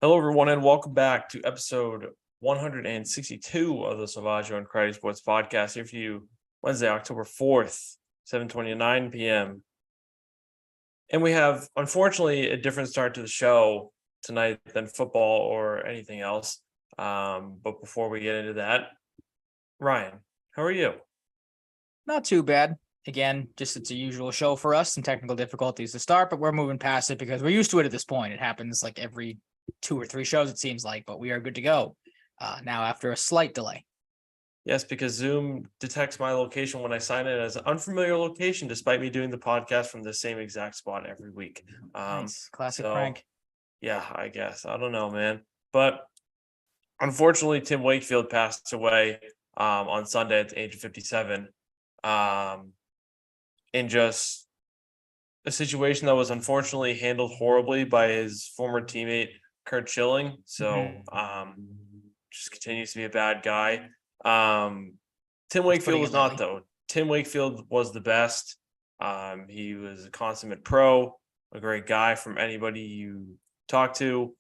Hello, everyone, and welcome back to episode 162 of the Salvaggio and Cratty Sports Podcast. Here for you, Wednesday, October 4th, 7:29 p.m. And we have, unfortunately, a different start to the show tonight than football or anything else. But before we get into that, Ryan, how are you? Not too bad. Again, just it's a usual show for us. Some technical difficulties to start, but we're moving past it because we're used to it at this point. It happens like every 2 or 3 shows, it seems like, but we are good to go now after a slight delay. Yes, because Zoom detects my location when I sign in as an unfamiliar location, despite me doing the podcast from the same exact spot every week. Nice. Classic so- prank. Yeah, I guess. I don't know, man. But unfortunately, Tim Wakefield passed away on Sunday at the age of 57. In just a situation that was unfortunately handled horribly by his former teammate, Kurt Schilling. So just continues to be a bad guy. Tim Wakefield was not, though. Tim Wakefield was the best. He was a consummate pro, a great guy from anybody you talk to.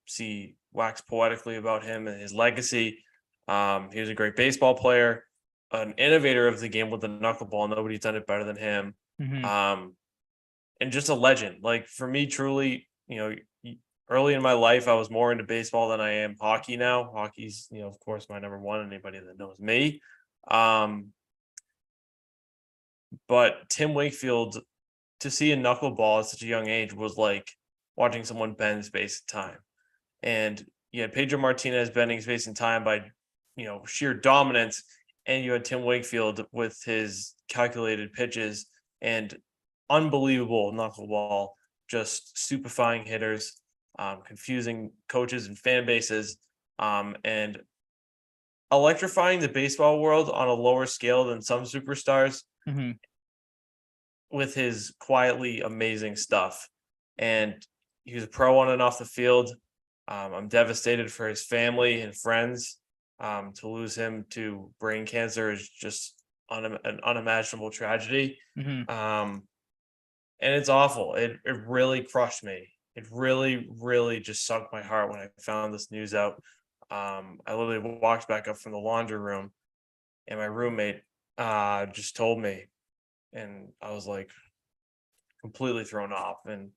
See wax poetically about him and his legacy. He was a great baseball player, an innovator of the game with the knuckleball. Nobody's done it better than him. And just a legend. Like, for me, truly, early in my life, I was more into baseball than I am hockey now. Hockey's, of course, my number one, anybody that knows me. But Tim Wakefield, to see a knuckleball at such a young age was like watching someone bend space and time. And you had Pedro Martinez bending space and time by, sheer dominance. And you had Tim Wakefield with his calculated pitches and unbelievable knuckleball, just stupefying hitters, confusing coaches and fan bases, and electrifying the baseball world on a lower scale than some superstars with his quietly amazing stuff. And he was a pro on and off the field. I'm devastated for his family and friends. To lose him to brain cancer is just an unimaginable tragedy. And it's awful. It really crushed me. It really, really just sunk my heart when I found this news out. I literally walked back up from the laundry room and my roommate just told me, and I was like completely thrown off and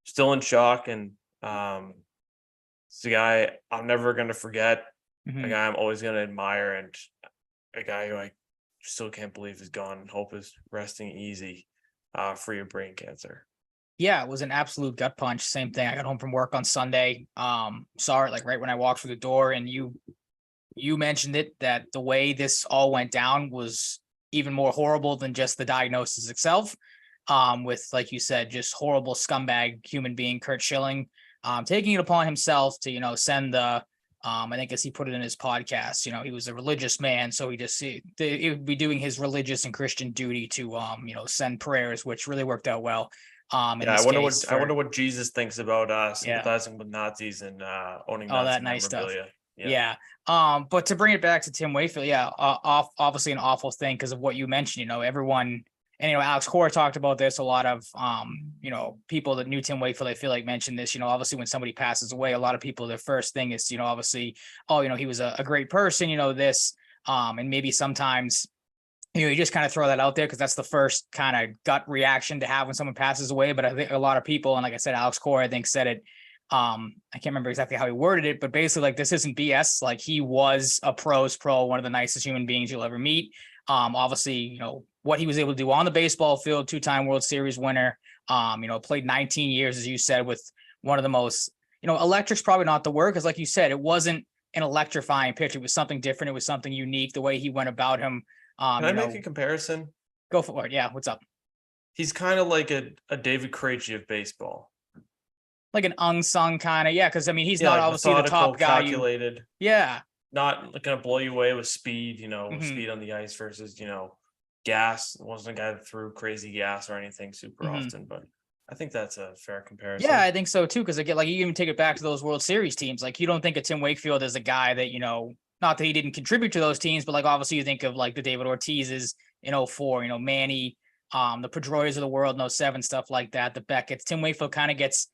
still in shock. And it's a guy I'm never going to forget, a guy I'm always going to admire, and a guy who I still can't believe is gone and hope is resting easy, free of brain cancer. Yeah, it was an absolute gut punch. Same thing. I got home from work on Sunday. Saw it like right when I walked through the door, and you mentioned it, that the way this all went down was even more horrible than just the diagnosis itself. With, like you said, just horrible scumbag human being Kurt Schilling, taking it upon himself to, send the, I think as he put it in his podcast, he was a religious man. So he would be doing his religious and Christian duty to, send prayers, which really worked out well. I wonder what Jesus thinks about sympathizing with Nazis and owning all Nazi that nice memorabilia. stuff. Yeah. But to bring it back to Tim Wakefield, obviously an awful thing because of what you mentioned. Everyone, and Alex Cora talked about this. A lot of people that knew Tim Wakefield, I feel like, mentioned this. Obviously when somebody passes away, a lot of people, their first thing is obviously, he was a great person. This, and maybe sometimes you just kind of throw that out there because that's the first kind of gut reaction to have when someone passes away. But I think a lot of people, and like I said, Alex Cora, I think, said it. I can't remember exactly how he worded it, but basically, like, this isn't BS. Like, he was a pro's pro, one of the nicest human beings you'll ever meet. Obviously, what he was able to do on the baseball field, 2-time World Series winner, played 19 years, as you said, with one of the most, electric's probably not the word, because like you said, it wasn't an electrifying pitch. It was something different. It was something unique, the way he went about him. Can I make a comparison? Go for it. Yeah. What's up? He's kind of like a David Krejci of baseball. Like an unsung kind of, because he's not obviously the top guy. Calculated. Not going to blow you away with speed, speed on the ice versus, gas. It wasn't a guy that threw crazy gas or anything super often, but I think that's a fair comparison. Yeah, I think so too. Because again, like, you even take it back to those World Series teams. Like, you don't think of Tim Wakefield as a guy that, not that he didn't contribute to those teams, but like, obviously you think of like the David Ortiz's in 2004, Manny, the Pedroias of the world in 2007, stuff like that, the Beckett's. Tim Wakefield kind of gets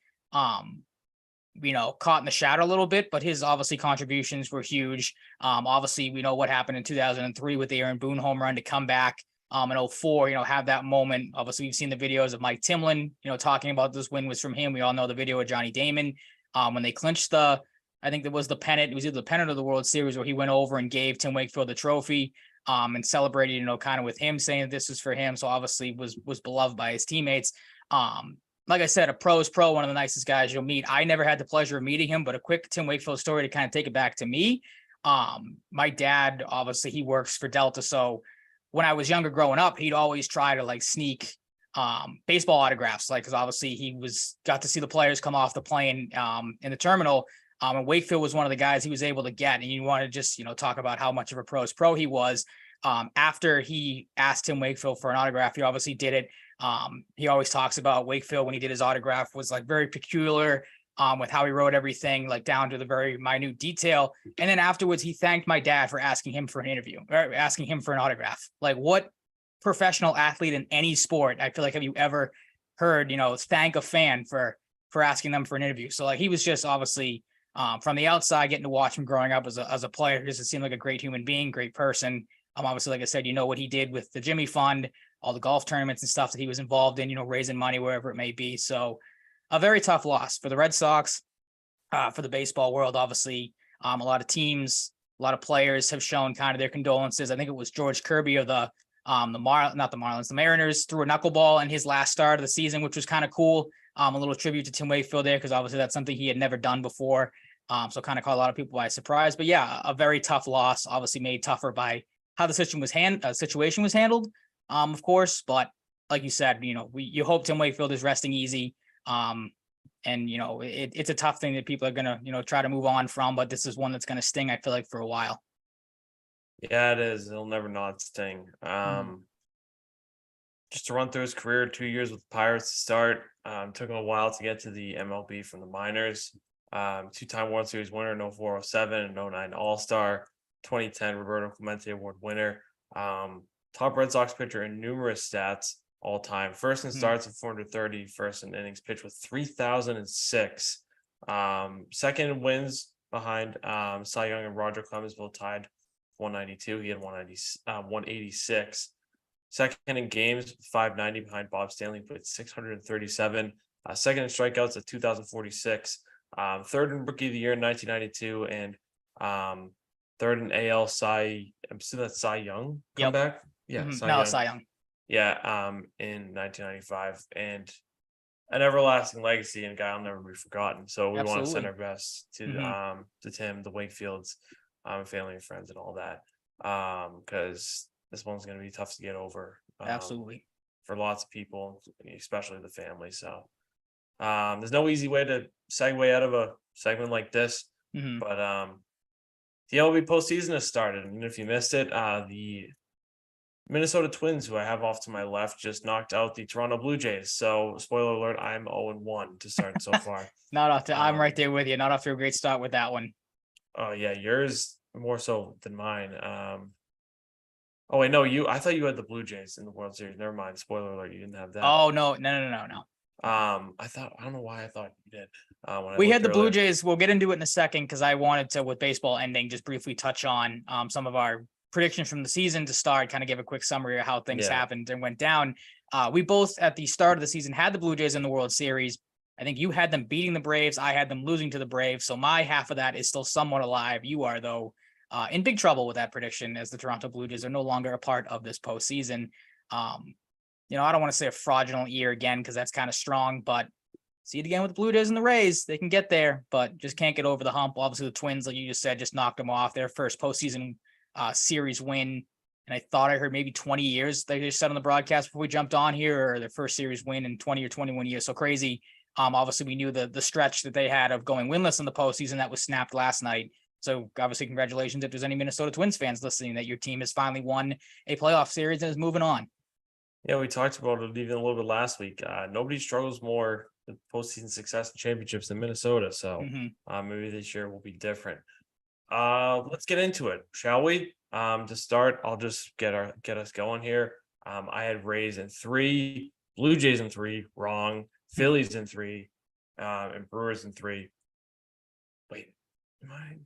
caught in the shadow a little bit, but his obviously contributions were huge. Obviously we know what happened in 2003 with the Aaron Boone home run to come back. In 04, have that moment. Obviously, we've seen the videos of Mike Timlin, talking about this win was from him. We all know the video of Johnny Damon when they clinched I think it was the pennant. It was either the pennant or the World Series where he went over and gave Tim Wakefield the trophy and celebrated, kind of with him saying that this was for him. So obviously was beloved by his teammates. Like I said, a pro is pro, one of the nicest guys you'll meet. I never had the pleasure of meeting him, but a quick Tim Wakefield story to kind of take it back to me. My dad, obviously, he works for Delta. So when I was younger growing up, he'd always try to like sneak baseball autographs, like, because obviously he got to see the players come off the plane in the terminal. And Wakefield was one of the guys he was able to get. And you want to just, talk about how much of a pro he was. After he asked Tim Wakefield for an autograph, he obviously did it. He always talks about Wakefield when he did his autograph was like very peculiar with how he wrote everything, like down to the very minute detail. And then afterwards, he thanked my dad for asking him for an interview or asking him for an autograph. Like, what professional athlete in any sport, I feel like, have you ever heard, thank a fan for asking them for an interview? So like, he was just obviously from the outside getting to watch him growing up as a player, just seemed like a great human being, great person. Obviously, like I said, what he did with the Jimmy Fund, all the golf tournaments and stuff that he was involved in, raising money wherever it may be. So a very tough loss for the Red Sox, for the baseball world. Obviously, a lot of teams, a lot of players have shown kind of their condolences. I think it was George Kirby of the Mariners threw a knuckleball in his last start of the season, which was kind of cool. A little tribute to Tim Wakefield there, because obviously that's something he had never done before. So kind of caught a lot of people by surprise. But yeah, a very tough loss, obviously made tougher by how the situation was handled, of course. But like you said, you hope Tim Wakefield is resting easy. And it's a tough thing that people are gonna try to move on from, but this is one that's gonna sting, I feel like, for a while. Yeah, it is. It'll never not sting. Just to run through his career, 2 years with the Pirates to start. Took him a while to get to the MLB from the minors. Two-time World Series winner in 04, 07, and 09 All-Star, 2010 Roberto Clemente Award winner. Top Red Sox pitcher in numerous stats all time. First in starts of 430, first in innings pitched with 3,006. Second in wins behind Cy Young and Roger Clemens, both tied 192. He had 186. Second in games, 590 behind Bob Stanley, but 637. Second in strikeouts at 2,046. Third in Rookie of the Year in 1992, and third in AL Cy. I'm assuming that's Cy Young comeback. Yep. Yeah, Cy Young. Yeah, in 1995, and an everlasting legacy and a guy I'll never be forgotten. So we want to send our best to Tim, the Wakefields, family and friends and all that, because this one's going to be tough to get over. Absolutely. For lots of people, especially the family. So there's no easy way to segue out of a segment like this, but the MLB postseason has started, and if you missed it, the Minnesota Twins, who I have off to my left, just knocked out the Toronto Blue Jays. So, spoiler alert, I'm 0-1 to start so far. Not off to, I'm right there with you. Not off to a great start with that one. Oh yeah, yours more so than mine. Oh wait, no, I thought you had the Blue Jays in the World Series. Never mind. Spoiler alert, you didn't have that. Oh no. I don't know why I thought you did. We had the Blue Jays. We'll get into it in a second, because I wanted to, with baseball ending, just briefly touch on some of our predictions from the season to start, kind of give a quick summary of how things happened and went down. We both at the start of the season had the Blue Jays in the World Series. I think you had them beating the Braves. I had them losing to the Braves. So my half of that is still somewhat alive. You are, though, in big trouble with that prediction, as the Toronto Blue Jays are no longer a part of this postseason. I don't want to say a fraudulent year again, because that's kind of strong, but see it again with the Blue Jays and the Rays. They can get there, but just can't get over the hump. Obviously, the Twins, like you just said, just knocked them off. Their first postseason series win, and I thought I heard maybe 20 years, they just said on the broadcast before we jumped on here, or their first series win in 20 or 21 years. So crazy. Obviously, we knew the stretch that they had of going winless in the postseason that was snapped last night. So obviously, congratulations if there's any Minnesota Twins fans listening, that your team has finally won a playoff series and is moving on. Yeah, we talked about it even a little bit last week. Nobody struggles more with postseason success and championships than Minnesota. So maybe this year will be different. Let's get into it, shall we? To start, I'll just get us going here. I had Rays in 3, Blue Jays in 3, wrong. Phillies in 3, and Brewers in 3. Am I-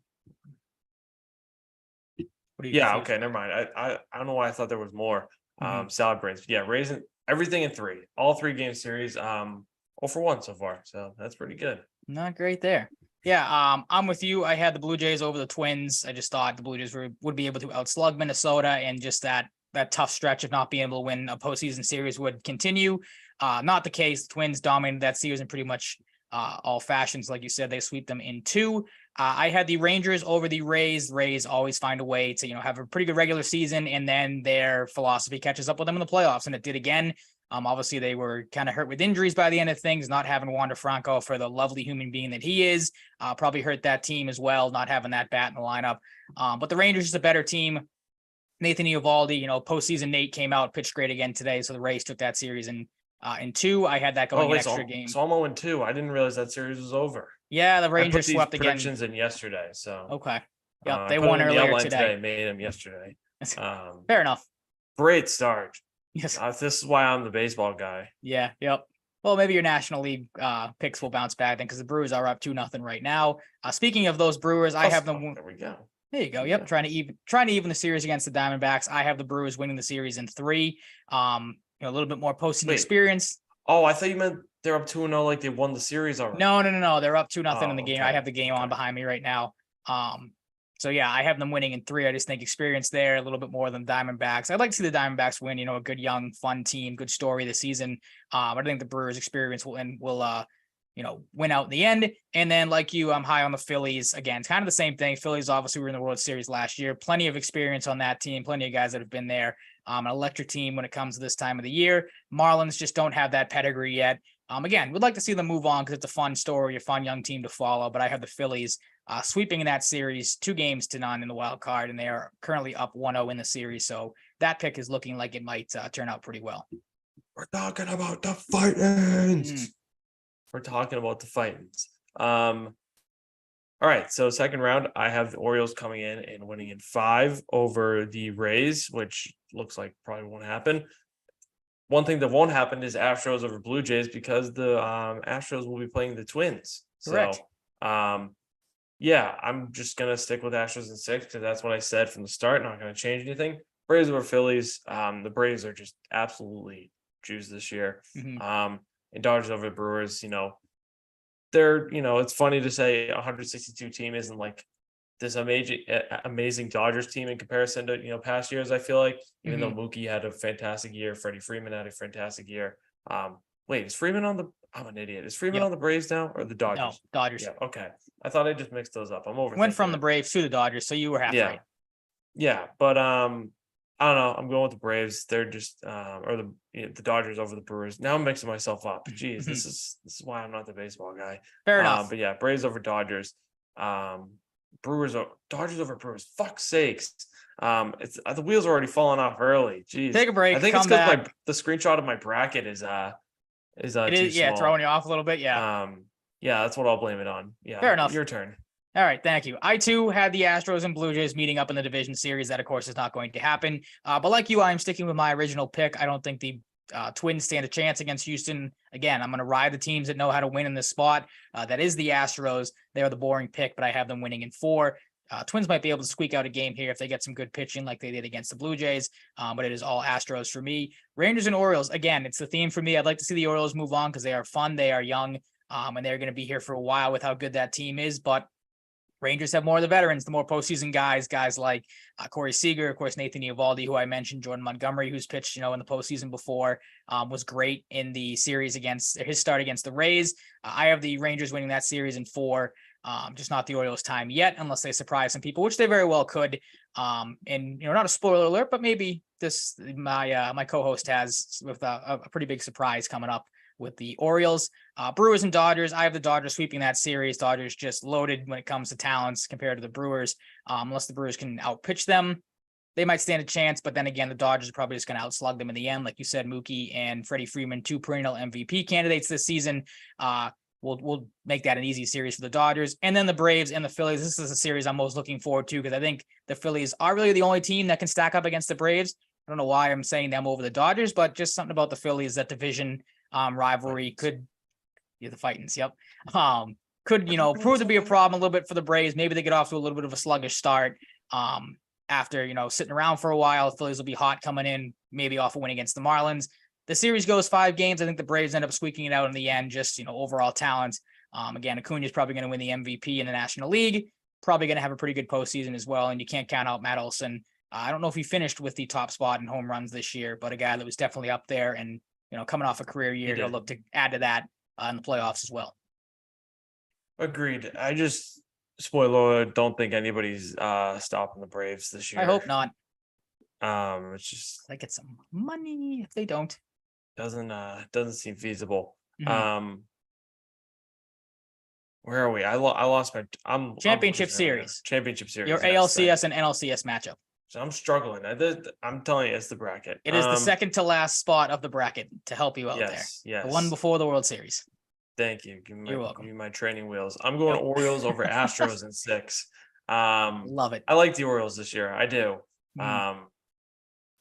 What are you Yeah, confused okay, never mind. I don't know why I thought there was more. Mhm. Salad brains. Yeah, raising everything in 3. All 3 game series. 0 for 1 so far. So that's pretty good. Not great there. Yeah, I'm with you. I had the Blue Jays over the Twins. I just thought the Blue Jays would be able to outslug Minnesota, and just that tough stretch of not being able to win a postseason series would continue. Not the case. The Twins dominated that series in pretty much all fashions. Like you said, they sweep them in 2. I had the Rangers over the Rays. The Rays always find a way to have a pretty good regular season, and then their philosophy catches up with them in the playoffs, and it did again. Obviously, they were kind of hurt with injuries by the end of things, not having Wander Franco for the lovely human being that he is. Probably hurt that team as well, not having that bat in the lineup. But the Rangers is a better team. Nathan Eovaldi, postseason Nate came out, pitched great again today. So the Rays took that series in 2. I had that going an extra game. So I'm 0-2. I didn't realize that series was over. Yeah, the I put Rangers these swept again. predictions in yesterday. So Okay. Yep, I they put won them in the earlier outline today. Made them yesterday. Fair enough. Great start. Yes. This is why I'm the baseball guy. Yeah. Yep. Well, maybe your National League picks will bounce back then, because the Brewers are up 2-0 right now. Speaking of those Brewers, I have them. There we go. There you go. Yep. Yeah. Trying to even the series against the Diamondbacks. I have the Brewers winning the series in 3. A little bit more postseason experience. Oh, I thought you meant they're up 2-0, like they won the series already. No. They're up 2-0 in the game. Okay. I have the game on behind me right now. So yeah, I have them winning in 3. I just think experience there a little bit more than Diamondbacks. I'd like to see the Diamondbacks win. A good young, fun team, good story this season. I think the Brewers' experience will win out in the end. And then, like you, I'm high on the Phillies. Again, it's kind of the same thing. Phillies obviously were in the World Series last year. Plenty of experience on that team. Plenty of guys that have been there. An electric team when it comes to this time of the year. Marlins just don't have that pedigree yet. Again, we'd like to see them move on because it's a fun story, a fun young team to follow. But I have the Phillies sweeping in that series 2-0 in the wild card, and they are currently up 1-0 in the series. So that pick is looking like it might turn out pretty well. We're talking about the Fightins. We're talking about the Fightins. All right, so second round, I have the Orioles coming in and winning in 5 over the Rays, which looks like probably won't happen. One thing that won't happen is Astros over Blue Jays, because the Astros will be playing the Twins. Correct. So, yeah, I'm just gonna stick with Astros in 6 because that's what I said from the start. Not gonna change anything. Braves over Phillies. The Braves are just absolutely juiced this year. And Dodgers over Brewers. They're it's funny to say 162 team isn't like this amazing Dodgers team in comparison to past years. I feel like, even though Mookie had a fantastic year, Freddie Freeman had a fantastic year. Wait, is Freeman on the? I'm an idiot. Is Freeman on the Braves now or the Dodgers? No, Dodgers. Yeah. Okay. I thought I just mixed those up. I'm over. Went from the Braves to the Dodgers, so you were half right. Yeah, but I don't know. I'm going with the Braves. They're just or the Dodgers over the Brewers. Now I'm mixing myself up. Jeez, this is why I'm not the baseball guy. Fair enough. But yeah, Braves over Dodgers. Dodgers over Brewers. Fuck's sakes. It's the wheels are already falling off early. Jeez. Take a break. I think it's because the screenshot of my bracket is it is, too small. throwing you off a little bit. Yeah. Yeah, that's what I'll blame it on. Yeah. Fair enough. Your turn. All right, thank you. I too had the Astros and Blue Jays meeting up in the division series. That, of course, is not going to happen. But like you, I'm sticking with my original pick. I don't think the Twins stand a chance against Houston. Again, I'm going to ride the teams that know how to win in this spot. That is the Astros. They're the boring pick, but I have them winning in 4. Twins might be able to squeak out a game here if they get some good pitching like they did against the Blue Jays. But it is all Astros for me. Rangers and Orioles, again, it's the theme for me. I'd like to see the Orioles move on because they are fun. They are young, and they're going to be here for a while with how good that team is. But Rangers have more of the veterans, the more postseason guys like Corey Seager, of course, Nathan Eovaldi, who I mentioned, Jordan Montgomery, who's pitched, in the postseason before, was great in the series against his start against the Rays. I have the Rangers winning that series in 4, just not the Orioles time yet, unless they surprise some people, which they very well could. And not a spoiler alert, but maybe my co-host has with a pretty big surprise coming up with the Orioles. Brewers and Dodgers. I have the Dodgers sweeping that series. Dodgers just loaded when it comes to talents compared to the Brewers. Unless the Brewers can outpitch them, they might stand a chance. But then again, the Dodgers are probably just going to outslug them in the end. Like you said, Mookie and Freddie Freeman, 2 perennial MVP candidates this season. We'll make that an easy series for the Dodgers. And then the Braves and the Phillies. This is a series I'm most looking forward to because I think the Phillies are really the only team that can stack up against the Braves. I don't know why I'm saying them over the Dodgers, but just something about the Phillies, that division rivalry could be the Fightins. Yep. could, prove to be a problem a little bit for the Braves. Maybe they get off to a little bit of a sluggish start. After, sitting around for a while, the Phillies will be hot coming in, maybe off a win against the Marlins. The series goes 5 games. I think the Braves end up squeaking it out in the end, just, overall talent. Again, Acuna is probably going to win the MVP in the National League, probably going to have a pretty good postseason as well. And you can't count out Matt Olson. I don't know if he finished with the top spot in home runs this year, but a guy that was definitely up there and, coming off a career year, he'll look to add to that in the playoffs as well. Agreed. I just, spoiler alert, don't think anybody's stopping the Braves this year. I hope not. It's just I get some money if they don't. Doesn't seem feasible. Mm-hmm. Where are we? I lost my. Championship series. Championship series. Your ALCS and NLCS matchup. So I'm struggling. I'm telling you, it's the bracket. It is the second to last spot of the bracket to help you out there. Yes. The one before the World Series. Thank you. You're welcome. Give me my training wheels. I'm going Orioles over Astros in 6. Love it. I like the Orioles this year. I do. Mm.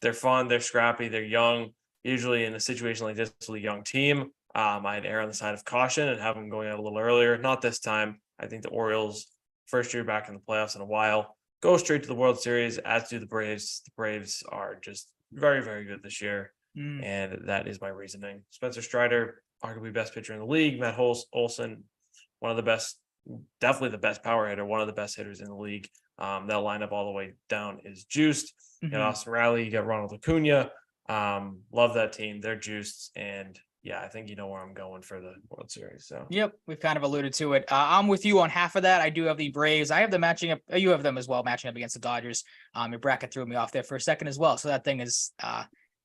They're fun. They're scrappy. They're young. Usually in a situation like this with a young team, I'd err on the side of caution and have them going out a little earlier. Not this time. I think the Orioles, first year back in the playoffs in a while, go straight to the World Series, as do the Braves. The Braves are just very, very good this year. And that is my reasoning. Spencer Strider, arguably best pitcher in the league. Matt Olson, one of the best, definitely the best power hitter, one of the best hitters in the league. That lineup all the way down is juiced. You got Austin Riley, you got Ronald Acuna. Love that team. They're juiced. And yeah, I think you know where I'm going for the World Series. So yep, we've kind of alluded to it. I'm with you on half of that. I do have the Braves. I have them matching up. You have them as well, matching up against the Dodgers. Your bracket threw me off there for a second as well. So that thing is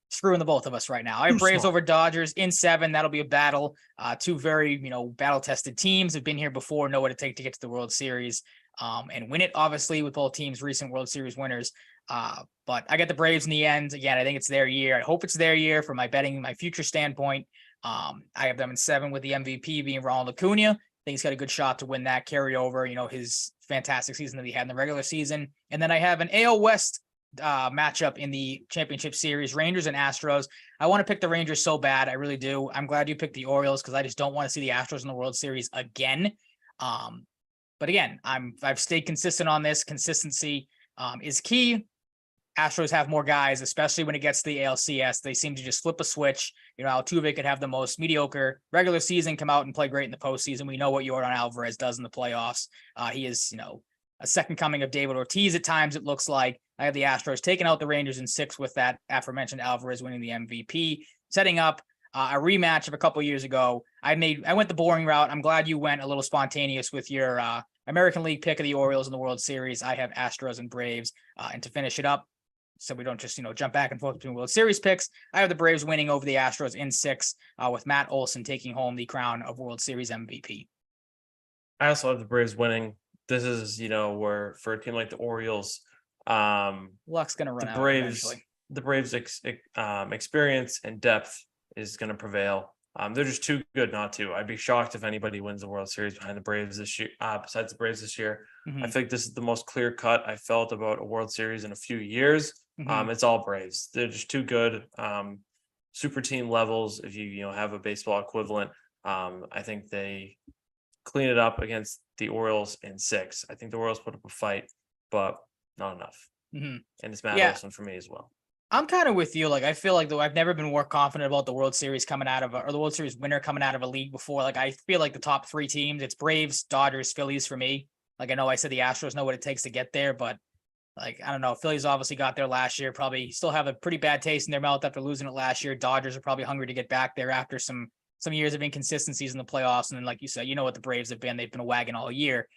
screwing the both of us right now. I have Braves over Dodgers in 7. That'll be a battle. Two very, battle-tested teams have been here before, know what it takes to get to the World Series and win it, obviously, with both teams recent World Series winners. But I got the Braves in the end. Again, I think it's their year. I hope it's their year from my betting, my future standpoint. I have them in 7 with the MVP being Ronald Acuna. I think he's got a good shot to win that, carry over, his fantastic season that he had in the regular season. And then I have an AL West matchup in the championship series, Rangers and Astros. I want to pick the Rangers so bad. I really do. I'm glad you picked the Orioles because I just don't want to see the Astros in the World Series again. But again, I've stayed consistent on this. Consistency is key. Astros have more guys, especially when it gets to the ALCS. They seem to just flip a switch. Altuve could have the most mediocre regular season, come out and play great in the postseason. We know what Yordan Alvarez does in the playoffs. He is, a second coming of David Ortiz at times, it looks like. I have the Astros taking out the Rangers in 6 with that aforementioned Alvarez winning the MVP, setting up a rematch of a couple years ago. I went the boring route. I'm glad you went a little spontaneous with your American League pick of the Orioles in the World Series. I have Astros and Braves. And to finish it up, so we don't just, jump back and forth between World Series picks, I have the Braves winning over the Astros in 6 with Matt Olson taking home the crown of World Series MVP. I also have the Braves winning. This is, where for a team like the Orioles, luck's going to run out eventually. The Braves experience and depth is going to prevail. They're just too good not to. I'd be shocked if anybody wins the World Series behind the Braves this year, besides the Braves this year. I think this is the most clear cut I felt about a World Series in a few years. It's all Braves. They're just too good. Super team levels, if you have a baseball equivalent. I think they clean it up against the Orioles in 6. I think the Orioles put up a fight, but not enough. And it's Matt Olson for me as well. I'm kind of with you. I feel like though I've never been more confident about the World Series coming out of or the World Series winner coming out of a league before. I feel like the top 3 teams, it's Braves, Dodgers, Phillies for me. I know I said the Astros know what it takes to get there, but I don't know. Phillies obviously got there last year, probably still have a pretty bad taste in their mouth after losing it last year. Dodgers are probably hungry to get back there after some years of inconsistencies in the playoffs. And then, like you said, what the Braves have been. They've been a wagon all year.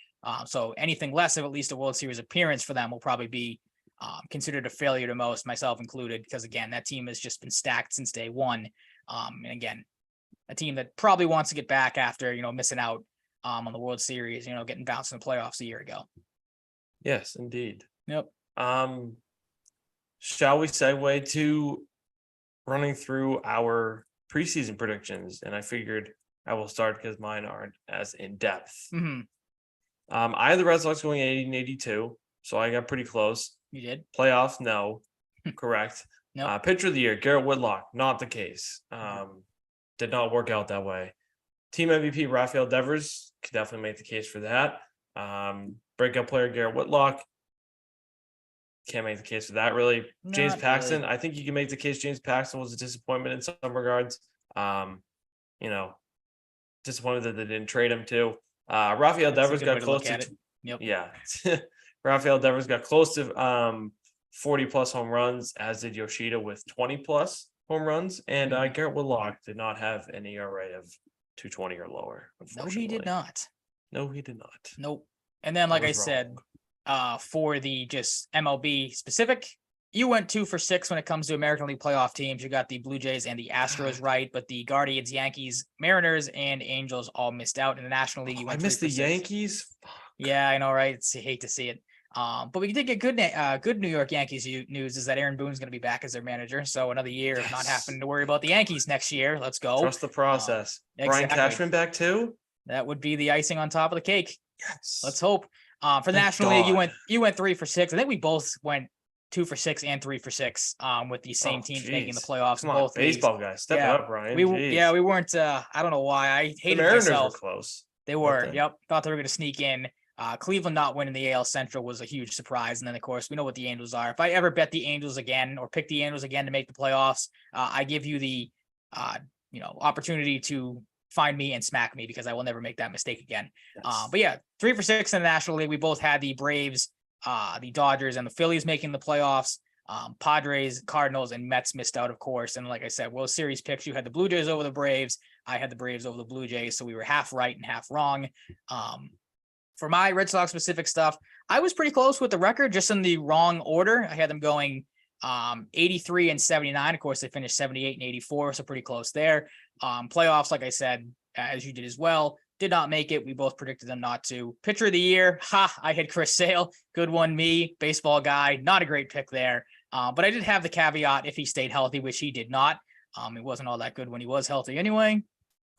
So anything less of at least a World Series appearance for them will probably be considered a failure to most, myself included, because again, that team has just been stacked since day one. And again, a team that probably wants to get back after, missing out on the World Series, getting bounced in the playoffs a year ago. Yes, indeed. Yep. Shall we segue to running through our preseason predictions? And I figured I will start because mine aren't as in depth. I had the Red Sox going 80-82, so I got pretty close. You did? Playoffs, no. Correct. Nope. Pitcher of the year, Garrett Whitlock, not the case. Did not work out that way. Team MVP Rafael Devers could definitely make the case for that. Breakout player Garrett Whitlock, can't make the case for that really. James Not Paxton, really. I think you can make the case James Paxton was a disappointment in some regards. You know, disappointed that they didn't trade him too. Rafael That's a Devers good way got to close look to at it. Yep. yeah. Rafael Devers got close to 40 plus home runs, as did Yoshida with 20 plus home runs. And Mhm. Garrett Whitlock did not have an ERA of 220 or lower, No, he did unfortunately. not. No, he did not. Nope. And then, I like I was said, wrong. for the just MLB specific, you went 2 for 6 when it comes to American League playoff teams. You got the Blue Jays and the Astros right, but the Guardians, Yankees, Mariners, and Angels all missed out. In the National League, you I went 3 missed for the 6. Yankees. Yeah, I know, right? I hate to see it. But we did get good New York Yankees news is that Aaron Boone's going to be back as their manager. So another year of not Yes. having to worry about the Yankees next year. Let's go. Trust the process. Brian Exactly. Cashman back too. That would be the icing on top of the cake. Yes. Let's hope. For the Thank National League, God. you went 3 for 6. I think we both went 2 for 6 and 3 for 6. With the same Oh, teams making the geez. playoffs Come in on, both leagues. baseball guys, step it Yeah, up, Brian. we Jeez. weren't. I don't know why I The hated Mariners were myself. close. They were. Yep. Thought they were going to sneak in. Cleveland not winning the AL Central was a huge surprise. And then, of course, we know what the Angels are. If I ever bet the Angels again or pick the Angels again to make the playoffs, I give you the, opportunity to find me and smack me because I will never make that mistake again. Yes. But yeah, 3 for 6 in the National League. We both had the Braves, the Dodgers, and the Phillies making the playoffs. Padres, Cardinals, and Mets missed out, of course. And like I said, World Series picks, you had the Blue Jays over the Braves. I had the Braves over the Blue Jays. So we were half right and half wrong. For my Red Sox specific stuff, I was pretty close with the record, just in the wrong order. I had them going 83 and 79. Of course, they finished 78 and 84, so pretty close there. Playoffs, like I said, as you did as well, did not make it. We both predicted them not to. Pitcher of the year, I had Chris Sale. Good one, me, baseball guy. Not a great pick there. But I did have the caveat if he stayed healthy, which he did not. It wasn't all that good when he was healthy anyway.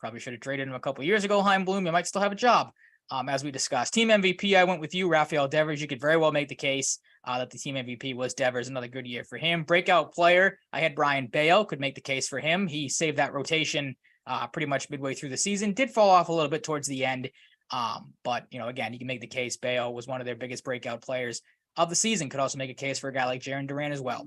Probably should have traded him a couple years ago, Heim Bloom. You might still have a job. As we discussed. Team MVP, I went with you, Rafael Devers. You could very well make the case that the team MVP was Devers. Another good year for him. Breakout player, I had Brian Bayo. Could make the case for him. He saved that rotation pretty much midway through the season. Did fall off a little bit towards the end. But, again, you can make the case. Bayo was one of their biggest breakout players of the season. Could also make a case for a guy like Jarren Duran as well.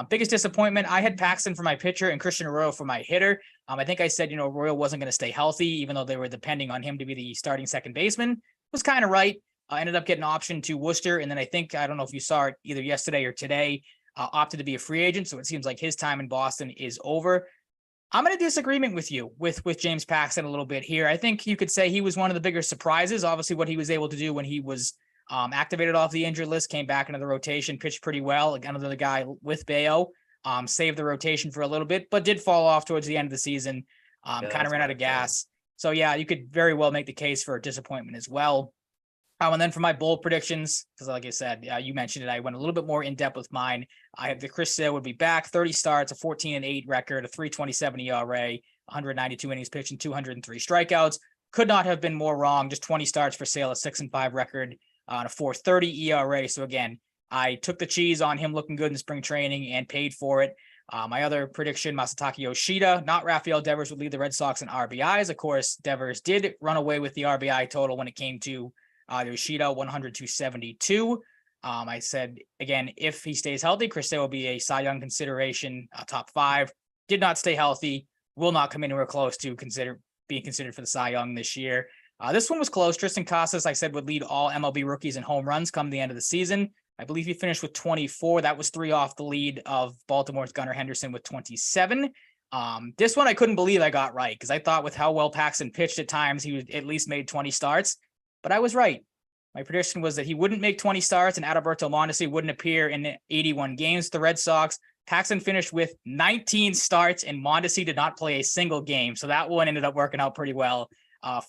Biggest disappointment, I had Paxton for my pitcher and Christian Arroyo for my hitter. I think I said, Arroyo wasn't going to stay healthy, even though they were depending on him to be the starting second baseman. Was kind of right. Ended up getting option to Worcester. And then I don't know if you saw it either yesterday or today, opted to be a free agent. So it seems like his time in Boston is over. I'm in a disagreement with you with James Paxton a little bit here. I think you could say he was one of the bigger surprises. Obviously, what he was able to do when he was activated off the injured list, came back into the rotation, pitched pretty well. Another guy with Bayo, saved the rotation for a little bit, but did fall off towards the end of the season. Kind of ran out of gas. So yeah, you could very well make the case for disappointment as well. And then for my bold predictions, because like I said, you mentioned it, I went a little bit more in depth with mine. I have the Chris Sale would be back, 30 starts, a 14-8 record, a 3.27 ERA, 192 innings pitched, and 203 strikeouts. Could not have been more wrong. Just 20 starts for Sale, a 6-5 record, on a 4.30 ERA. So again, I took the cheese on him looking good in spring training and paid for it. My other prediction, Masataka Yoshida, not Rafael Devers, would lead the Red Sox in RBIs. Of course, Devers did run away with the RBI total when it came to Yoshida, 100 to 72. I said, again, if he stays healthy, Chris Sale will be a Cy Young consideration, top 5. Did not stay healthy, will not come anywhere close to being considered for the Cy Young this year. This one was close. Tristan Casas, I said, would lead all MLB rookies in home runs come the end of the season. I believe he finished with 24. That was 3 off the lead of Baltimore's Gunnar Henderson with 27. This one I couldn't believe I got right because I thought with how well Paxton pitched at times, he would at least made 20 starts, but I was right. My prediction was that he wouldn't make 20 starts and Adalberto Mondesi wouldn't appear in 81 games for the Red Sox. Paxton finished with 19 starts and Mondesi did not play a single game. So that one ended up working out pretty well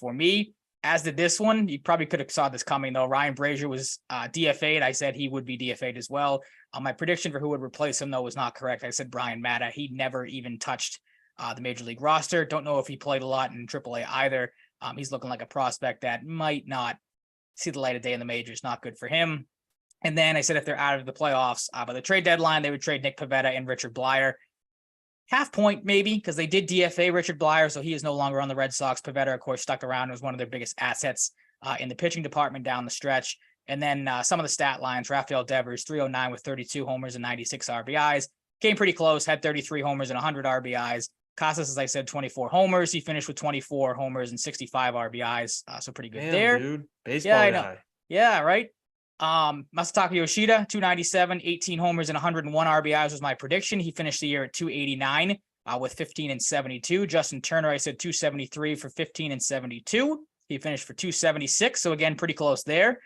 for me. As did this one. You probably could have saw this coming, though. Ryan Brazier was DFA'd. I said he would be DFA'd as well. My prediction for who would replace him, though, was not correct. I said Brian Matta. He never even touched the Major League roster. Don't know if he played a lot in AAA either. He's looking like a prospect that might not see the light of day in the majors. Not good for him. And then I said if they're out of the playoffs, by the trade deadline, they would trade Nick Pivetta and Richard Blyer. half point maybe, because they did DFA Richard Blyer, so he is no longer on the Red Sox. Pivetta, of course, stuck around and was one of their biggest assets in the pitching department down the stretch. And then some of the stat lines, Rafael Devers, 309 with 32 homers and 96 RBIs. Came pretty close, had 33 homers and 100 RBIs. Casas, as I said, 24 homers. He finished with 24 homers and 65 RBIs. So pretty good there. Dude. Baseball Yeah, I guy. know. Yeah, right. Masataka Yoshida, 297, 18 homers and 101 RBIs was my prediction. He finished the year at 289 with 15 and 72. Justin Turner, I said 273 for 15 and 72. He finished for 276. So again, pretty close there.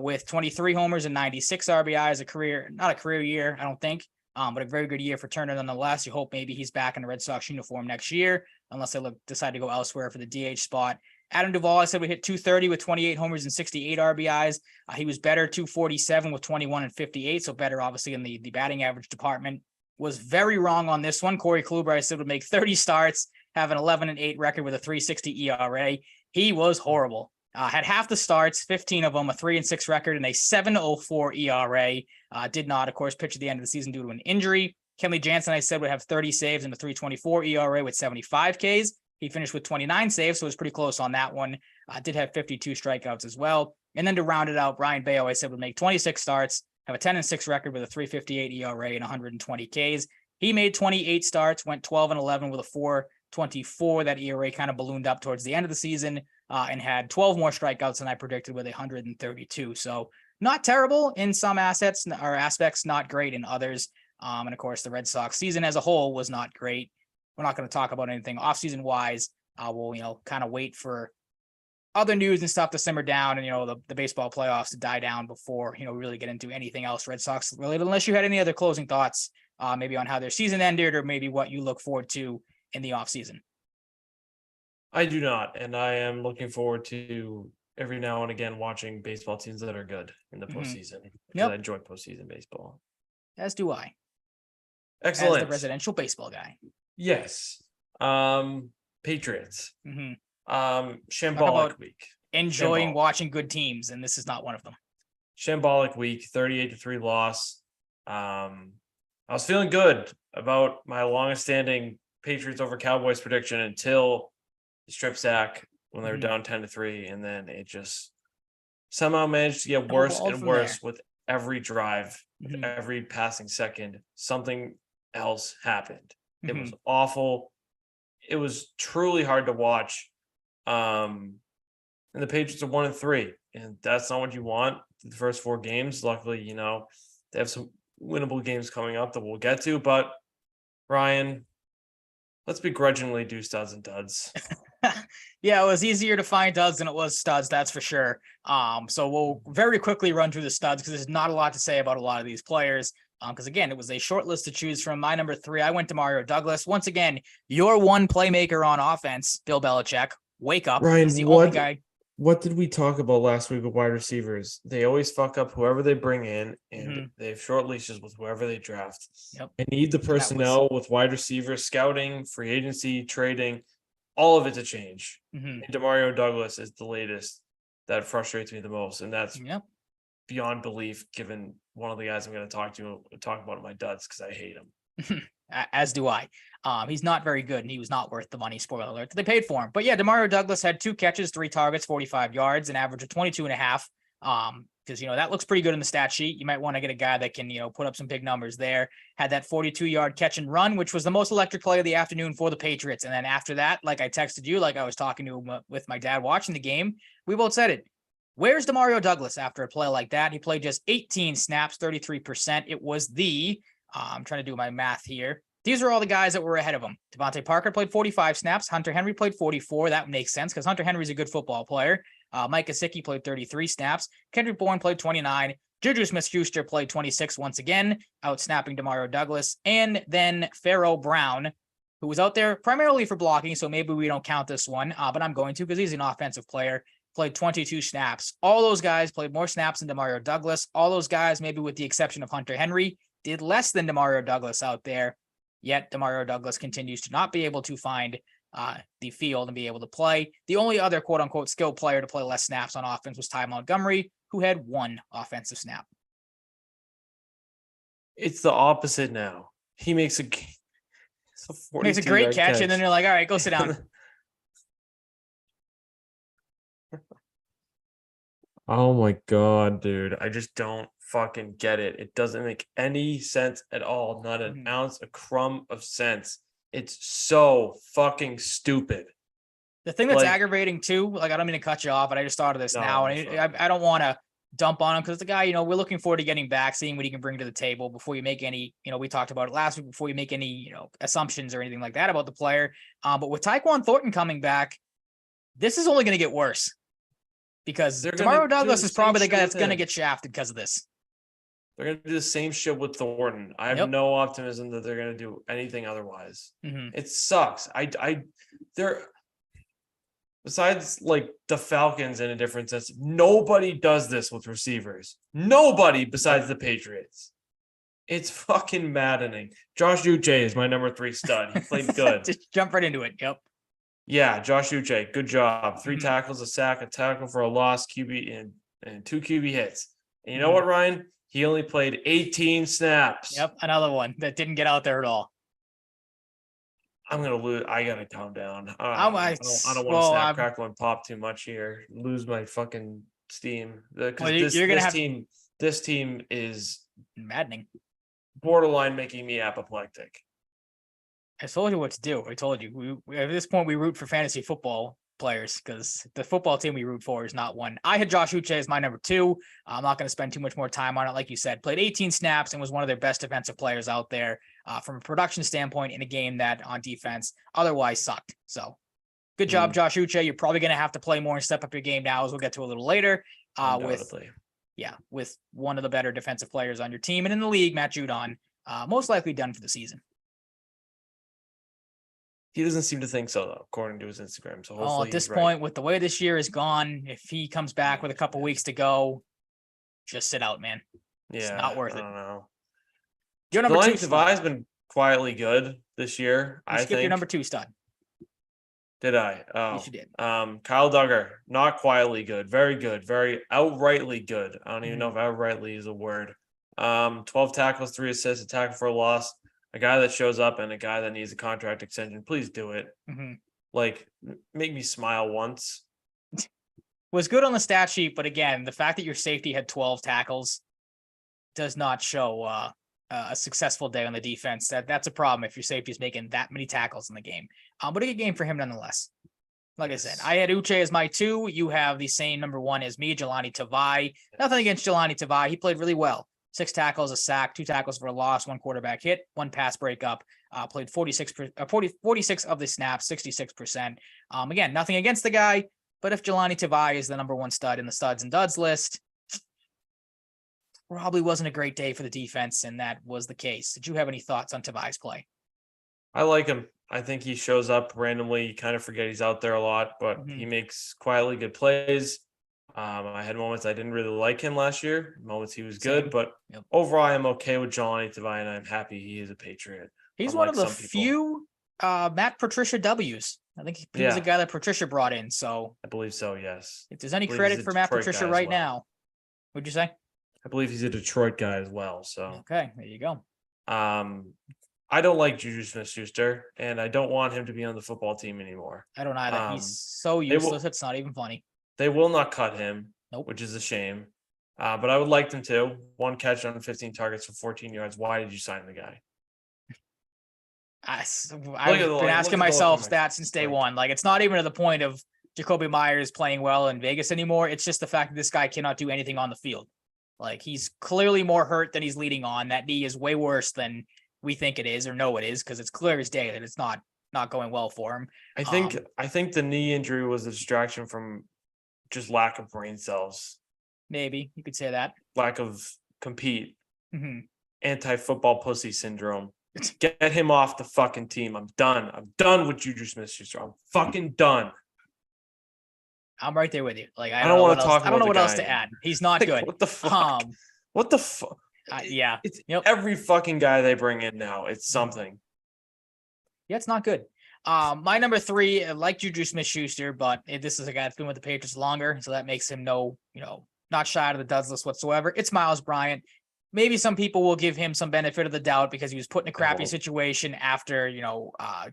With 23 homers and 96 RBIs, not a career year, I don't think, but a very good year for Turner nonetheless. You hope maybe he's back in the Red Sox uniform next year, unless they decide to go elsewhere for the DH spot. Adam Duvall, I said we hit 230 with 28 homers and 68 RBIs. He was better, 247 with 21 and 58, so better obviously in the batting average department. Was very wrong on this one. Corey Kluber, I said would make 30 starts, have an 11-8 record with a 3.60 ERA. He was horrible. Had half the starts, 15 of them, a 3-6 record, and a 7.04 ERA. Did not, of course, pitch at the end of the season due to an injury. Kenley Jansen, I said, would have 30 saves and a 3.24 ERA with 75 Ks. He finished with 29 saves, so it was pretty close on that one. Did have 52 strikeouts as well. And then to round it out, Brian Bayo, I said, would make 26 starts, have a 10-6 record with a 3.58 ERA and 120 Ks. He made 28 starts, went 12-11 with a 4.24. That ERA kind of ballooned up towards the end of the season. And had 12 more strikeouts than I predicted with 132. So not terrible in some assets or aspects, not great in others. And of course, the Red Sox season as a whole was not great. We're not going to talk about anything offseason wise. We'll, kind of wait for other news and stuff to simmer down and, the baseball playoffs to die down before, really get into anything else Red Sox related, unless you had any other closing thoughts, maybe on how their season ended or maybe what you look forward to in the offseason. I do not, and I am looking forward to every now and again watching baseball teams that are good in the postseason. Because I enjoy postseason baseball. As do I. Excellent. As the residential baseball guy. Yes. Patriots. Shambolic week. Enjoying watching good teams, and this is not one of them. Shambolic week, 38-3 loss. I was feeling good about my longest standing Patriots over Cowboys prediction until strip sack when they were down 10-3, and then it just somehow managed to get worse and worse with every drive, with every passing second. Something else happened. It was awful. It was truly hard to watch. And the Patriots are 1-3, and that's not what you want the first 4 games. Luckily, they have some winnable games coming up that we'll get to, but Ryan, let's begrudgingly do studs and duds. Yeah, it was easier to find duds than it was studs, that's for sure. So we'll very quickly run through the studs because there's not a lot to say about a lot of these players. Because again, it was a short list to choose from. My number 3, I went to Mario Douglas. Once again, your one playmaker on offense, Bill Belichick. Wake up. Ryan, he's the only guy. What did we talk about last week with wide receivers? They always fuck up whoever they bring in, and they have short leashes with whoever they draft. Yep. I need the personnel with wide receivers, scouting, free agency, trading, all of it to change. And DeMario Douglas is the latest that frustrates me the most, and that's beyond belief, given one of the guys I'm going to talk about in my duds because I hate him. As do I. He's not very good, and he was not worth the money, spoiler alert, they paid for him. But yeah, DeMario Douglas had 2 catches, 3 targets, 45 yards, an average of 22.5. Because, that looks pretty good in the stat sheet. You might want to get a guy that can, put up some big numbers there. Had that 42-yard catch and run, which was the most electric play of the afternoon for the Patriots. And then after that, like I texted you, like I was talking to him with my dad watching the game, we both said it. Where's DeMario Douglas after a play like that? He played just 18 snaps, 33%. It was I'm trying to do my math here. These are all the guys that were ahead of him. Devontae Parker played 45 snaps. Hunter Henry played 44. That makes sense because Hunter Henry's a good football player. Mike Gesicki played 33 snaps. Kendrick Bourne played 29. Juju Smith-Schuster played 26 once again, out-snapping DeMario Douglas. And then Pharaoh Brown, who was out there primarily for blocking, so maybe we don't count this one, but I'm going to because he's an offensive player, played 22 snaps. All those guys played more snaps than DeMario Douglas. All those guys, maybe with the exception of Hunter Henry, did less than DeMario Douglas out there. Yet DeMario Douglas continues to not be able to find the field and be able to play. The only other quote-unquote skilled player to play less snaps on offense was Ty Montgomery, who had 1 offensive snap. It's the opposite now. He makes Makes a great catch, and then you're like, all right, go sit down. Oh my God, dude. I just don't fucking get it. It doesn't make any sense at all. Not an ounce, a crumb of sense. It's so fucking stupid. The thing that's Like- aggravating too, like I don't mean to cut you off, but I just thought of this No, now, it's and I don't want to dump on him because the guy, we're looking forward to getting back, seeing what he can bring to the table before you make any, we talked about it last week, before you make any, assumptions or anything like that about the player. But with Tyquan Thornton coming back, this is only going to get worse because Demario Douglas is probably the guy that's going to get shafted because of this. They're going to do the same shit with Thornton. I have no optimism that they're going to do anything otherwise. It sucks. They're besides like the Falcons in a different sense. Nobody does this with receivers. Nobody besides the Patriots. It's fucking maddening. Josh Uche is my number 3 stud. He played good. Just jump right into it. Yep. Yeah, Josh Uche, good job. 3 tackles, a sack, a tackle for a loss, QB and 2 QB hits. And you know what, Ryan? He only played 18 snaps. Yep, another one that didn't get out there at all. I'm gonna lose. I gotta calm down. I I don't want to snap, crackle, and pop too much here. Lose my fucking steam. Because this team is maddening, borderline making me apoplectic. I told you what to do. I told you. We at this point we root for fantasy football players because the football team we root for is not one. I had Josh Uche as my number 2. I'm not going to spend too much more time on it. Like you said, played 18 snaps and was one of their best defensive players out there from a production standpoint in a game that on defense otherwise sucked. So good job, Josh Uche. You're probably going to have to play more and step up your game now, as we'll get to a little later. With one of the better defensive players on your team and in the league, Matt Judon, most likely done for the season. He doesn't seem to think so, though, according to his Instagram. So hopefully at this point, with the way this year is gone, if he comes back with a couple weeks to go, just sit out, man. It's not worth it. I don't know. Your number 2 Tavai has been quietly good this year. I think your number 2 stud. Did I? Oh, yes, you did. Kyle Duggar, not quietly good, very outrightly good. I don't even know if outrightly is a word. 12 tackles, 3 assists, a tackle for a loss. A guy that shows up and a guy that needs a contract extension. Please do it. Like, make me smile once. Was good on the stat sheet, but again, the fact that your safety had 12 tackles does not show a successful day on the defense. That's a problem if your safety is making that many tackles in the game. But a good game for him nonetheless. Like I said, I had Uche as my 2. You have the same number 1 as me, Jelani Tavai. Nothing against Jelani Tavai. He played really well. 6 tackles, a sack, 2 tackles for a loss, 1 quarterback hit, 1 pass breakup, played 46 of the snaps, 66%. Again, nothing against the guy, but if Jelani Tavai is the number 1 stud in the studs and duds list, probably wasn't a great day for the defense, and that was the case. Did you have any thoughts on Tavai's play? I like him. I think he shows up randomly. You kind of forget he's out there a lot, but he makes quietly good plays. I had moments I didn't really like him last year. Moments he was good, but overall I'm okay with Jelani Tavai, and I'm happy he is a Patriot. He's one of the few Matt Patricia W's. I think he was a guy that Patricia brought in. So I believe so. Yes. If there's any credit for Matt Patricia right now, what'd you say? I believe he's a Detroit guy as well. So okay, there you go. I don't like Juju Smith-Schuster, and I don't want him to be on the football team anymore. I don't either. He's so useless. It's not even funny. They will not cut him, Nope. which is a shame. But I would like them to. 1 catch on 15 targets for 14 yards. Why did you sign the guy? I've been asking myself that since day one. Like, it's not even to the point of Jacoby Myers playing well in Vegas anymore. It's just the fact that this guy cannot do anything on the field. Like, he's clearly more hurt than he's leading on. That knee is way worse than we think it is or know it is, because it's clear as day that it's not going well for him. I think the knee injury was a distraction from just lack of brain cells. Maybe you could say that. Lack of compete. Anti-football pussy syndrome. Get him off the fucking team. I'm done. I'm done with Juju Smith-Schuster. I'm fucking done. I'm right there with you. Like, I don't want to talk about I don't know what else to add. He's not good. What the fuck? What the fuck? Yeah. It's every fucking guy they bring in now. It's something. Yeah, it's not good. My number 3, like Juju Smith-Schuster, but this is a guy that's been with the Patriots longer, so that makes him not shy of the duds list whatsoever. It's Miles Bryant. maybe some people will give him some benefit of the doubt because he was put in a crappy won't. situation after,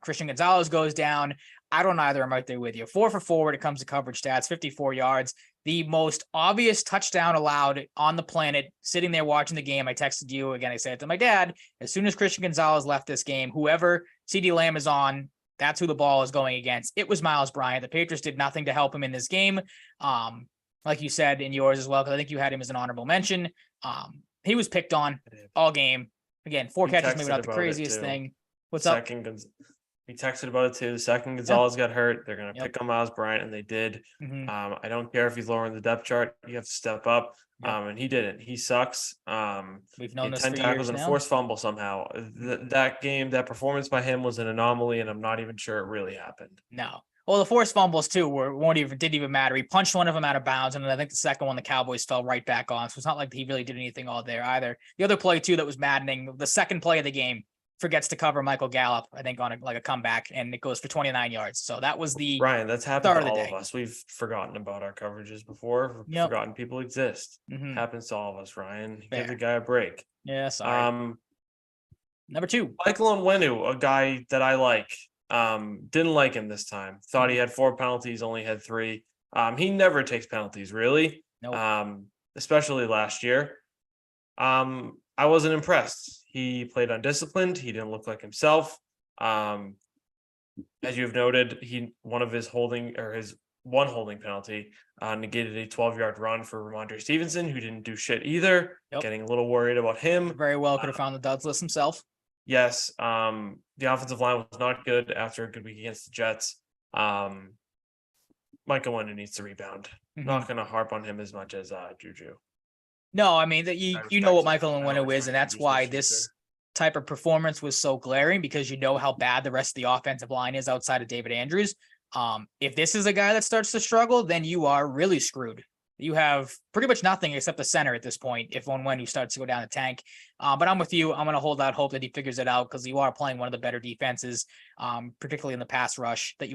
Christian Gonzalez goes down. I don't either. I'm right there with you. 4 for 4 when it comes to coverage stats, 54 yards. The most obvious touchdown allowed on the planet, sitting there watching the game. I texted you again. I said it to my dad, as soon as Christian Gonzalez left this game, whoever CeeDee Lamb is on, that's who the ball is going against. It was Miles Bryant. The Patriots did nothing to help him in this game. Like you said in yours as well, because I think you had him as an honorable mention. He was picked on all game. Again, 4 catches, maybe not the craziest thing. What's up? He texted about it too. The second Gonzalez got hurt, they're going to pick on Miles Bryant, and they did. I don't care if he's lower in the depth chart. You have to step up. And he didn't. He sucks. We've known this 10 for tackles years and a now. forced fumble somehow. That performance by him was an anomaly, and I'm not even sure it really happened. No. Well, the forced fumbles too didn't even matter. He punched one of them out of bounds, and then I think the second one the Cowboys fell right back on. So it's not like he really did anything all there either. The other play too that was maddening, the second play of the game, forgets to cover Michael Gallup, I think on a comeback, and it goes for 29 yards. So that was the Ryan. That's happened start to of the all day. of us. We've forgotten about our coverages before. Yep. Forgotten people exist. Happens to all of us, Ryan. Give the guy a break. Yeah, sorry. Number 2, Michael Onwenu, a guy that I like. Didn't like him this time. Thought he had 4 penalties, only had 3. He never takes penalties, really. Nope. Especially last year. I wasn't impressed. He played undisciplined. He didn't look like himself. As you have noted, his one holding penalty negated a 12-yard run for Ramondre Stevenson, who didn't do shit either. Getting a little worried about him. Very well could have found the duds list himself. Yes. The offensive line was not good after a good week against the Jets. Michael Onwenu needs to rebound. Not going to harp on him as much as Juju. No, I mean that you know what Michael Onwenu is, and that's why this type of performance was so glaring, because you know how bad the rest of the offensive line is outside of David Andrews. If this is a guy that starts to struggle, then you are really screwed. You have pretty much nothing except the center at this point if Onwenu starts to go down the tank. But I'm with you. I'm going to hold out hope that he figures it out, because you are playing one of the better defenses, particularly in the pass rush that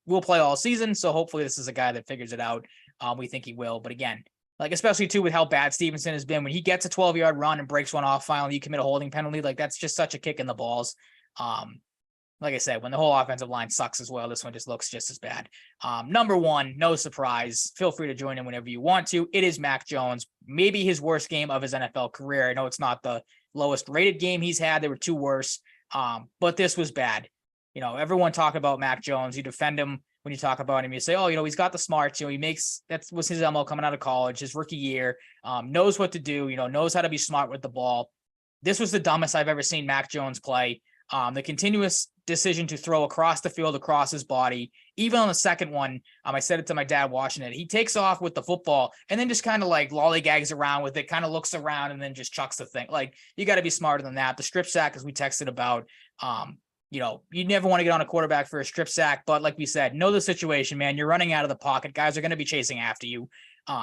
will play all season. So hopefully this is a guy that figures it out. We think he will. But again, like, especially too with how bad Stevenson has been, when he gets a 12-yard run and breaks one off, finally you commit a holding penalty. Like, that's just such a kick in the balls. Like I said, when the whole offensive line sucks as well, this one just looks just as bad. Number 1, no surprise. Feel free to join in whenever you want to. It is Mac Jones, maybe his worst game of his NFL career. I know it's not the lowest rated game he's had. There were 2 worse, but this was bad. Everyone talk about Mac Jones. You defend him when you talk about him. You say, oh, he's got the smarts. That was his MO coming out of college, his rookie year, knows what to do, knows how to be smart with the ball. This was the dumbest I've ever seen Mac Jones play. The continuous decision to throw across the field, across his body, even on the second one. I said it to my dad watching it. He takes off with the football and then just kind of like lollygags around with it, kind of looks around and then just chucks the thing. Like, you got to be smarter than that. The strip sack, as we texted about, you never want to get on a quarterback for a strip sack, but like we said, know the situation, man. You're running out of the pocket. Guys are going to be chasing after you.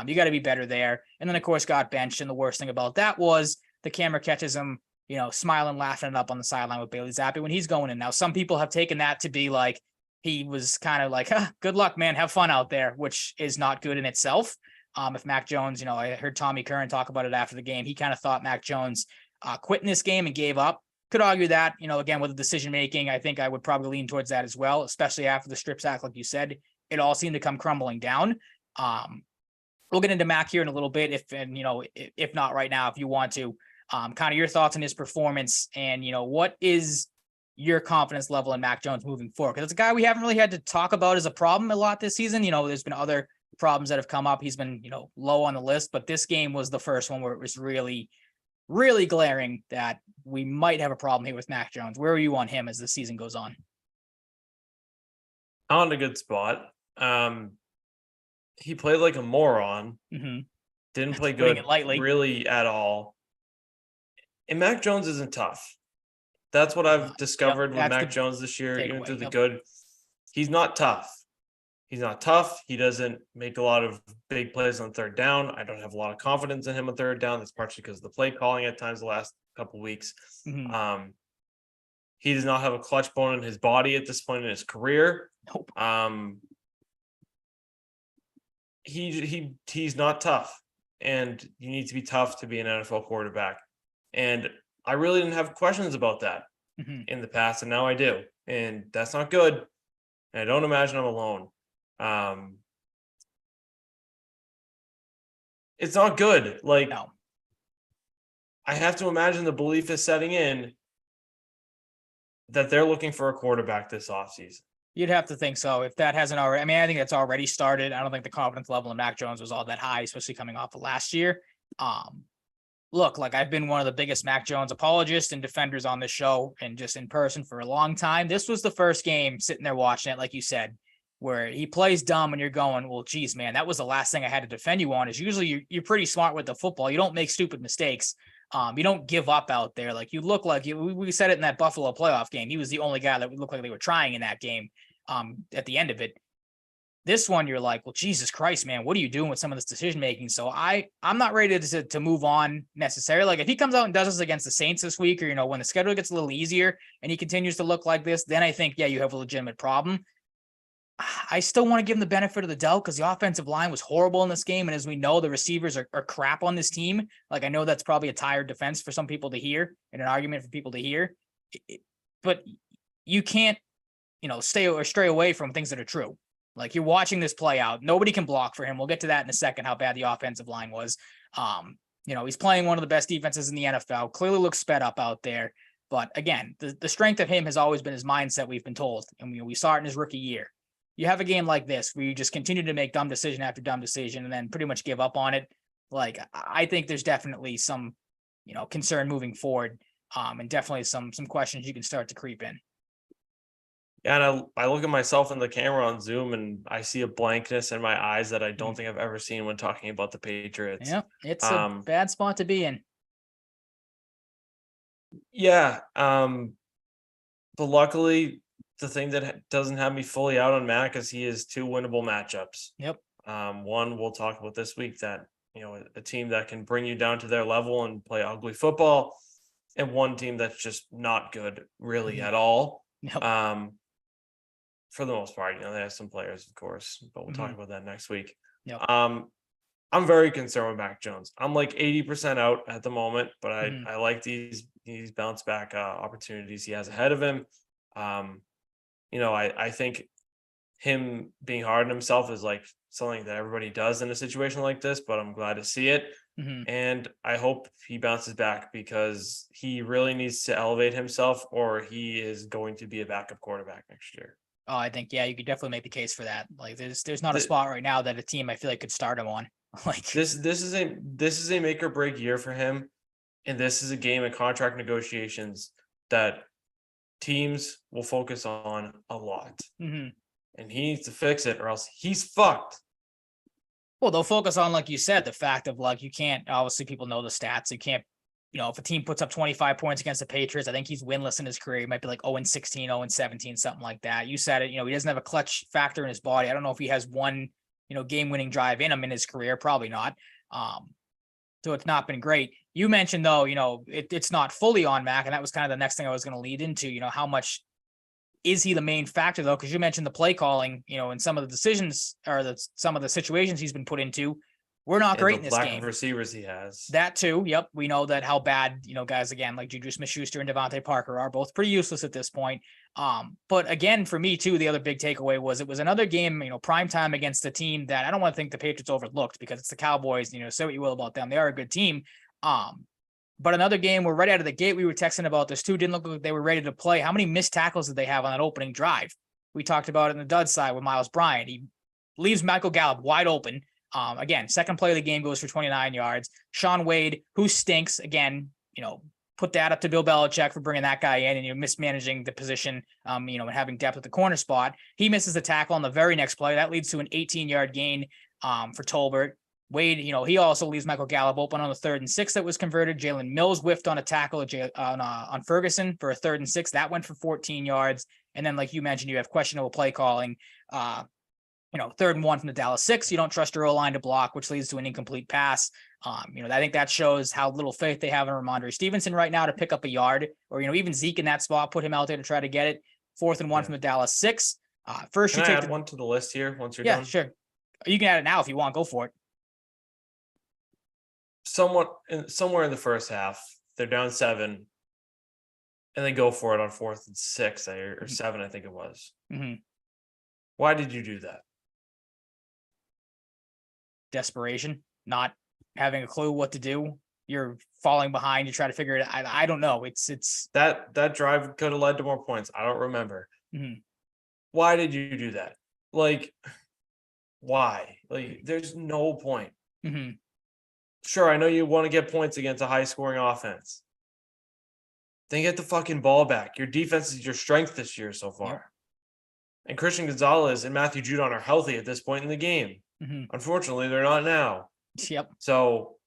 You got to be better there. And then, of course, got benched. And the worst thing about that was the camera catches him, smiling, laughing it up on the sideline with Bailey Zappi when he's going in. Now, some people have taken that to be like, he was kind of like, good luck, man. Have fun out there, which is not good in itself. If Mac Jones, I heard Tommy Curran talk about it after the game. He kind of thought Mac Jones quit in this game and gave up. Could argue that, again, with the decision making, I think I would probably lean towards that as well, especially after the strip sack, like you said. It all seemed to come crumbling down. We'll get into Mac here in a little bit, if not right now, if you want to. Kind of your thoughts on his performance, and what is your confidence level in Mac Jones moving forward? Because it's a guy we haven't really had to talk about as a problem a lot this season. There's been other problems that have come up. He's been, low on the list, but this game was the first one where it was really, really glaring that we might have a problem here with Mac Jones. Where are you on him as the season goes on? On a good spot. He played like a moron. Didn't play good really at all. And Mac Jones isn't tough. That's what I've discovered with Mac Jones this year, even through the good. He's not tough. He's not tough. He doesn't make a lot of big plays on third down. I don't have a lot of confidence in him on third down. That's partially because of the play calling at times the last couple of weeks. He does not have a clutch bone in his body at this point in his career. Nope. He's not tough, and you need to be tough to be an NFL quarterback. And I really didn't have questions about that Mhm. in the past, and now I do. And that's not good. And I don't imagine I'm alone. It's not good. Like, No. I have to imagine the belief is setting in that they're looking for a quarterback this offseason. You'd have to think so. If that hasn't already, I mean, I think that's already started. I don't think the confidence level in Mac Jones was all that high, especially coming off of last year. Um, Look, like I've been one of the biggest Mac Jones apologists and defenders on this show and just in person for a long time. This was the first game sitting there watching it, like you said, where he plays dumb and you're going, well, geez, man, that was the last thing I had to defend you on. Is usually you're pretty smart with the football. You don't make stupid mistakes. You don't give up out there. Like you look like you, we said it in that Buffalo playoff game. He was the only guy that looked like they were trying in that game. At the end of it, this one, you're like, well, Jesus Christ, man, what are you doing with some of this decision making? So I'm not ready to move on necessarily. Like if he comes out and does this against the Saints this week, or when the schedule gets a little easier and he continues to look like this, then I think you have a legitimate problem. I still want to give him the benefit of the doubt because the offensive line was horrible in this game, and as we know, the receivers are crap on this team. Like I know that's probably a tired defense for some people to hear and an argument for people to hear, but you can't stray away from things that are true. Like you're watching this play out. Nobody can block for him. We'll get to that in a second, how bad the offensive line was. He's playing one of the best defenses in the NFL. Clearly looks sped up out there. But again, the strength of him has always been his mindset, we've been told. And we saw it in his rookie year. You have a game like this where you just continue to make dumb decision after dumb decision and then pretty much give up on it. Like I think there's definitely some, concern moving forward. And definitely some questions you can start to creep in. Yeah, and I look at myself in the camera on Zoom and I see a blankness in my eyes that I don't think I've ever seen when talking about the Patriots. Yeah, it's a bad spot to be in. Yeah. But luckily, the thing that doesn't have me fully out on Mac is he has two winnable matchups. Yep. One we'll talk about this week that, a team that can bring you down to their level and play ugly football, and one team that's just not good really at all. Yep. For the most part, they have some players, of course, but we'll talk about that next week. Yep. I'm very concerned with Mac Jones. I'm like 80% out at the moment, but I like these bounce back opportunities he has ahead of him. I think him being hard on himself is like something that everybody does in a situation like this, but I'm glad to see it. And I hope he bounces back because he really needs to elevate himself or he is going to be a backup quarterback next year. Oh, I think, you could definitely make the case for that. Like there's not a spot right now that a team I feel like could start him on. Like this is a make or break year for him. And this is a game of contract negotiations that teams will focus on a lot. And he needs to fix it or else he's fucked. Well, they'll focus on, like you said, the fact of like, you can't, obviously people know the stats. You can't, if a team puts up 25 points against the Patriots, I think he's winless in his career. He might be like 0-16, 0-17, something like that. You said it, he doesn't have a clutch factor in his body. I don't know if he has one, game-winning drive in him in his career. Probably not. So it's not been great. You mentioned though, it's not fully on Mac. And that was kind of the next thing I was going to lead into, how much is he the main factor though? Because you mentioned the play calling, and some of the decisions or some of the situations he's been put into. We're not great in this lack game. of receivers he has. That too. Yep. We know that how bad, guys again, like Juju Smith-Schuster and Devontae Parker are both pretty useless at this point. But again, for me too, the other big takeaway was it was another game, prime time against a team that I don't want to think the Patriots overlooked because it's the Cowboys, say what you will about them. They are a good team. But another game where right out of the gate, we were texting about this too. Didn't look like they were ready to play. How many missed tackles did they have on that opening drive? We talked about it in the dud side with Miles Bryant. He leaves Michael Gallup wide open. Again, second play of the game goes for 29 yards. Sean Wade, who stinks, again, put that up to Bill Belichick for bringing that guy in and mismanaging the position, and having depth at the corner spot. He misses the tackle on the very next play. That leads to an 18-yard gain for Tolbert. Wade, he also leaves Michael Gallup open on the 3rd and 6 that was converted. Jalen Mills whiffed on a tackle on Ferguson for a 3rd and 6. That went for 14 yards. And then, like you mentioned, you have questionable play calling. 3rd and 1 from the Dallas 6. You don't trust your O-line to block, which leads to an incomplete pass. I think that shows how little faith they have in Ramondre Stevenson right now to pick up a yard, or, even Zeke in that spot, put him out there to try to get it. 4th and 1 from the Dallas 6. First, Can you I take add one to the list here once you're done. done? Yeah, sure. You can add it now if you want. Go for it. Somewhere in the first half, they're down 7, and they go for it on 4th and 6 or 7, I think it was. Mhm. Why did you do that? Desperation, not having a clue what to do. You're falling behind. You try to figure it out. I don't know. It's That drive could have led to more points. I don't remember. Mhm. Why did you do that? Like, why? Like, there's no point. Mhm. Sure, I know you want to get points against a high scoring offense. Then get the fucking ball back. Your defense is your strength this year so far. Yep. And Christian Gonzalez and Matthew Judon are healthy at this point in the game. Mhm. Unfortunately, they're not now. Yep. So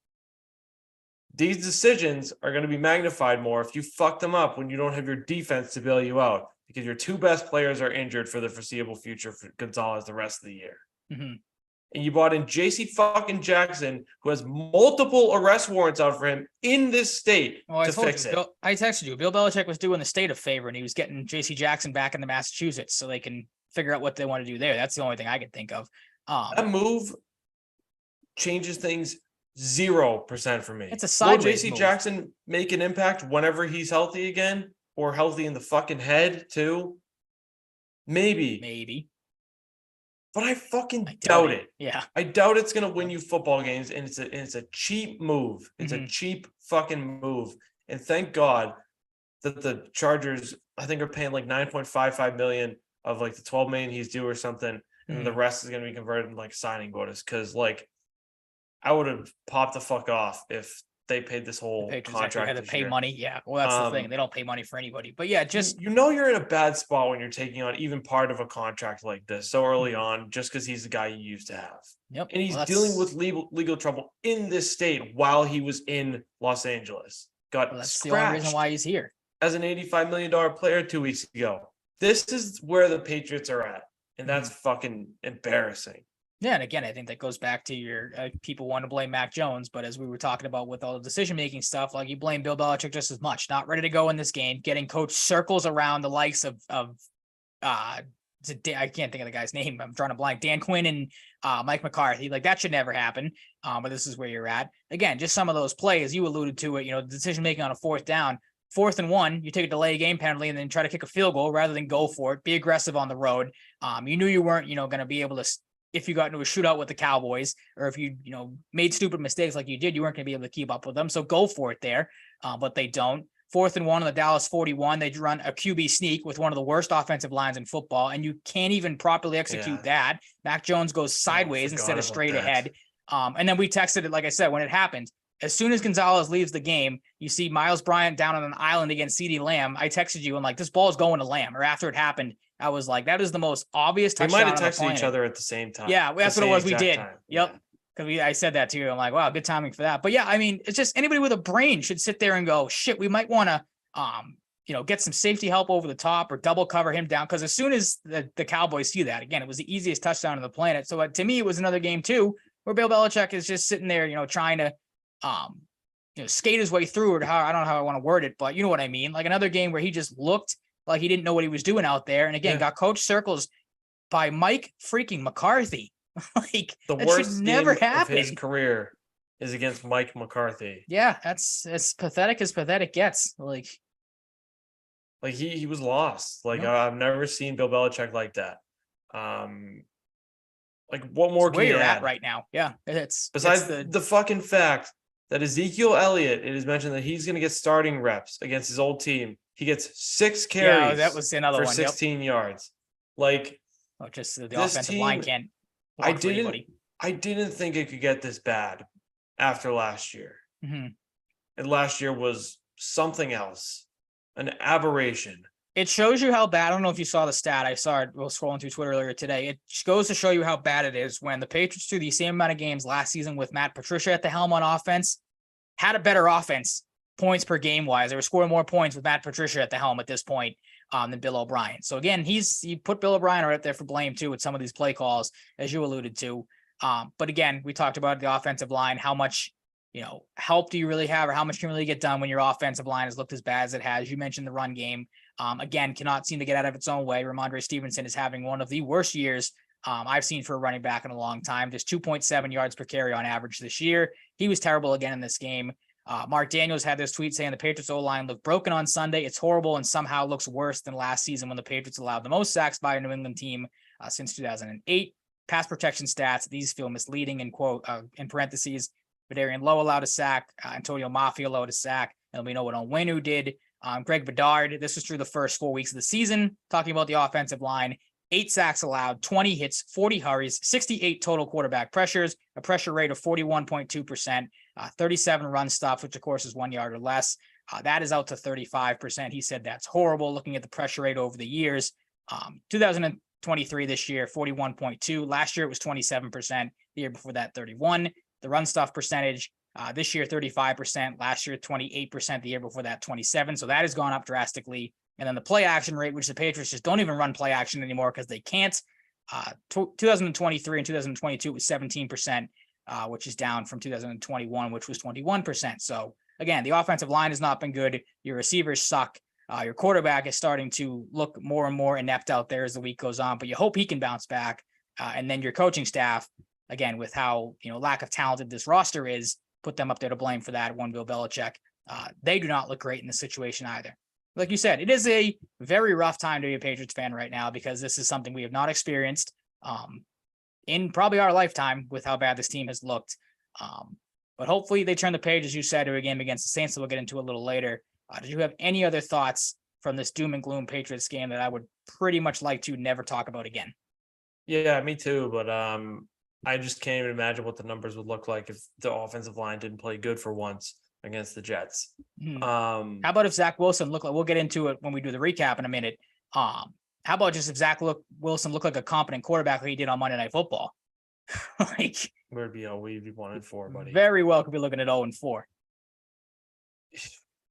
these decisions are going to be magnified more if you fuck them up when you don't have your defense to bail you out, because your 2 best players are injured for the foreseeable future for Gonzalez the rest of the year. Mhm. And you brought in JC fucking Jackson, who has multiple arrest warrants out for him in this state Well, I to told fix you, it. I texted you. Bill Belichick was doing the state a favor, and he was getting J.C. Jackson back into Massachusetts so they can figure out what they want to do there. That's the only thing I can think of. That move changes things 0% for me. It's a Will sideways JC move. Jackson make an impact whenever he's healthy again, or healthy in the fucking head too? Maybe. But I fucking doubt it. Yeah. I doubt it's gonna win you football games, and it's a cheap move. It's a Mhm. cheap fucking move. And thank God that the Chargers, I think, are paying like 9.55 million of like the 12 million he's due or something, and the Mhm. rest is gonna be converted in like signing bonus. Cause like I would have popped the fuck off if they paid this The whole Patriots actually contract had to this pay year. money. Yeah. Well, that's the thing. They don't pay money for anybody. But yeah, just You know you're in a bad spot when you're taking on even part of a contract like this so early Mhm. on, just because he's the guy you used to have. Yep. And he's Well, dealing with legal trouble in this state while he was in Los Angeles. Got that's the only reason scratched why he's here. as an $85 million player 2 weeks ago. This is where the Patriots are at. And that's fucking embarrassing. Yeah, and again, I think that goes back to your people want to blame Mac Jones, but as we were talking about with all the decision-making stuff, like you blame Bill Belichick just as much. Not ready to go in this game, getting coach circles around the likes of I can't think of the guy's name. I'm drawing a blank. Dan Quinn and Mike McCarthy. Like that should never happen. But this is where you're at. Again, just some of those plays you alluded to it. You know, the decision-making on a 4th down. 4th and 1, you take a delay game penalty and then try to kick a field goal rather than go for it. Be aggressive on the road. You knew you weren't, going to be able to. If you got into a shootout with the Cowboys, or if you, made stupid mistakes like you did, you weren't going to be able to keep up with them. So go for it there. But they don't. 4th and 1 on the Dallas 41, they run a QB sneak with one of the worst offensive lines in football, and you can't even properly execute that. Mac Jones goes sideways instead of straight ahead. And then we texted it, like I said, when it happened. As soon as Gonzalez leaves the game, you see Miles Bryant down on an island against CeeDee Lamb. I texted you and like, this ball's going to Lamb. Or after it happened, I was like, that is the most obvious touchdown. We might have texted each other at the same time. Yeah, that's what it was. We did. Time. Yep. Because I said that to you. I'm like, wow, good timing for that. But yeah, I mean, it's just anybody with a brain should sit there and go, shit, we might want to, get some safety help over the top or double cover him down. Because as soon as the Cowboys see that, again, it was the easiest touchdown on the planet. So to me, it was another game too, where Bill Belichick is just sitting there, trying to, skate his way through it. I don't know how I want to word it, but you know what I mean? Like another game where he just looked like he didn't know what he was doing out there. And again, got coach circles by Mike freaking McCarthy. Like the that worst should never happen. Of his career is against Mike McCarthy. Yeah, that's as pathetic as pathetic gets. Like he was lost. Like I've never seen Bill Belichick like that. Like what more can where you you're add at right now? Yeah, besides the fucking fact that Ezekiel Elliott, it is mentioned that he's going to get starting reps against his old team. He gets 6 carries. Yeah, that was another for one. 16 yards. Like, just the offensive line can't. I didn't think it could get this bad after last year. Mm-hmm. And last year was something else, an aberration. It shows you how bad. I don't know if you saw the stat. I saw it while scrolling through Twitter earlier today. It goes to show you how bad it is when the Patriots threw the same amount of games last season with Matt Patricia at the helm on offense, had a better offense points per game wise. They were scoring more points with Matt Patricia at the helm at this point than Bill O'Brien. So again, you put Bill O'Brien right there for blame too with some of these play calls, as you alluded to. But again, we talked about the offensive line, how much help do you really have, or how much can really get done when your offensive line has looked as bad as it has? You mentioned the run game. Again, cannot seem to get out of its own way. Ramondre Stevenson is having one of the worst years I've seen for a running back in a long time. Just 2.7 yards per carry on average this year. He was terrible again in this game. Mark Daniels had this tweet saying the Patriots O-line looked broken on Sunday. It's horrible and somehow looks worse than last season when the Patriots allowed the most sacks by a New England team since 2008. Pass protection stats, these feel misleading in quote, in parentheses. Vidarian Lowe allowed a sack. Antonio Mafia allowed a sack. And we know what Onwenu did. Greg Bedard, this was through the first 4 weeks of the season, talking about the offensive line. 8 sacks allowed, 20 hits, 40 hurries, 68 total quarterback pressures, a pressure rate of 41.2%, 37 run stops, which of course is 1 yard or less. That is out to 35%. He said that's horrible looking at the pressure rate over the years. 2023 this year, 41.2. Last year it was 27%. The year before that, 31. The run stuff percentage, this year 35%. Last year 28%. The year before that, 27. So that has gone up drastically. And then the play action rate, which the Patriots just don't even run play action anymore because they can't. 2023 and 2022 was 17%, which is down from 2021, which was 21%. So again, the offensive line has not been good. Your receivers suck. Your quarterback is starting to look more and more inept out there as the week goes on, but you hope he can bounce back. And then your coaching staff, again, with how, lack of talented this roster is, put them up there to blame for that. One Bill Belichick. They do not look great in this situation either. Like you said, it is a very rough time to be a Patriots fan right now because this is something we have not experienced in probably our lifetime with how bad this team has looked. But hopefully they turn the page, as you said, to a game against the Saints that we'll get into a little later. Did you have any other thoughts from this doom and gloom Patriots game that I would pretty much like to never talk about again? Yeah, me too. But I just can't even imagine what the numbers would look like if the offensive line didn't play good for once against the Jets. How about if Zach Wilson looked like, we'll get into it when we do the recap in a minute. How about just if Wilson looked like a competent quarterback like he did on Monday Night Football? Like, we'd be 1-4, buddy. Very well could be looking at 0-4.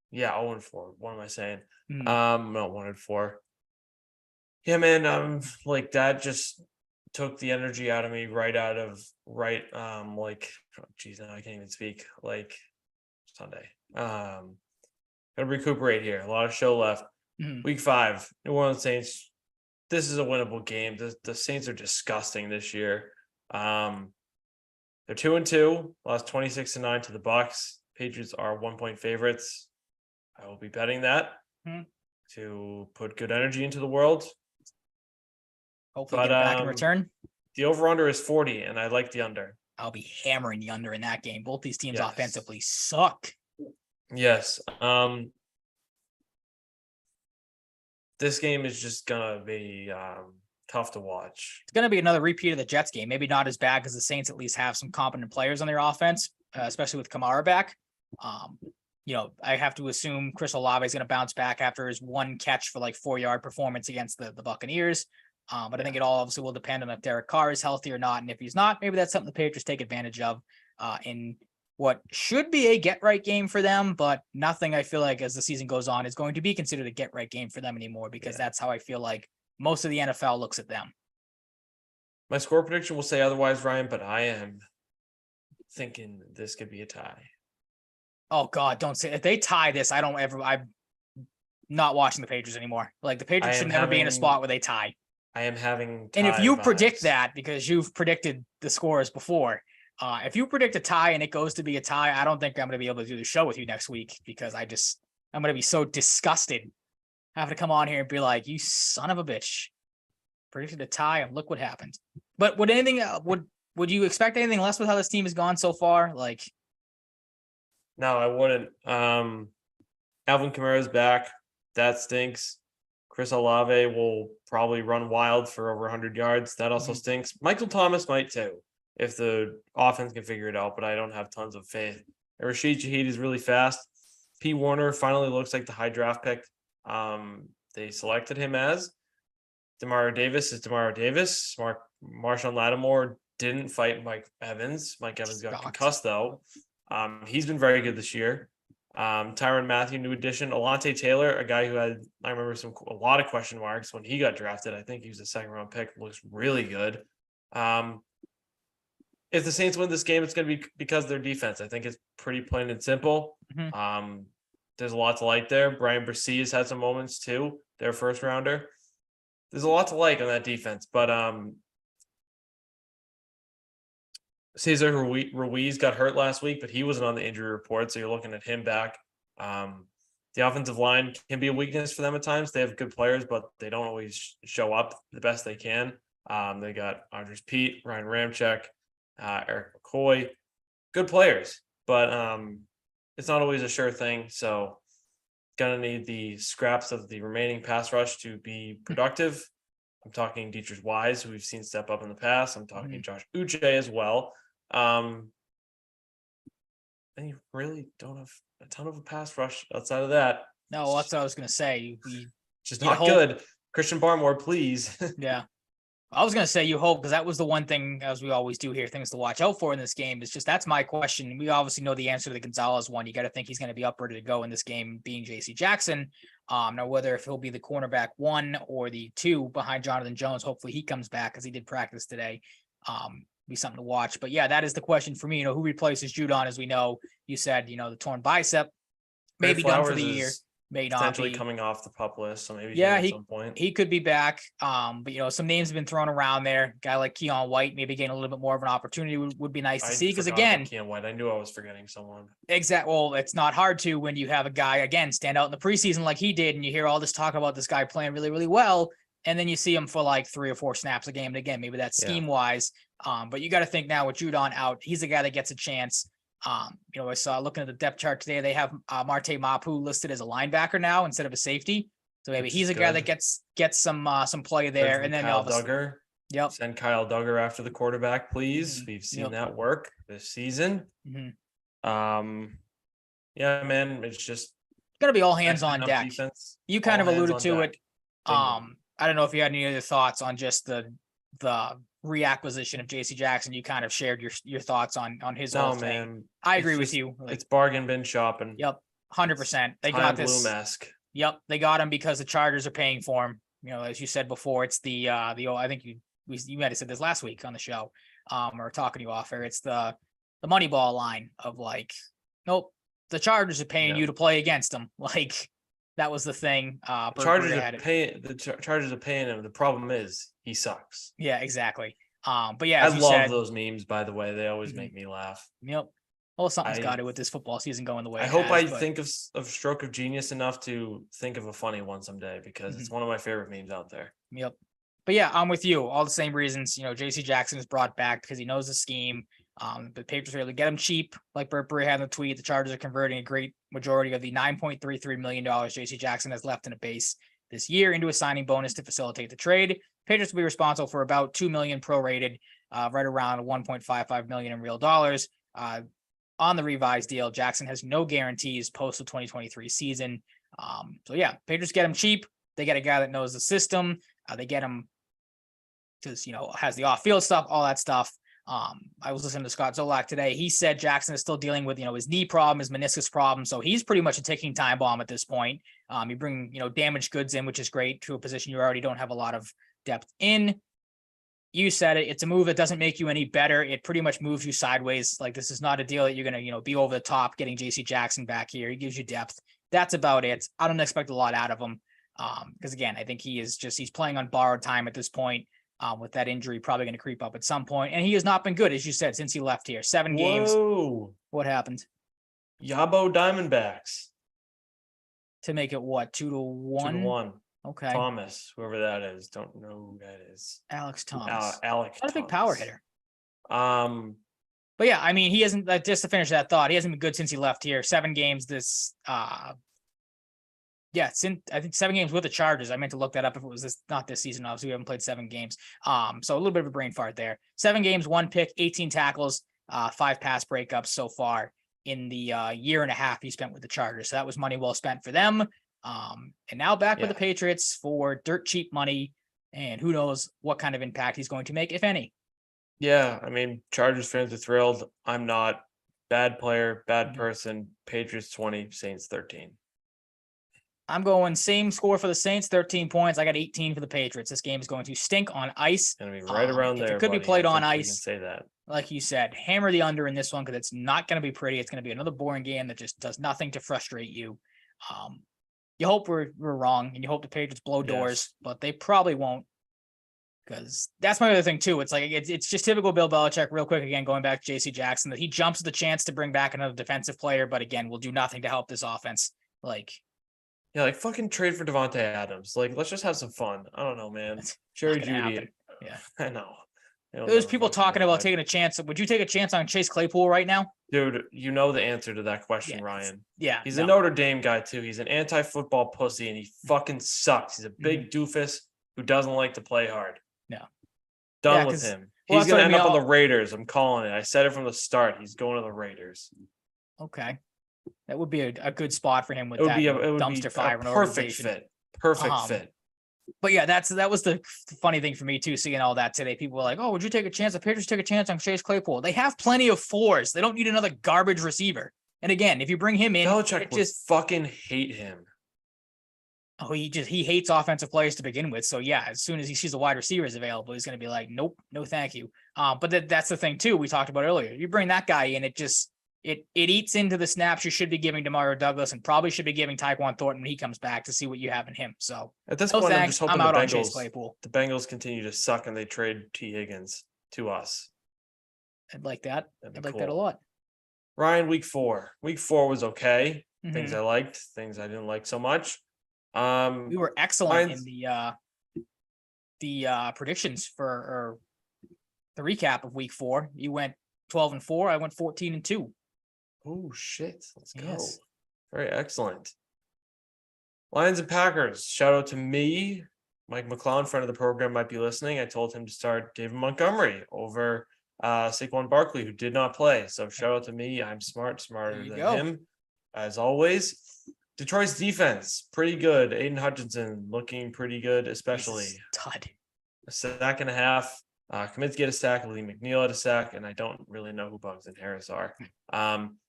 Yeah, 0-4. What am I saying? No, 1-4. Yeah, man. Like that just took the energy out of me like, oh, geez, now I can't even speak. Like Sunday. Gotta recuperate here. A lot of show left. Week 5, New Orleans Saints. This is a winnable game. The Saints are disgusting this year. They're 2-2, lost 26-9 to the Bucs. Patriots are 1-point favorites. I will be betting that to put good energy into the world. Hopefully get it back in return. The over-under is 40, and I like the under. I'll be hammering the under in that game. Both these teams offensively suck. Yes. This game is just gonna be tough to watch. It's gonna be another repeat of the Jets game. Maybe not as bad because the Saints at least have some competent players on their offense, especially with Kamara back. I have to assume Chris Olave is gonna bounce back after his 1 catch for like 4-yard performance against the Buccaneers. But I think it all obviously will depend on if Derek Carr is healthy or not. And if he's not, maybe that's something the Patriots take advantage of in what should be a get-right game for them, but nothing I feel like as the season goes on is going to be considered a get-right game for them anymore because that's how I feel like most of the NFL looks at them. My score prediction will say otherwise, Ryan, but I am thinking this could be a tie. Oh, God, don't say it. If they tie this, I'm not watching the Patriots anymore. Like, the Patriots should never be in a spot where they tie. I am having and if you predict that, because you've predicted the scores before, if you predict a tie and it goes to be a tie, I don't think I'm going to be able to do the show with you next week because I'm going to be so disgusted having to come on here and be like, you son of a bitch, predicted a tie and look what happened. But would you expect anything less with how this team has gone so far? Like, no, I wouldn't. Alvin Kamara's back. That stinks. Chris Olave will probably run wild for over 100 yards. That also stinks. Michael Thomas might too, if the offense can figure it out, but I don't have tons of faith. And Rashid Shaheed is really fast. P. Warner finally looks like the high draft pick they selected him as. Demario Davis is Demario Davis. Marshawn Lattimore didn't fight Mike Evans. Mike Evans got concussed though. He's been very good this year. Tyrann Mathieu, new addition. Alontae Taylor, a guy who I remember a lot of question marks when he got drafted. I think he was a 2nd-round pick. Looks really good. If the Saints win this game, it's going to be because of their defense. I think it's pretty plain and simple. There's a lot to like there. Brian Bresee has had some moments too. Their 1st-rounder. There's a lot to like on that defense, but Cesar Ruiz got hurt last week, but he wasn't on the injury report, so you're looking at him back. The offensive line can be a weakness for them at times. They have good players, but they don't always show up the best they can. They got Andres Pete, Ryan Ramczyk, Eric McCoy, good players, but it's not always a sure thing. So gonna need the scraps of the remaining pass rush to be productive. I'm talking Dietrich Wise, who we've seen step up in the past. I'm talking Josh Uche as well. And you really don't have a ton of a pass rush outside of that. No, that's what I was gonna say. Just you not hope- good. Christian Barmore, please. Yeah. I was going to say you hope, because that was the one thing, as we always do here, things to watch out for in this game. It's just, that's my question. We obviously know the answer to the Gonzalez one. You got to think he's going to be up ready to go in this game, being JC Jackson. Now, whether if he'll be the cornerback 1 or the 2 behind Jonathan Jones, hopefully he comes back, because he did practice today. Be something to watch. But yeah, that is the question for me. Who replaces Judon? As we know, you said, the torn bicep, maybe done for the year. May not Potentially be coming off the pup list, so maybe Yeah, at some point. he could be back. But some names have been thrown around there. Guy like Keon White, maybe getting a little bit more of an opportunity would be nice to see. Because again, Keon White, I knew I was forgetting someone. Well, it's not hard to when you have a guy again stand out in the preseason like he did, and you hear all this talk about this guy playing really, really well, and then you see him for like 3 or 4 snaps a game. And again, maybe that's scheme wise. But you got to think now with Judon out, he's a guy that gets a chance. I saw looking at the depth chart today, they have Marte Mapu listed as a linebacker now instead of a safety. So maybe he's a guy that gets some play there. And then Kyle Duggar. Yep. Send Kyle Duggar after the quarterback, please. We've seen that work this season. Yeah, man, it's just gonna be all hands on deck. Defense, you kind of alluded to it. I don't know if you had any other thoughts on just the reacquisition of JC Jackson. You kind of shared your thoughts on his whole thing. Man, I agree with you. It's bargain bin shopping. Yep, 100%. They got this. Bloom-esque. Yep, they got him because the Chargers are paying for him. As you said before, it's the I think you might have said this last week on the show, or talking to you off air. It's the Moneyball line of like, nope, the Chargers are paying you to play against them. Like that was the thing. Chargers are paying him. The problem is he sucks. Yeah, exactly. But yeah, I love those memes, by the way. They always make me laugh. Yep. Well, something's got to with this football season going the way. I hope I think of stroke of genius enough to think of a funny one someday, because it's one of my favorite memes out there. Yep. But yeah, I'm with you. All the same reasons. JC Jackson is brought back because he knows the scheme. But Patriots are able to get him cheap, like Burt Bray had in the tweet. The Chargers are converting a great majority of the $9.33 million JC Jackson has left in a base this year into a signing bonus to facilitate the trade. Patriots will be responsible for about $2 million prorated, right around $1.55 million in real dollars. On the revised deal, Jackson has no guarantees post the 2023 season. So yeah, Patriots get him cheap. They get a guy that knows the system. They get him because has the off-field stuff, all that stuff. I was listening to Scott Zolak today. He said Jackson is still dealing with his knee problem, his meniscus problem. So he's pretty much a ticking time bomb at this point. You bring damaged goods in, which is great, to a position you already don't have a lot of depth in. You said it. It's a move that doesn't make you any better. It pretty much moves you sideways. Like this is not a deal that you're gonna be over the top getting JC Jackson back here. He gives you depth. That's about it. I don't expect a lot out of him. Because again, I think he's playing on borrowed time at this point. With that injury probably going to creep up at some point. And he has not been good, as you said, since he left here. 7 games. What happened? Yabo Diamondbacks. To make it what? 2-1? 2-1. Okay. Thomas, whoever that is. Don't know who that is. Alex Thomas. Alex. Not a big power hitter. But yeah, he hasn't, just to finish that thought, he hasn't been good since he left here. 7 games this, I think 7 games with the Chargers. I meant to look that up if it was not this season. Obviously, we haven't played 7 games. So a little bit of a brain fart there. 7 games, 1 pick, 18 tackles, 5 pass breakups so far in the year and a half he spent with the Chargers. So that was money well spent for them. And now back with the Patriots for dirt cheap money. And who knows what kind of impact he's going to make, if any. Yeah, Chargers fans are thrilled. I'm not. Bad player, bad person. Patriots 20, Saints 13. I'm going same score for the Saints, 13 points. I got 18 for the Patriots. This game is going to stink on ice. It's going to be right around there. It could be played on ice. You can say that. Like you said, hammer the under in this one because it's not going to be pretty. It's going to be another boring game that just does nothing to frustrate you. You hope we're wrong, and you hope the Patriots blow doors, but they probably won't. Because that's my other thing too. It's like it's just typical Bill Belichick. Real quick, again, going back to J.C. Jackson, that he jumps at the chance to bring back another defensive player, but again, will do nothing to help this offense. Like, Yeah, like fucking trade for Devontae Adams. Like, let's just have some fun. I don't know, man. Jerry not gonna Jeudy. happen. Yeah. I know. It'll There's never people fucking talking about happen. taking a chance. Would you take a chance on Chase Claypool right now? Dude, you know the answer to that question, Yeah, Ryan. Yeah. He's no. a Notre Dame guy too. He's an anti-football pussy, and he fucking sucks. He's a big doofus who doesn't like to play hard. No. Done Yeah, with 'cause- him. well, He's that's what gonna I end mean, up on I'll- the Raiders. I'm calling it. I said it from the start. He's going to the Raiders. Okay. That would be a good spot for him with It would that be a dumpster fire perfect organization. fit. Perfect fit. But yeah, that was the funny thing for me too, seeing all that today. People were like, "Oh, would you take a chance? The Patriots take a chance on Chase Claypool. They have plenty of fours. They don't need another garbage receiver." And again, if you bring him in, Belichick it would just fucking hate him. he hates offensive players to begin with. So yeah, as soon as he sees the wide receivers available, he's going to be like, "Nope, no, thank you." But that's the thing too. We talked about earlier. You bring that guy in, it eats into the snaps you should be giving to Mario Douglas and probably should be giving Tyquan Thornton when he comes back to see what you have in him. So At this no point, I'm thanks. just hoping I'm the out on Chase Bengals, Claypool. the Bengals continue to suck and they trade T. Higgins to us. I'd like that. That'd be I'd like that a cool. lot. Ryan, week 4. Week 4 was okay. Things Mhm. I liked, things I didn't like so much. We were excellent mine's- in the predictions for or the recap of week 4. You went 12-4. I went 14-2. Oh shit! Let's go. Yes. Very excellent. Lions and Packers. Shout out to me, Mike McClellan, friend of the program, might be listening. I told him to start David Montgomery over Saquon Barkley, who did not play. So shout out to me. I'm smarter you than go. him, as always. Detroit's defense, pretty good. Aiden Hutchinson looking pretty good, especially Jesus, Todd. a sack and a half. Commits get a sack. Lee McNeil had a sack, and I don't really know who Bugs and Harris are.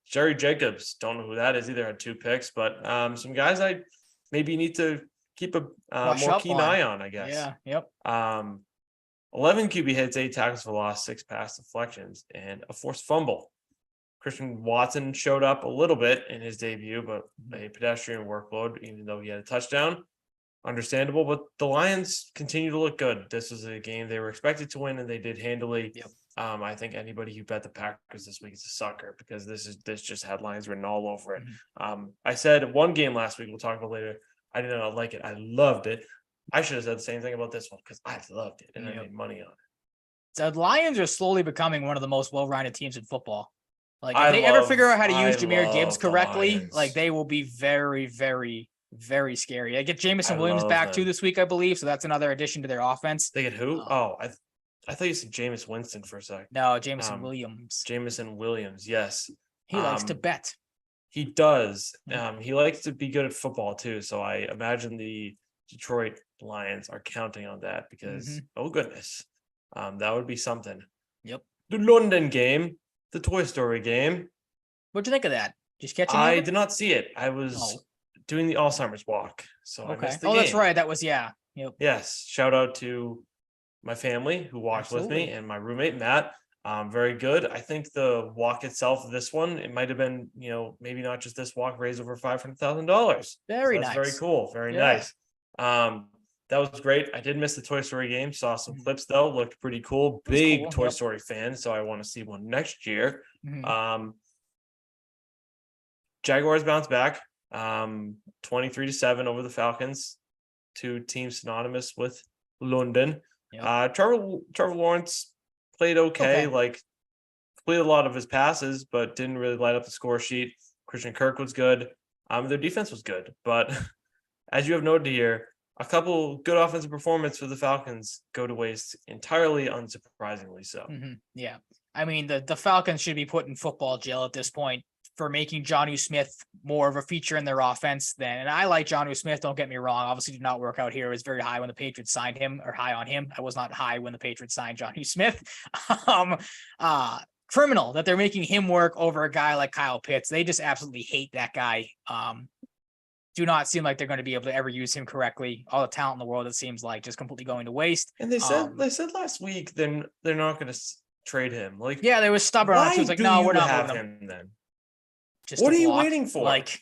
Jerry Jacobs, don't know who that is either. Had 2 picks, but some guys I maybe need to keep a more keen eye on, I guess. Yeah. Yep. 11 QB hits, 8 tackles for loss, 6 pass deflections, and a forced fumble. Christian Watson showed up a little bit in his debut, but a pedestrian workload, even though he had a touchdown. Understandable, but the Lions continue to look good. This was a game they were expected to win, and they did handily. Yep. I think anybody who bet the Packers this week is a sucker because this just had Lions written all over it. I said one game last week, we'll talk about later. I did not like it. I loved it. I should have said the same thing about this one because I loved it and I made money on it. So the Lions are slowly becoming one of the most well-rounded teams in football. Like if they ever figure out how to use Jahmyr Gibbs correctly, like they will be very, very, very scary. They get Jamison Williams back too this week, I believe. So that's another addition to their offense. They get who? I thought you said Jameis Winston for a sec. No, Jamison Williams. Jamison Williams, yes. He likes to bet. He does. He likes to be good at football too. So I imagine the Detroit Lions are counting on that because oh goodness, that would be something. Yep. The London game, the Toy Story game. What'd you think of that? Just catching? I did not see it. I was doing the Alzheimer's walk, so I missed the game. That's right. That was Yep. Yes. Shout out to my family who watched with me and my roommate Matt. Very good. I think the walk itself, this one, it might have been, maybe not just this walk, raised over $500,000. Very nice. Very cool. Very nice. That was great. I did miss the Toy Story game. Saw some clips though. Looked pretty cool. Big Toy Story fan, so I want to see one next year. Jaguars bounce back. 23-7 over the Falcons. 2 teams synonymous with London. Trevor Lawrence played okay. Like completed a lot of his passes, but didn't really light up the score sheet. Christian Kirk was good. Their defense was good, but as you have noted here, a couple good offensive performances for the Falcons go to waste entirely unsurprisingly so. Yeah. I mean, the Falcons should be put in football jail at this point for making Jonnu Smith more of a feature in their offense and I like Jonnu Smith, don't get me wrong. Obviously did not work out here. It was very high when the Patriots signed him or high on him. I was not high when the Patriots signed Jonnu Smith. Criminal that they're making him work over a guy like Kyle Pitts. They just absolutely hate that guy. Do not seem like they're going to be able to ever use him correctly. All the talent in the world, it seems like, just completely going to waste. And they said last week they're not going to trade him. Like, yeah, they were stubborn on it. It was like, no, we're not have moving him then. Just what are you waiting for? Like,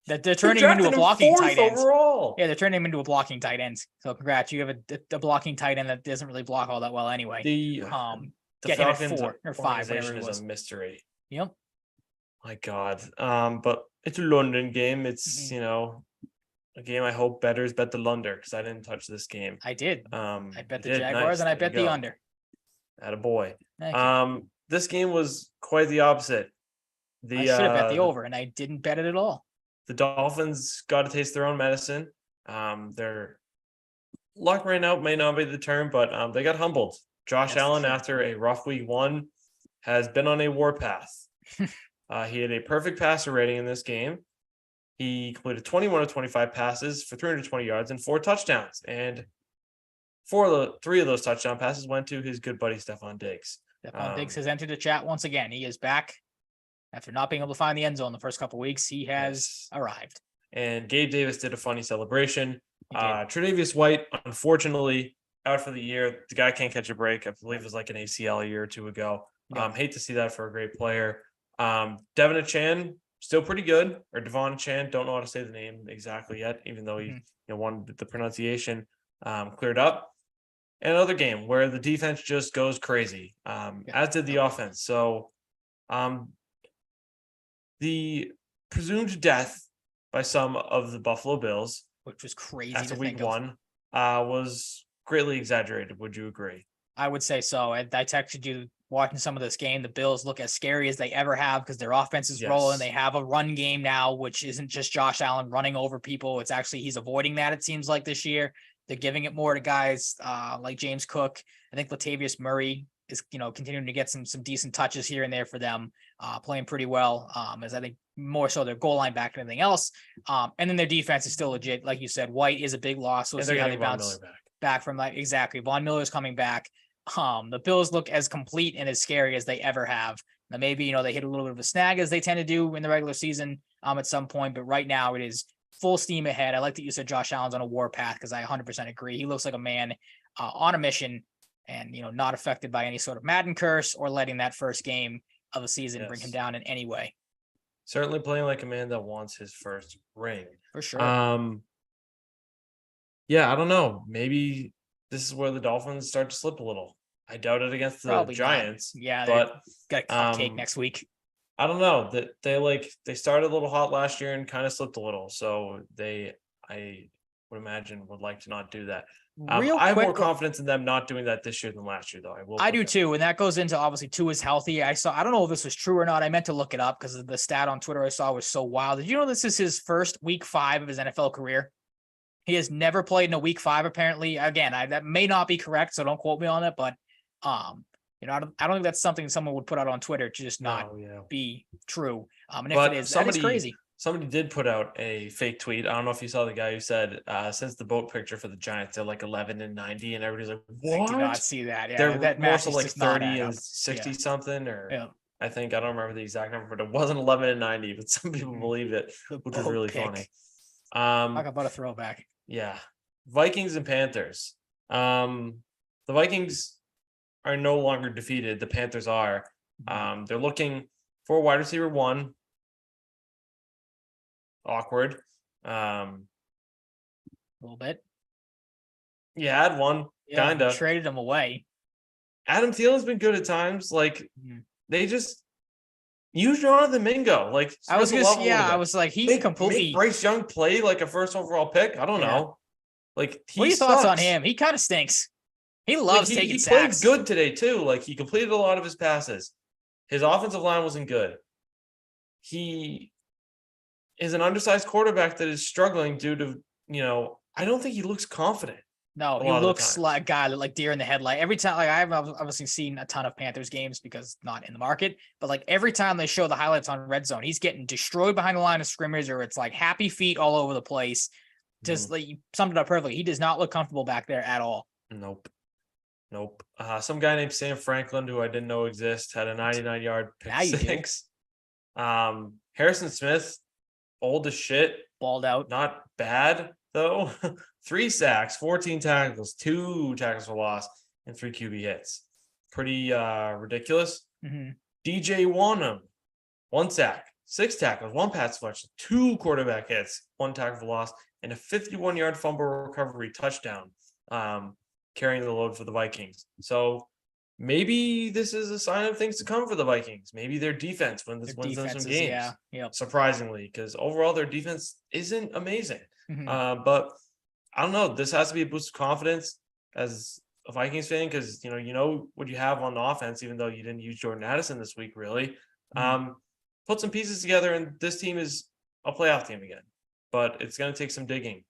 That they're turning him into a blocking tight end. Overall. Yeah, they're turning him into a blocking tight end. So congrats, you have a blocking tight end that doesn't really block all that well anyway. The Get him at Falcons 4 or 5, whatever organization it is was. a mystery. Yep. My God. But it's a London game. It's Mhm. a game I hope bettors bet the Lunder because I didn't touch this game. I did. I I bet the did. Jaguars Nice. and I There you bet the go. under. Attaboy. Thank you. This game was quite the opposite. I should have bet the over, and I didn't bet it at all. The Dolphins got to taste their own medicine. Their luck ran out may not be the term, but they got humbled. Josh That's Allen, true. after a rough week 1, has been on a warpath. He had a perfect passer rating in this game. He completed 21 of 25 passes for 320 yards and 4 touchdowns. And 3 of those touchdown passes went to his good buddy Stephon Diggs. Stephon Diggs has entered the chat once again. He is back after not being able to find the end zone the first couple of weeks. He has arrived. And Gabe Davis did a funny celebration. He did. Tre'Davious White, unfortunately, out for the year. The guy can't catch a break. I believe it was like an ACL a year or 2 ago. Yeah. Hate to see that for a great player. Devin Chan, still pretty good. Or Devon Chan, don't know how to say the name exactly yet, even though he wanted the pronunciation cleared up. And another game where the defense just goes crazy, as did the offense. So the presumed death by some of the Buffalo Bills, which was crazy after to week think 1, was greatly exaggerated. Would you agree? I would say so. I texted you watching some of this game. The Bills look as scary as they ever have because their offense is rolling. They have a run game now, which isn't just Josh Allen running over people. It's actually he's avoiding that, it seems like, this year. They're giving it more to guys like James Cook. I think Latavius Murray is, continuing to get some decent touches here and there for them, playing pretty well. As I think more so their goal line back than anything else. And then their defense is still legit. Like you said, White is a big loss. We'll see how they bounce back from that. Exactly. Von Miller's coming back. The Bills look as complete and as scary as they ever have. Now, maybe, they hit a little bit of a snag as they tend to do in the regular season at some point, but right now it is full steam ahead. I like that you said Josh Allen's on a warpath because I 100% agree. He looks like a man on a mission and, not affected by any sort of Madden curse or letting that first game of the season bring him down in any way. Certainly playing like a man that wants his first ring. For sure. Yeah, I don't know. Maybe this is where the Dolphins start to slip a little. I doubt it against the Probably Giants. not. Yeah, but got a cupcake next week. I don't know that they started a little hot last year and kind of slipped a little. So I would imagine would like to not do that. I have more confidence in them not doing that this year than last year, though. I do too, and that goes into obviously Tua's healthy. I don't know if this was true or not. I meant to look it up because the stat on Twitter I saw was so wild. Did you know this is his first week 5 of his NFL career? He has never played in a week 5, apparently. Again, that may not be correct, so don't quote me on it. But I don't think that's something someone would put out on Twitter to just not be true. And if it is, that is crazy. Somebody did put out a fake tweet. I don't know if you saw the guy who said, since the boat picture for the Giants, they're like 11 and 90, and everybody's like, what? I did not see that. Yeah, they're that more match so is like just not 30 adding and up. 60 something, or Yeah. I think, I don't remember the exact number, but it wasn't 11 and 90, but some people believe it, which is really funny. Talk about a throwback. Yeah. Vikings and Panthers. The Vikings are no longer defeated. The Panthers are. They're looking for wide receiver 1. Awkward. A little bit. Yeah, had one. Yeah, kind of. Traded him away. Adam Thielen's been good at times. Like, they just use Jonathan Mingo. Like, I was like, he completely make Bryce Young play like a first overall pick. I don't know. Like, what are your thoughts on him? He kind of stinks. He loves taking sacks. He played good today too. Like, he completed a lot of his passes. His offensive line wasn't good. He is an undersized quarterback that is struggling due to, I don't think he looks confident. No, he looks like a guy that like deer in the headlight. Every time, like I've obviously seen a ton of Panthers games because not in the market, but like every time they show the highlights on Red Zone, he's getting destroyed behind the line of scrimmage, or it's like happy feet all over the place. Just like you summed it up perfectly. He does not look comfortable back there at all. Nope. Some guy named Sam Franklin, who I didn't know exist, had a 99-yard pick six. Harrison Smith, old as shit. Balled out. Not bad, though. 3 sacks, 14 tackles, 2 tackles for loss, and 3 QB hits. Pretty ridiculous. DJ Wanham, 1 sack, 6 tackles, 1 pass deflection, 2 quarterback hits, 1 tackle for loss, and a 51-yard fumble recovery touchdown, carrying the load for the Vikings. So maybe this is a sign of things to come for the Vikings. Maybe their defense wins them some games. Yeah, yep. Surprisingly, because overall their defense isn't amazing. Mhm. But I don't know. This has to be a boost of confidence as a Vikings fan, because you know what you have on offense, even though you didn't use Jordan Addison this week, really. Mhm. Put some pieces together, and this team is a playoff team again. But it's going to take some digging,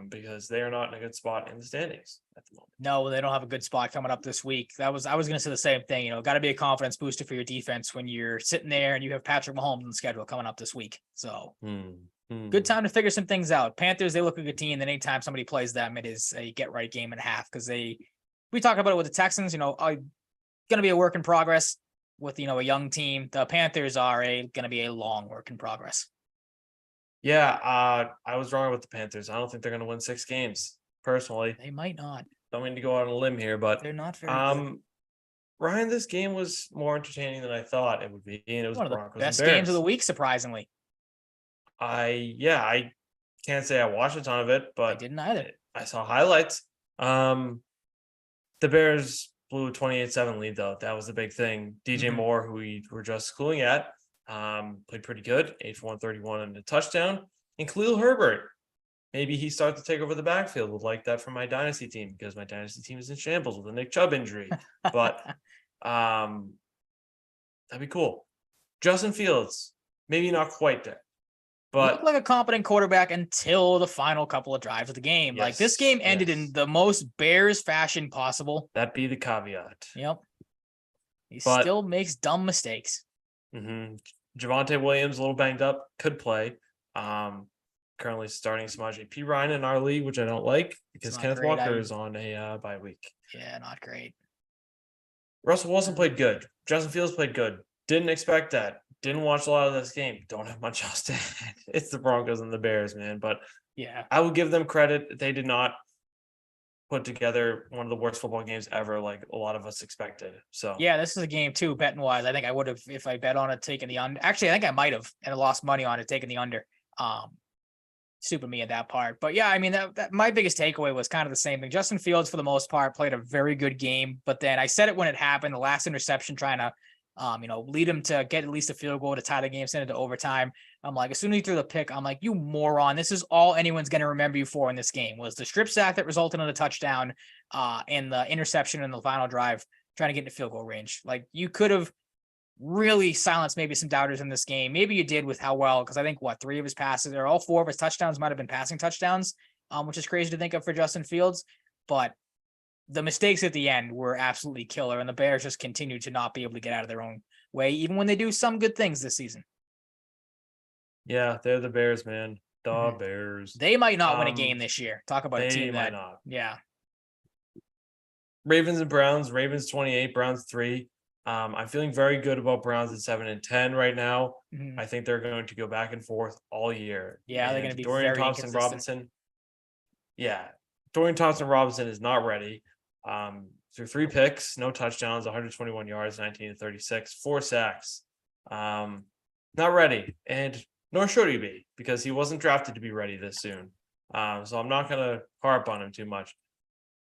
because they are not in a good spot in the standings at the moment. No, they don't have a good spot coming up this week. I was going to say the same thing. Got to be a confidence booster for your defense when you're sitting there and you have Patrick Mahomes on the schedule coming up this week. So good time to figure some things out. Panthers, they look like a good team. And anytime somebody plays them, it is a get right game and a half, because we talked about it with the Texans. Going to be a work in progress with a young team. The Panthers are going to be a long work in progress. Yeah, I was wrong with the Panthers. I don't think they're going to win 6 games. Personally, They might not. don't mean to go out on a limb here, but They're not very good. Ryan, this game was more entertaining than I thought it would be, and it was One of the Broncos best and Bears. games of the week, surprisingly. I can't say I watched a ton of it, I but didn't either. I saw highlights. The Bears blew a 28-7 lead, though. That was the big thing. DJ Mhm. Moore, who we were just schooling at, played pretty good, 8 for 131 and a touchdown. And Khalil Herbert, maybe he starts to take over the backfield. Would like that from my dynasty team, because my dynasty team is in shambles with a Nick Chubb injury. But that'd be cool. Justin Fields, maybe not quite there, but looked like a competent quarterback until the final couple of drives of the game. Like, this game ended in the most Bears fashion possible. That'd be the caveat. Yep. He But- still makes dumb mistakes. Javonte Williams, a little banged up, could play. Currently starting Samaje P. Ryan in our league, which I don't like because not Kenneth great. Walker is on a bye week. Yeah, not great. Russell Wilson played good. Justin Fields played good. Didn't expect that. Didn't watch a lot of this game. Don't have much else to add. It's the Broncos and the Bears, man. But Yeah. I will give them credit. They did not put together one of the worst football games ever, like a lot of us expected. So Yeah, this is a game too, betting wise. I think I would have, if I bet on it, taken the under. Actually, I think I might have, and I lost money on it, taking the under. Stupid me at that part. But yeah, I mean, that my biggest takeaway was kind of the same thing. Justin Fields, for the most part, played a very good game. But then I said it when it happened, the last interception trying to lead him to get at least a field goal to tie the game, send it to overtime. I'm like, as soon as he threw the pick, I'm like, you moron. This is all anyone's going to remember you for in this game, was the strip sack that resulted in a touchdown and the interception in the final drive, trying to get into field goal range. Like, you could have really silenced maybe some doubters in this game. Maybe you did with how well, because I think 3 of his passes, or all 4 of his touchdowns might have been passing touchdowns, which is crazy to think of for Justin Fields. But the mistakes at the end were absolutely killer, and the Bears just continue to not be able to get out of their own way, even when they do some good things this season. yeah, they're the Bears, man. The Bears. They might not win a game this year. Talk about a team might that, not. yeah. Ravens and Browns. Ravens 28, Browns 3. I'm feeling very good about Browns at 7-10 right now. Mhm. I think they're going to go back and forth all year. Yeah, they're going to be Dorian very Thompson inconsistent. Robinson. Yeah, Dorian Thompson Robinson is not ready. Through 3 picks, no touchdowns, 121 yards, 19 to 36, 4 sacks. Not ready, and nor should he be, because he wasn't drafted to be ready this soon. So I'm not going to harp on him too much.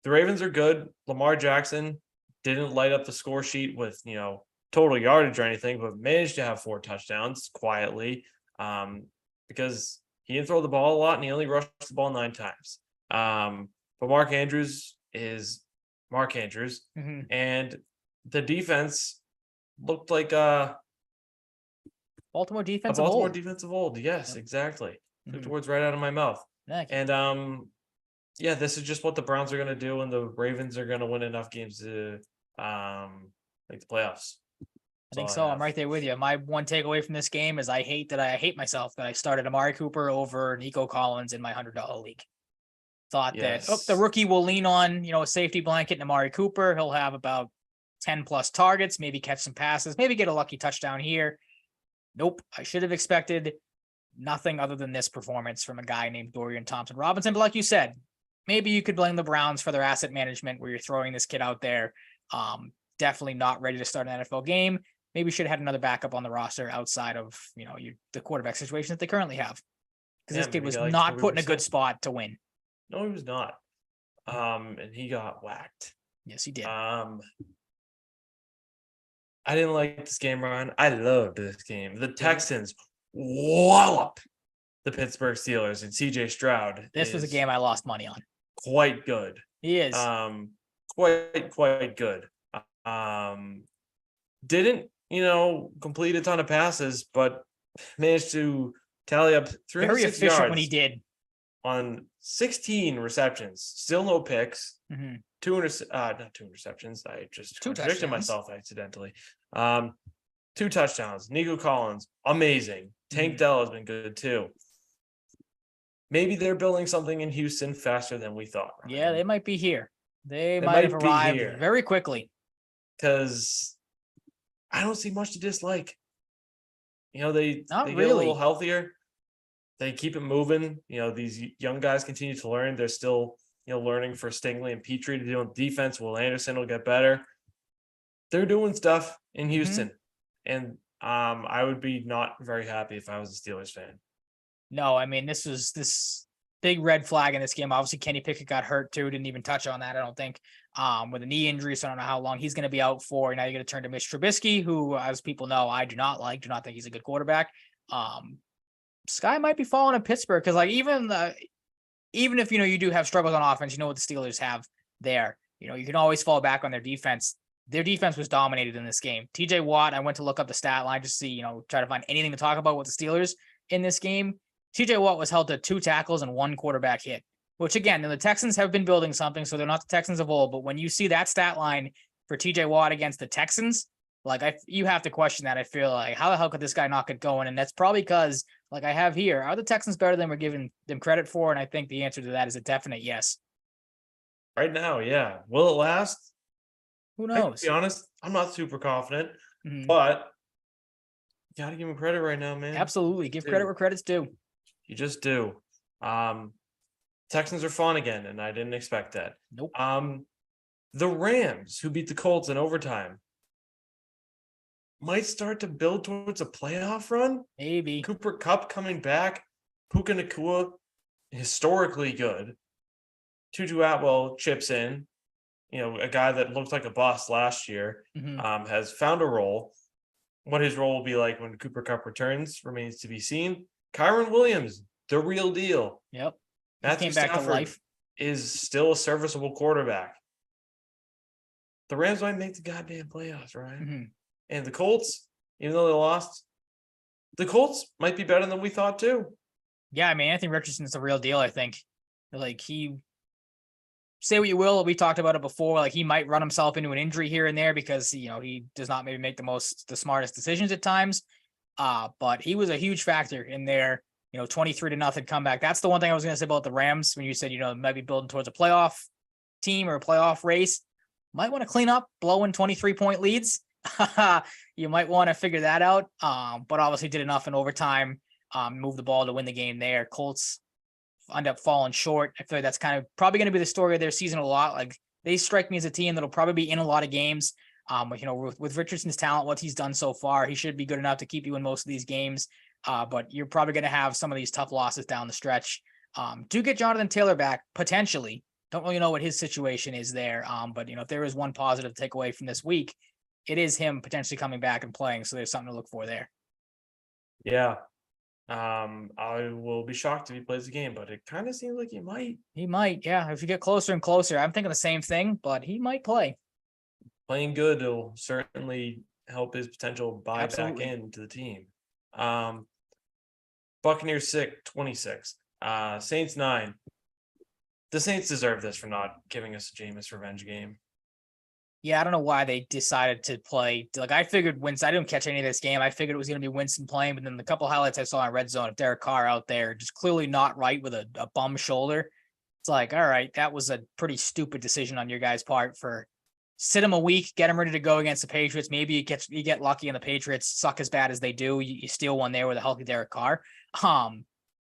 The Ravens are good. Lamar Jackson didn't light up the score sheet with, total yardage or anything, but managed to have 4 touchdowns quietly, because he didn't throw the ball a lot and he only rushed the ball 9 times. But Mark Andrews is Mark Andrews, and the defense looked like Baltimore defense a of Baltimore old. defense of old. Yes, Yep. exactly. Took Mhm. the words right out of my mouth. Thank you. And yeah, this is just what the Browns are going to do, and the Ravens are going to win enough games to make the playoffs. I think so. I'm right there with you. My one takeaway from this game is I hate myself that I started Amari Cooper over Nico Collins in my $100 league. Thought that the rookie will lean on, a safety blanket in Amari Cooper. He'll have about 10 plus targets, maybe catch some passes, maybe get a lucky touchdown here. Nope. I should have expected nothing other than this performance from a guy named Dorian Thompson Robinson. But like you said, maybe you could blame the Browns for their asset management where you're throwing this kid out there. Definitely not ready to start an NFL game. maybe should have had another backup on the roster outside of, the quarterback situation that they currently have. Because this kid maybe was like not Jacoby put in a good Brissett. spot to win. No, he was not. And he got whacked. Yes, he did. I didn't like this game, Ryan. I loved this game. The Texans wallop the Pittsburgh Steelers, and CJ Stroud. This was a game I lost money on. Quite good. He is. Quite good. Didn't, complete a ton of passes, but managed to tally up Very 306 efficient yards when he did. on 16 receptions. Still no picks. Mhm. Not two interceptions. I just Two contradicted touchdowns. myself accidentally. 2 touchdowns. Nico Collins, amazing. Tank Mhm. Dell has been good too. Maybe they're building something in Houston faster than we thought. Yeah, they might be here. They might might have be arrived here. very quickly. Because I don't see much to dislike. They Not get a really. little healthier. They keep it moving. These young guys continue to learn. They're still, learning for Stingley and Petrie to do on defense. Will Anderson will get better. They're doing stuff in Houston. And I would be not very happy if I was a Steelers fan. No, I mean, this big red flag in this game. Obviously, Kenny Pickett got hurt too. Didn't even touch on that, I don't think, with a knee injury. So I don't know how long he's going to be out for. Now you're going to turn to Mitch Trubisky, who, as people know, I do not think he's a good quarterback. Sky might be falling in Pittsburgh because, like, even if you do have struggles on offense, what the Steelers have there. You can always fall back on their defense. Their defense was dominated in this game. TJ Watt, I went to look up the stat line just to see, try to find anything to talk about with the Steelers in this game. TJ Watt was held to 2 tackles and 1 quarterback hit, which again, the Texans have been building something, so they're not the Texans of old. But when you see that stat line for TJ Watt against the Texans, you have to question that. I feel like, how the hell could this guy not get going? And that's probably because, like I have here, are the Texans better than we're giving them credit for? And I think the answer to that is a definite yes. Right now, yeah. Will it last? Who To knows? be honest, I'm not super confident, Mhm. but you got to give him credit right now, man. Absolutely. Give credit where credit's due. You just do. Texans are fun again, and I didn't expect that. Nope. The Rams, who beat the Colts in overtime, might start to build towards a playoff run. Maybe. Cooper Kupp coming back. Puka Nacua, historically good. Tutu Atwell chips in. A guy that looked like a bust last year, has found a role. What his role will be like when Cooper Kupp returns remains to be seen. Kyron Williams, the real deal. Yep. Matthew Came back to Stafford life. is still a serviceable quarterback. The Rams might make the goddamn playoffs, right? And the Colts, even though they lost, the Colts might be better than we thought too. Yeah, I mean, Anthony Richardson's the real deal, I think. Say what you will, we talked about it before. Like, he might run himself into an injury here and there because he does not maybe make the smartest decisions at times. But he was a huge factor in their 23-0 comeback. That's the one thing I was going to say about the Rams when you said might be building towards a playoff team or a playoff race. Might want to clean up blowing 23-point leads. You might want to figure that out. But obviously did enough in overtime, move the ball to win the game there. Colts end up falling short. I feel like that's kind of probably going to be the story of their season a lot. Like, they strike me as a team that'll probably be in a lot of games. With Richardson's talent, what he's done so far, he should be good enough to keep you in most of these games. But you're probably going to have some of these tough losses down the stretch. Do get Jonathan Taylor back potentially. Don't really know what his situation is there. But if there is one positive to take away from this week, it is him potentially coming back and playing. So there's something to look for there. Yeah. I will be shocked if he plays the game, but it kind of seems like he might. He might, yeah. If you get closer and closer, I'm thinking the same thing, but he might play. Playing good will certainly help his potential buy back into the team. Buccaneers 26. Saints 9. The Saints deserve this for not giving us a Jameis revenge game. Yeah, I don't know why they decided to play. Like, I figured Winston, I didn't catch any of this game. I figured it was going to be Winston playing, but then the couple highlights I saw on Red Zone of Derek Carr out there, just clearly not right with a bum shoulder. It's like, all right, that was a pretty stupid decision on your guys' part for sit him a week, get him ready to go against the Patriots. Maybe you get lucky and the Patriots suck as bad as they do. You steal one there with a healthy Derek Carr.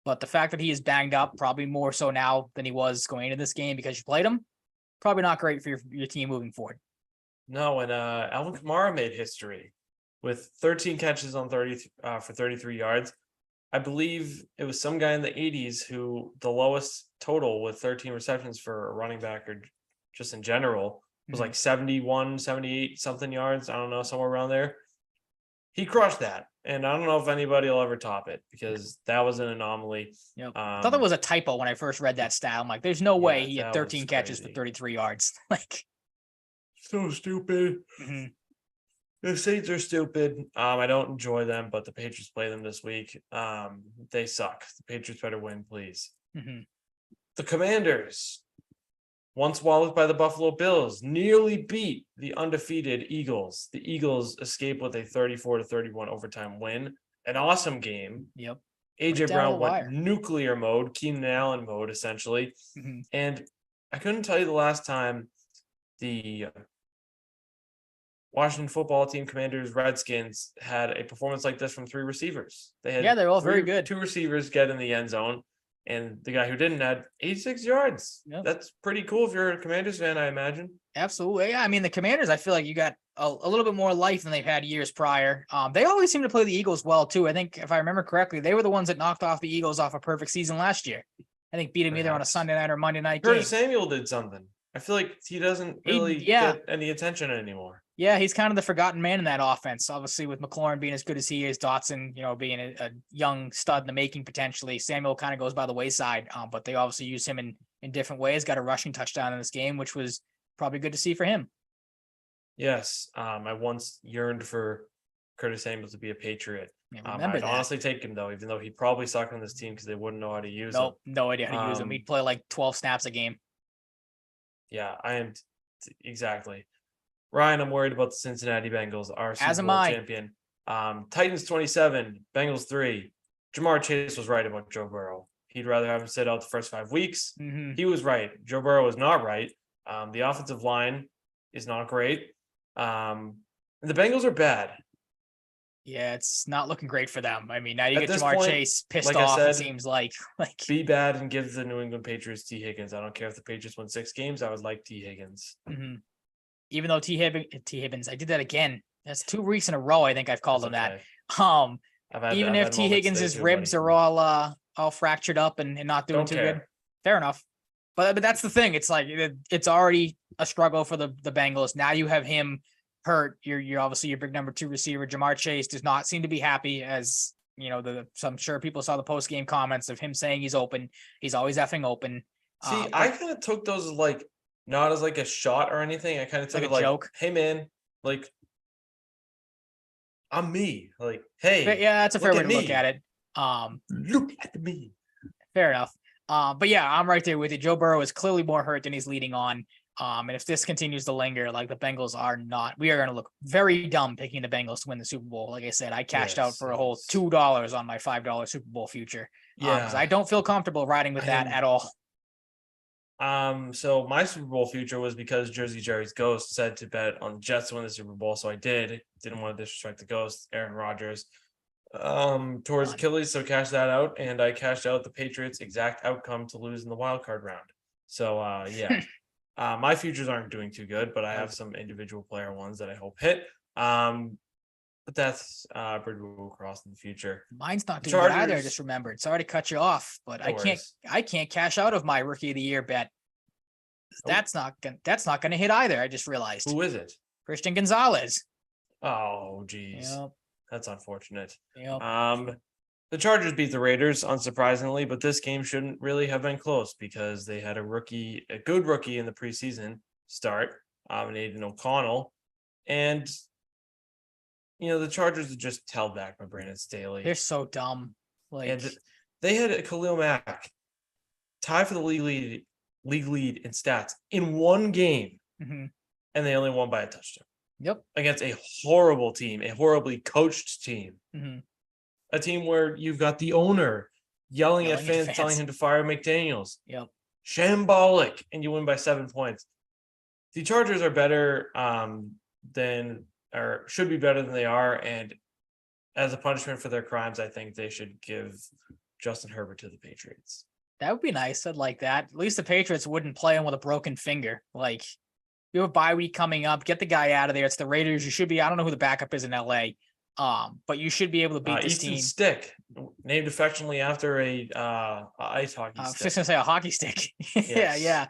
But the fact that he is banged up, probably more so now than he was going into this game because you played him, probably not great for your team moving forward. No, and Alvin Kamara made history. with 13 catches on 30 for 33 yards. I believe it was some guy in the 80s who the lowest total with 13 receptions for a running back or just in general was like 71, 78 something yards. I don't know, somewhere around there. He crushed that. And I don't know if anybody will ever top it because that was an anomaly. Yep. I thought that was a typo when I first read that stat. I'm like, there's no way he had 13 catches for 33 yards. Like, so stupid. mhm. The Saints are stupid. I don't enjoy them, but the Patriots play them this week. They suck. The Patriots better win, please. Mhm. The Commanders, once walloped by the Buffalo Bills, nearly beat the undefeated Eagles. The Eagles escaped with a 34-31 overtime win. An awesome game. Yep. AJ Right down Brown the went wire. nuclear mode, Keenan Allen mode, essentially. Mhm. And I couldn't tell you the last time the Washington football team, Commanders, Redskins had a performance like this from three receivers. They had They're all very good. Two receivers get in the end zone, and the guy who didn't had 86 yards. Yep. That's pretty cool if you're a Commanders fan, I imagine. Absolutely. Yeah, I mean, the Commanders, I feel like you got a little bit more life than they've had years prior. They always seem to play the Eagles well, too. I think, if I remember correctly, they were the ones that knocked off the Eagles off a perfect season last year. I think beat them either on a Perhaps. Sunday night or Monday night game. Curtis Samuel did something. I feel like he doesn't really get any attention anymore. Yeah, he's kind of the forgotten man in that offense. Obviously, with McLaurin being as good as he is, Dotson, being a young stud in the making potentially, Samuel kind of goes by the wayside. But they obviously use him in different ways. Got a rushing touchdown in this game, which was probably good to see for him. Yes, I once yearned for Curtis Samuel to be a Patriot. Yeah, I'd honestly take him though, even though he'd probably suck on this team because they wouldn't know how to use him. No idea how to use him. He'd play like 12 snaps a game. Yeah, I am exactly. Ryan, I'm worried about the Cincinnati Bengals, our Super Bowl champion. Titans 27, Bengals 3. Jamar Chase was right about Joe Burrow. He'd rather have him sit out the first 5 weeks. Mm-hmm. He was right. Joe Burrow was not right. The offensive line is not great. And the Bengals are bad. Yeah, it's not looking great for them. I mean, now you At get Jamar point, Chase pissed like off, said, it seems like. Be bad and give the New England Patriots T. Higgins. I don't care if the Patriots win 6 games. I would like T. Higgins. Mm-hmm. Even though T. Higgins, I did that again. That's 2 weeks in a row. I think I've called him that. Even if T. Higgins' ribs are all fractured up and not doing too good, fair enough. But that's the thing. It's like it's already a struggle for the Bengals. Now you have him hurt. You're obviously your big number 2 receiver. Jamar Chase does not seem to be happy, as so I'm sure people saw the post game comments of him saying he's open. He's always effing open. See, I kind of took those as not as a shot or anything. I kind of took it a joke. Hey man, I'm me. Hey. But yeah, that's a fair way to look at it. Look at me. Fair enough. But yeah, I'm right there with you. Joe Burrow is clearly more hurt than he's leading on. And if this continues to linger, the Bengals we are going to look very dumb picking the Bengals to win the Super Bowl. Like I said, I cashed out for a whole $2 on my $5 Super Bowl future. Yeah. I don't feel comfortable riding with that at all. So my Super Bowl future was because Jersey Jerry's ghost said to bet on the Jets to win the Super Bowl. So I didn't want to disrespect the ghost, Aaron Rodgers, towards Achilles. So cashed that out, and I cashed out the Patriots' exact outcome to lose in the wild card round. So yeah. My futures aren't doing too good, but I have some individual player ones that I hope hit. But that's bridge we'll cross in the future. Mine's not doing good either. I just remembered. Sorry to cut you off, but I can't cash out of my rookie of the year bet. That's not gonna hit either. I just realized. Who is it? Christian Gonzalez. Oh, geez. Yep. That's unfortunate. Yep. The Chargers beat the Raiders, unsurprisingly, but this game shouldn't really have been close because they had a good rookie in the preseason start, in Aiden O'Connell. And, the Chargers are just held back by Brandon Staley. They're so dumb. And they had Khalil Mack tie for the league lead in stats in one game, and they only won by a touchdown. Yep. Against a horrible team, a horribly coached team. Mm-hmm. A team where you've got the owner yelling at fans, telling him to fire McDaniels. Yep. Shambolic, and you win by 7 points. The Chargers are better should be better than they are, and as a punishment for their crimes, I think they should give Justin Herbert to the Patriots. That would be nice. I'd like that. At least the Patriots wouldn't play him with a broken finger. You have a bye week coming up. Get the guy out of there. It's the Raiders. You should be. I don't know who the backup is in LA. But you should be able to beat this Easton team. Stick, named affectionately after a ice hockey I was stick. just gonna say a hockey stick. Yeah, Yes. yeah.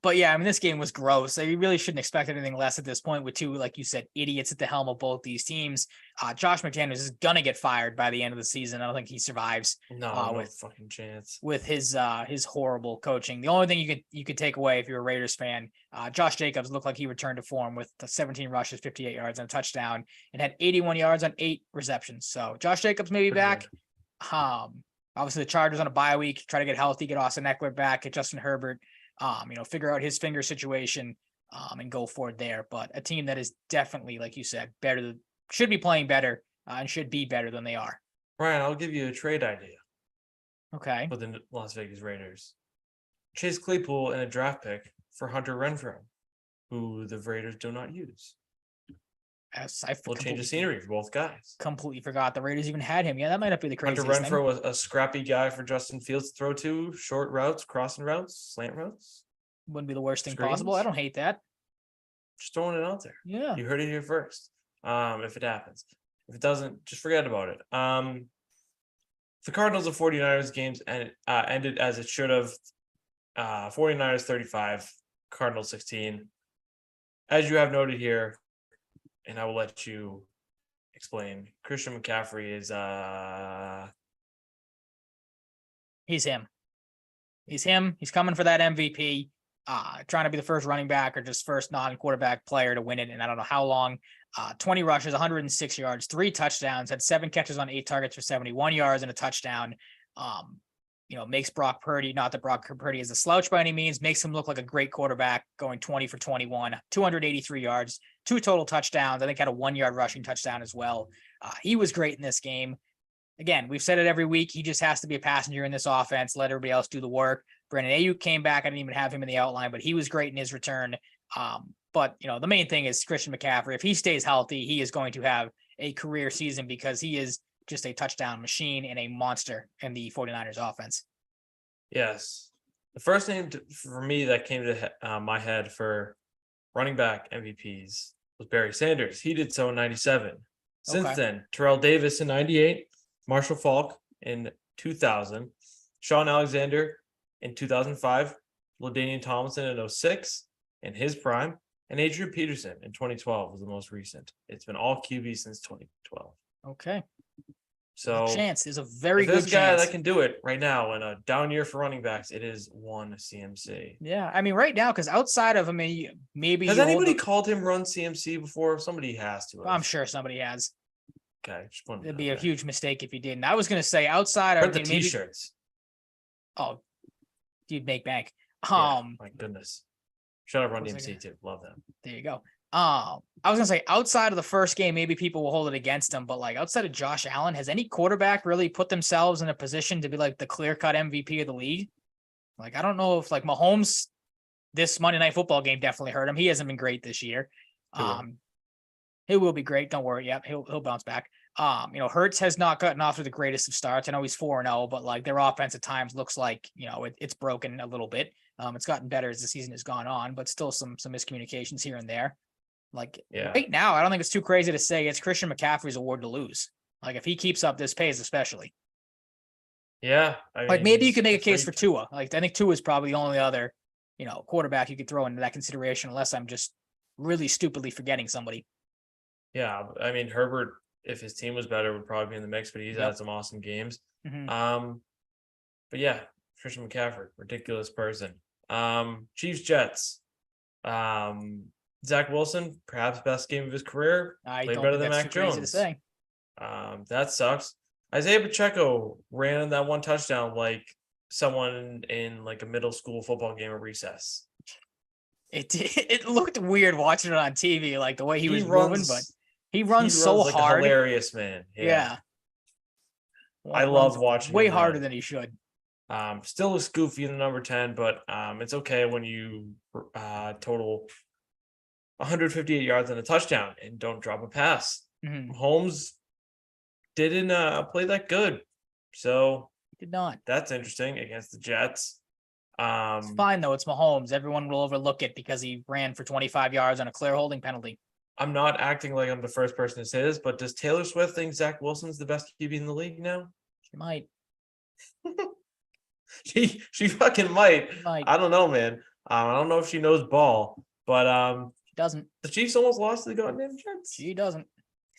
But yeah, I mean, this game was gross. So you really shouldn't expect anything less at this point with two, like you said, idiots at the helm of both these teams. Josh McDaniels is gonna get fired by the end of the season. I don't think he survives No with fucking chance. his horrible coaching. The only thing you could take away if you're a Raiders fan, Josh Jacobs looked like he returned to form with the 17 rushes, 58 yards, and a touchdown, and had 81 yards on 8 receptions. So Josh Jacobs may be Pretty back. good. Obviously the Chargers on a bye week, try to get healthy, get Austin Eckler back, get Justin Herbert, figure out his finger situation, and go forward there. But a team that is definitely, like you said, should be playing better, and should be better than they are. Ryan, I'll give you a trade idea Okay. for the Las Vegas Raiders. Chase Claypool and a draft pick for Hunter Renfrow, who the Raiders do not use. As I We'll change the scenery for both guys. completely forgot the Raiders even had him. Yeah, that might not be the Hunter craziest thing. Renfrow was a scrappy guy for Justin Fields to throw to, short routes, crossing routes, slant routes. Wouldn't be the worst thing possible. I Screens? don't hate that. Just throwing it out there. Yeah. You heard it here first. If it happens. If it doesn't, just forget about it. The Cardinals and 49ers games ended as it should have. 49ers 35, Cardinals 16. As you have noted here, and I will let you explain, Christian McCaffrey is He's him. He's him. He's coming for that MVP. Trying to be the first running back or just first non-quarterback player to win it. And I don't know how long. 20 rushes, 106 yards, 3 touchdowns, had 7 catches on 8 targets for 71 yards and a touchdown. Makes Brock Purdy, not that Brock Purdy is a slouch by any means, makes him look like a great quarterback, going 20 for 21, 283 yards, 2 total touchdowns. I think had a 1-yard rushing touchdown as well. He was great in this game. Again, we've said it every week. He just has to be a passenger in this offense, let everybody else do the work. Brandon Ayuk came back. I didn't even have him in the outline, but he was great in his return. But the main thing is Christian McCaffrey. If he stays healthy, he is going to have a career season because he is just a touchdown machine and a monster in the 49ers offense. Yes. The first name for me that came to my head for running back MVPs was Barry Sanders. He did so in 97. Since then, Terrell Davis in 98, Marshall Faulk in 2000, Sean Alexander in 2005, LaDainian Tomlinson in 06 in his prime, and Adrian Peterson in 2012 was the most recent. It's been all QB since 2012. Okay. So chance is a very good there's a guy chance that can do it right now in a down year for running backs. It is one CMC. Yeah, I mean, right now, because outside of maybe has anybody called him run CMC before? Somebody has to. I'm sure somebody has. Okay, it'd be a huge mistake if you didn't. I was going to say outside of the T-shirts. You'd make bank. My goodness. Shout out Run DMC too. Love them. There you go. I was gonna say outside of the first game, maybe people will hold it against him, but like outside of Josh Allen, has any quarterback really put themselves in a position to be like the clear-cut MVP of the league? Like, I don't know if like Mahomes, this Monday Night Football game definitely hurt him. He hasn't been great this year. He will be great. Don't worry. Yep, he'll bounce back. Hurts has not gotten off to the greatest of starts. I know he's 4-0, but like their offense at times looks like it's broken a little bit. It's gotten better as the season has gone on, but still some miscommunications here and there. Right now, I don't think it's too crazy to say it's Christian McCaffrey's award to lose. Like if he keeps up this pace, especially. Yeah. Maybe you could make a case for Tua. Like I think Tua is probably the only other, quarterback you could throw into that consideration, unless I'm just really stupidly forgetting somebody. Yeah, I mean Herbert, if his team was better, would probably be in the mix, but he's had some awesome games. Mm-hmm. But yeah, Christian McCaffrey, ridiculous person. Chiefs Jets. Zach Wilson, perhaps best game of his career. Played better than Mac Jones. That sucks. Isaiah Pacheco ran that one touchdown like someone in like a middle school football game at recess. It looked weird watching it on TV, like the way he was moving, but he runs so like hard. A hilarious man. Yeah. I love watching way harder than he should. Still looks goofy in the number 10, but it's okay when you total 158 yards and a touchdown and don't drop a pass. Mm-hmm. Holmes didn't play that good. So he did not. That's interesting against the Jets. It's fine though. It's Mahomes. Everyone will overlook it because he ran for 25 yards on a clear holding penalty. I'm not acting like I'm the first person to say this, but does Taylor Swift think Zach Wilson's the best QB in the league now? She might. She fucking might. She might. I don't know, man. I don't know if she knows ball, but She doesn't. the Chiefs almost lost to the goddamn Jets. She doesn't.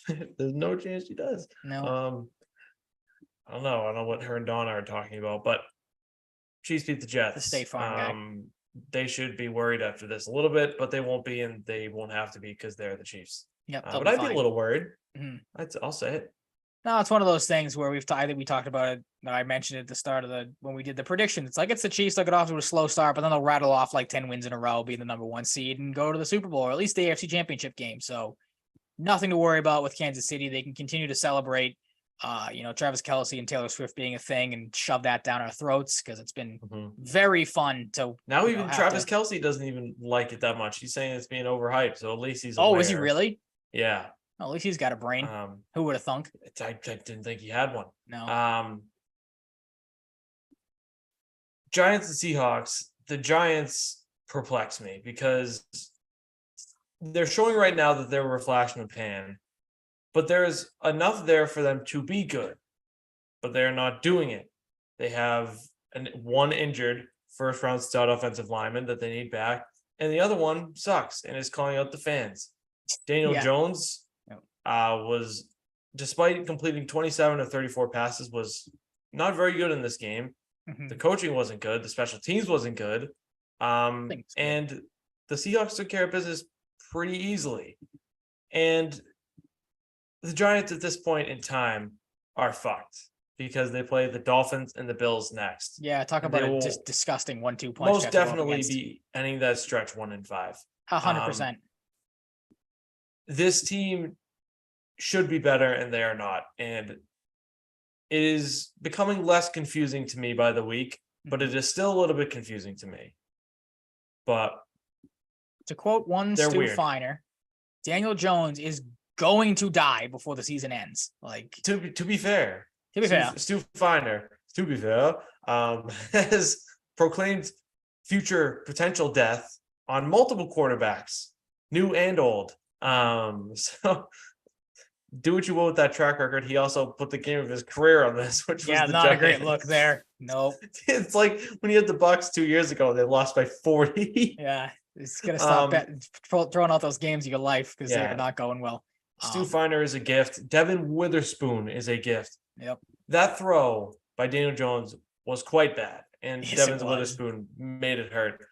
There's no chance she does. No. I don't know. I don't know what her and Donna are talking about, but Chiefs beat the Jets. The State Farm guy. They should be worried after this a little bit, but they won't be, and they won't have to be because they're the Chiefs. Yep. But I'd be a little worried. Mhm. I'll say it. No, it's one of those things where I think we talked about it. I mentioned it at the start of when we did the prediction. It's like it's the Chiefs. They'll get off to a slow start, but then they'll rattle off like 10 wins in a row, be the number 1 seed, and go to the Super Bowl or at least the AFC Championship game. So nothing to worry about with Kansas City. They can continue to celebrate. Travis Kelce and Taylor Swift being a thing and shove that down our throats because it's been very fun to. Now even Travis Kelce doesn't even like it that much. He's saying it's being overhyped. So at least he's. Oh, is he really? Yeah. Well, at least he's got a brain. Who would have thunk? I didn't think he had one. No. Giants and Seahawks. The Giants perplex me because they're showing right now that they're a flash in the pan, but there's enough there for them to be good, but they're not doing it. They have one injured first-round stud offensive lineman that they need back, and the other one sucks and is calling out the fans. Daniel Jones was, despite completing 27 of 34 passes, was not very good in this game. The coaching wasn't good. The special teams wasn't good. And the Seahawks took care of business pretty easily. And the Giants at this point in time are fucked because they play the Dolphins and the Bills next. Yeah, talk about a just disgusting 1-2 punch. Most definitely be ending that stretch 1-5. 100%. This team should be better, and they are not. And it is becoming less confusing to me by the week, but it is still a little bit confusing to me. But to quote one Stu Feiner, Daniel Jones is going to die before the season ends. Like to be fair, Stu Feiner, to be fair, has proclaimed future potential death on multiple quarterbacks, new and old. So do what you will with that track record. He also put the game of his career on this, which was the not Giants. a great look there. Nope. It's like when you had the Bucks 2 years ago, they lost by 40. Yeah, it's gonna stop throwing out those games of your life because they're not going well. Stu Feiner is a gift. Devin Witherspoon is a gift. Yep. That throw by Daniel Jones was quite bad, and Devin Witherspoon made it hurt.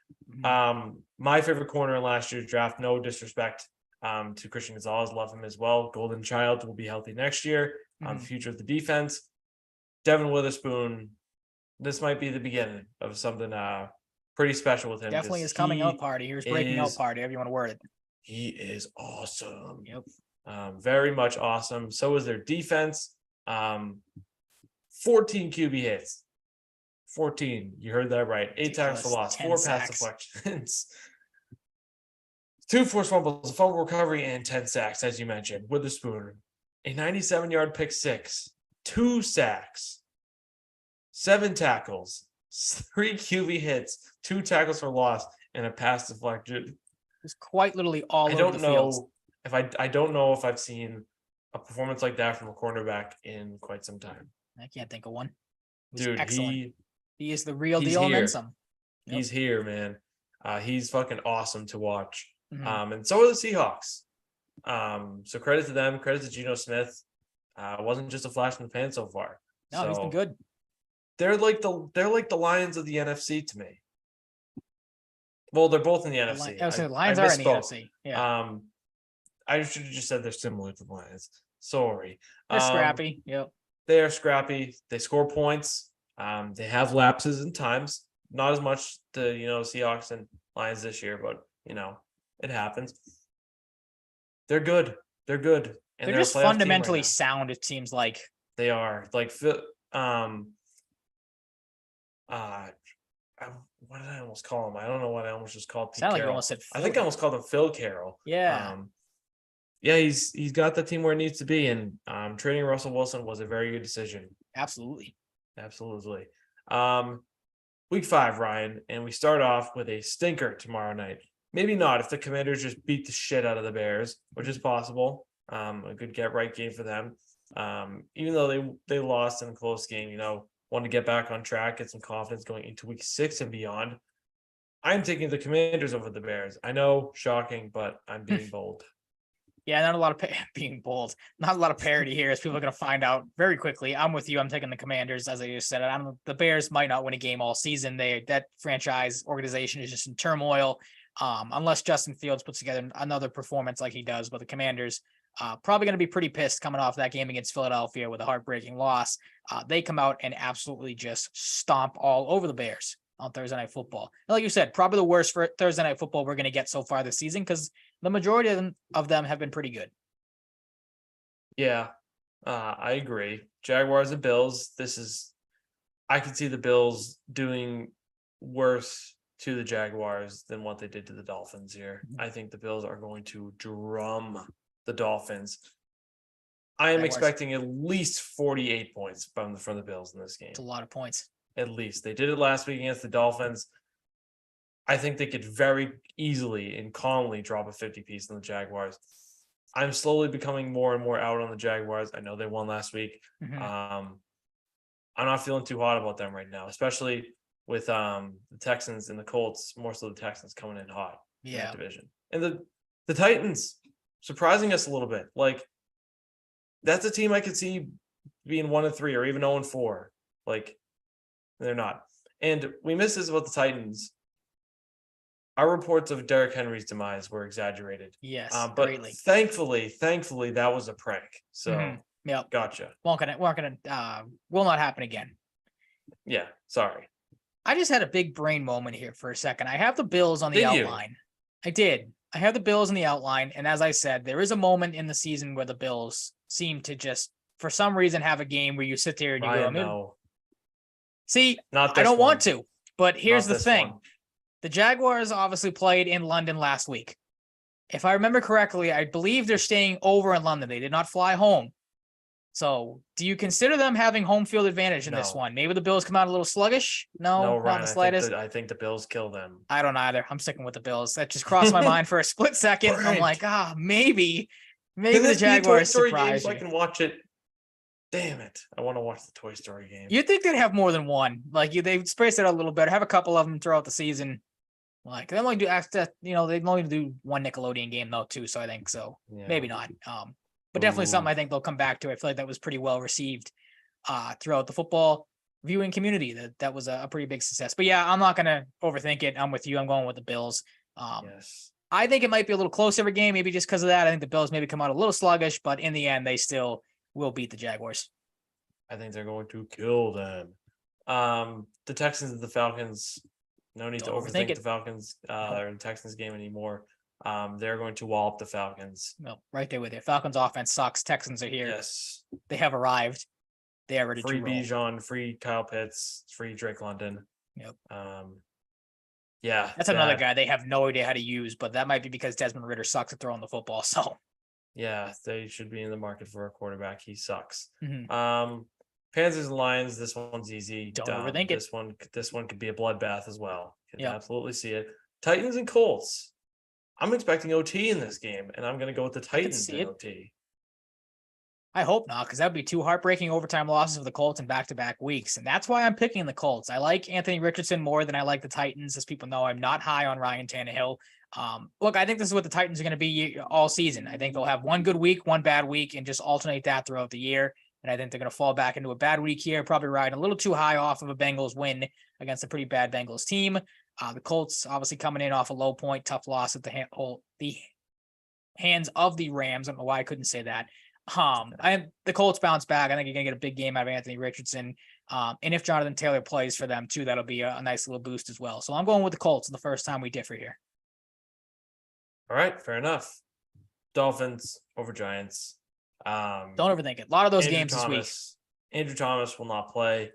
My favorite corner in last year's draft, no disrespect to Christian Gonzalez, love him as well. Golden Child will be healthy next year. Future of the defense. Devin Witherspoon, this might be the beginning of something pretty special with him. Definitely his coming out party. Here's breaking out party, however you want to word it. He is awesome. Yep. Very much awesome. So is their defense. 14 QB hits. 14. You heard that right. 8 tackles for loss, 4 pass deflections. 2 forced fumbles, a fumble recovery, and 10 sacks, as you mentioned. Witherspoon, a 97-yard pick six, 2 sacks, 7 tackles, 3 QB hits, 2 tackles for loss, and a pass deflected. It's quite literally all over the field. I don't know if I've seen a performance like that from a cornerback in quite some time. I can't think of one. Dude, excellent. He is the real deal and then some. Yep. He's here, man. He's fucking awesome to watch. And so are the Seahawks. So credit to them, credit to Geno Smith. It wasn't just a flash in the pan so far. No, he's been good. They're like the Lions of the NFC to me. Well, they're both in the NFC. The Lions are in the NFC. Yeah. I should have just said they're similar to the Lions. Sorry. They're scrappy. Yep. They are scrappy. They score points. They have lapses in times. Not as much to Seahawks and Lions this year, but it happens. They're good. They're good. And they're just fundamentally sound, it seems like. They are. Like what did I almost call him? I don't know what I almost just called Pete Carroll. Like you almost said Phil. I think I almost called him Phil Carroll. Yeah. He's got the team where it needs to be, and trading Russell Wilson was a very good decision. Absolutely. Week 5, Ryan, and we start off with a stinker tomorrow night. maybe not if the Commanders just beat the shit out of the Bears, which is possible. A good get right game for them. Even though they lost in a close game, want to get back on track, get some confidence going into week 6 and beyond. I'm taking the Commanders over the Bears. I know, shocking, but I'm being bold. Yeah, not a lot of being bold. Not a lot of parity here, as people are going to find out very quickly. I'm with you. I'm taking the Commanders, as I just said. The Bears might not win a game all season. That franchise organization is just in turmoil, unless Justin Fields puts together another performance like he does. But the Commanders probably going to be pretty pissed coming off that game against Philadelphia with a heartbreaking loss. They come out and absolutely just stomp all over the Bears on Thursday Night Football. And like you said, probably the worst for Thursday Night Football we're going to get so far this season, because the majority of them have been pretty good. Yeah, I agree. Jaguars and Bills. I can see the Bills doing worse to the Jaguars than what they did to the Dolphins here. I think the Bills are going to drum the Dolphins. I am expecting at least 48 points from the Bills in this game. It's a lot of points. At least they did it last week against the Dolphins. I think they could very easily and calmly drop a 50 piece on the Jaguars. I'm slowly becoming more and more out on the Jaguars. I know they won last week. Mm-hmm. I'm not feeling too hot about them right now, especially with the Texans and the Colts, more so the Texans coming in hot in that division. And the Titans surprising us a little bit. Like, that's a team I could see being 1-3 or even 0-4. Like, they're not. And we missed this about the Titans. Our reports of Derrick Henry's demise were exaggerated. Yes, but greatly. Thankfully, that was a prank. So, gotcha. Will not happen again. Yeah, sorry. I just had a big brain moment here for a second. I have the Bills on the outline. I did. I have the Bills in the outline, and as I said, there is a moment in the season where the Bills seem to just, for some reason, have a game where you sit there and you go, no. See, I don't want to, but here's the thing. The Jaguars obviously played in London last week. If I remember correctly, I believe they're staying over in London. They did not fly home. So do you consider them having home field advantage in this one? Maybe the Bills come out a little sluggish? No, Ryan, not the slightest. I think the Bills kill them. I don't either. I'm sticking with the Bills. That just crossed my mind for a split second. Right. I'm like, maybe the Jaguars surprise you. I can watch it. Damn it. I want to watch the Toy Story game. You'd think they'd have more than one. Like, they'd space it out a little better. Have a couple of them throughout the season. Like, they only do they only do one Nickelodeon game though too. So I think so. Yeah. Maybe not. But definitely something I think they'll come back to. I feel like that was pretty well received throughout the football viewing community. That was a pretty big success. But yeah, I'm not gonna overthink it. I'm with you. I'm going with the Bills. Yes. I think it might be a little closer of a game, maybe just because of that. I think the Bills maybe come out a little sluggish, but in the end, they still will beat the Jaguars. I think they're going to kill them. The Texans and the Falcons. No need to overthink the Falcons or the Texans game anymore. They're going to wallop the Falcons. No, right there with you. Falcons offense sucks. Texans are here. Yes. They have arrived. They are ready free to roll. Free Bijan, free Kyle Pitts, free Drake London. Yep. Yeah. That's another guy they have no idea how to use, but that might be because Desmond Ridder sucks at throwing the football. So yeah, they should be in the market for a quarterback. He sucks. Mm-hmm. Panthers and Lions, this one's easy. Don't overthink it. This one could be a bloodbath as well. Can absolutely see it. Titans and Colts. I'm expecting OT in this game, and I'm going to go with the Titans in OT. I hope not, because that would be two heartbreaking overtime losses for the Colts in back-to-back weeks, and that's why I'm picking the Colts. I like Anthony Richardson more than I like the Titans. As people know, I'm not high on Ryan Tannehill. Look, I think this is what the Titans are going to be all season. I think they'll have one good week, one bad week, and just alternate that throughout the year. And I think they're going to fall back into a bad week here, probably riding a little too high off of a Bengals win against a pretty bad Bengals team. The Colts obviously coming in off a low point, tough loss at the hands of the Rams. I don't know why I couldn't say that. The Colts bounce back. I think you're going to get a big game out of Anthony Richardson. And if Jonathan Taylor plays for them too, that'll be a nice little boost as well. So I'm going with the Colts the first time we differ here. All right, fair enough. Dolphins over Giants. Don't overthink it. A lot of those games this week. Andrew Thomas will not play.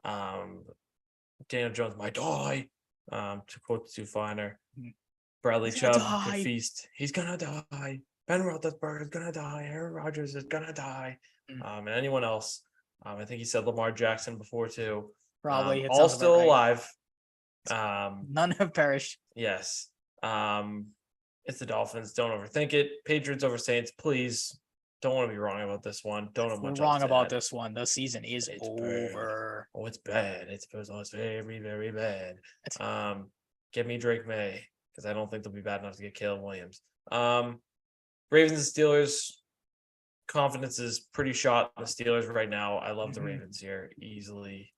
Daniel Jones might die. To quote Stu Feiner. Bradley Chubb could feast. He's gonna die. Ben Roethlisberger is gonna die. Aaron Rodgers is gonna die. And anyone else. I think he said Lamar Jackson before too. Probably. All still alive. None have perished. Yes. It's the Dolphins. Don't overthink it. Patriots over Saints, please. Don't want to be wrong about this one. Don't have We're much wrong else to about add. this one. The season is It's bad. over. Oh, it's bad. It's very, very bad. It's- Give me Drake May because I don't think they'll be bad enough to get Caleb Williams. Ravens and Steelers. Confidence is pretty shot in the Steelers right now. I love the Ravens here easily.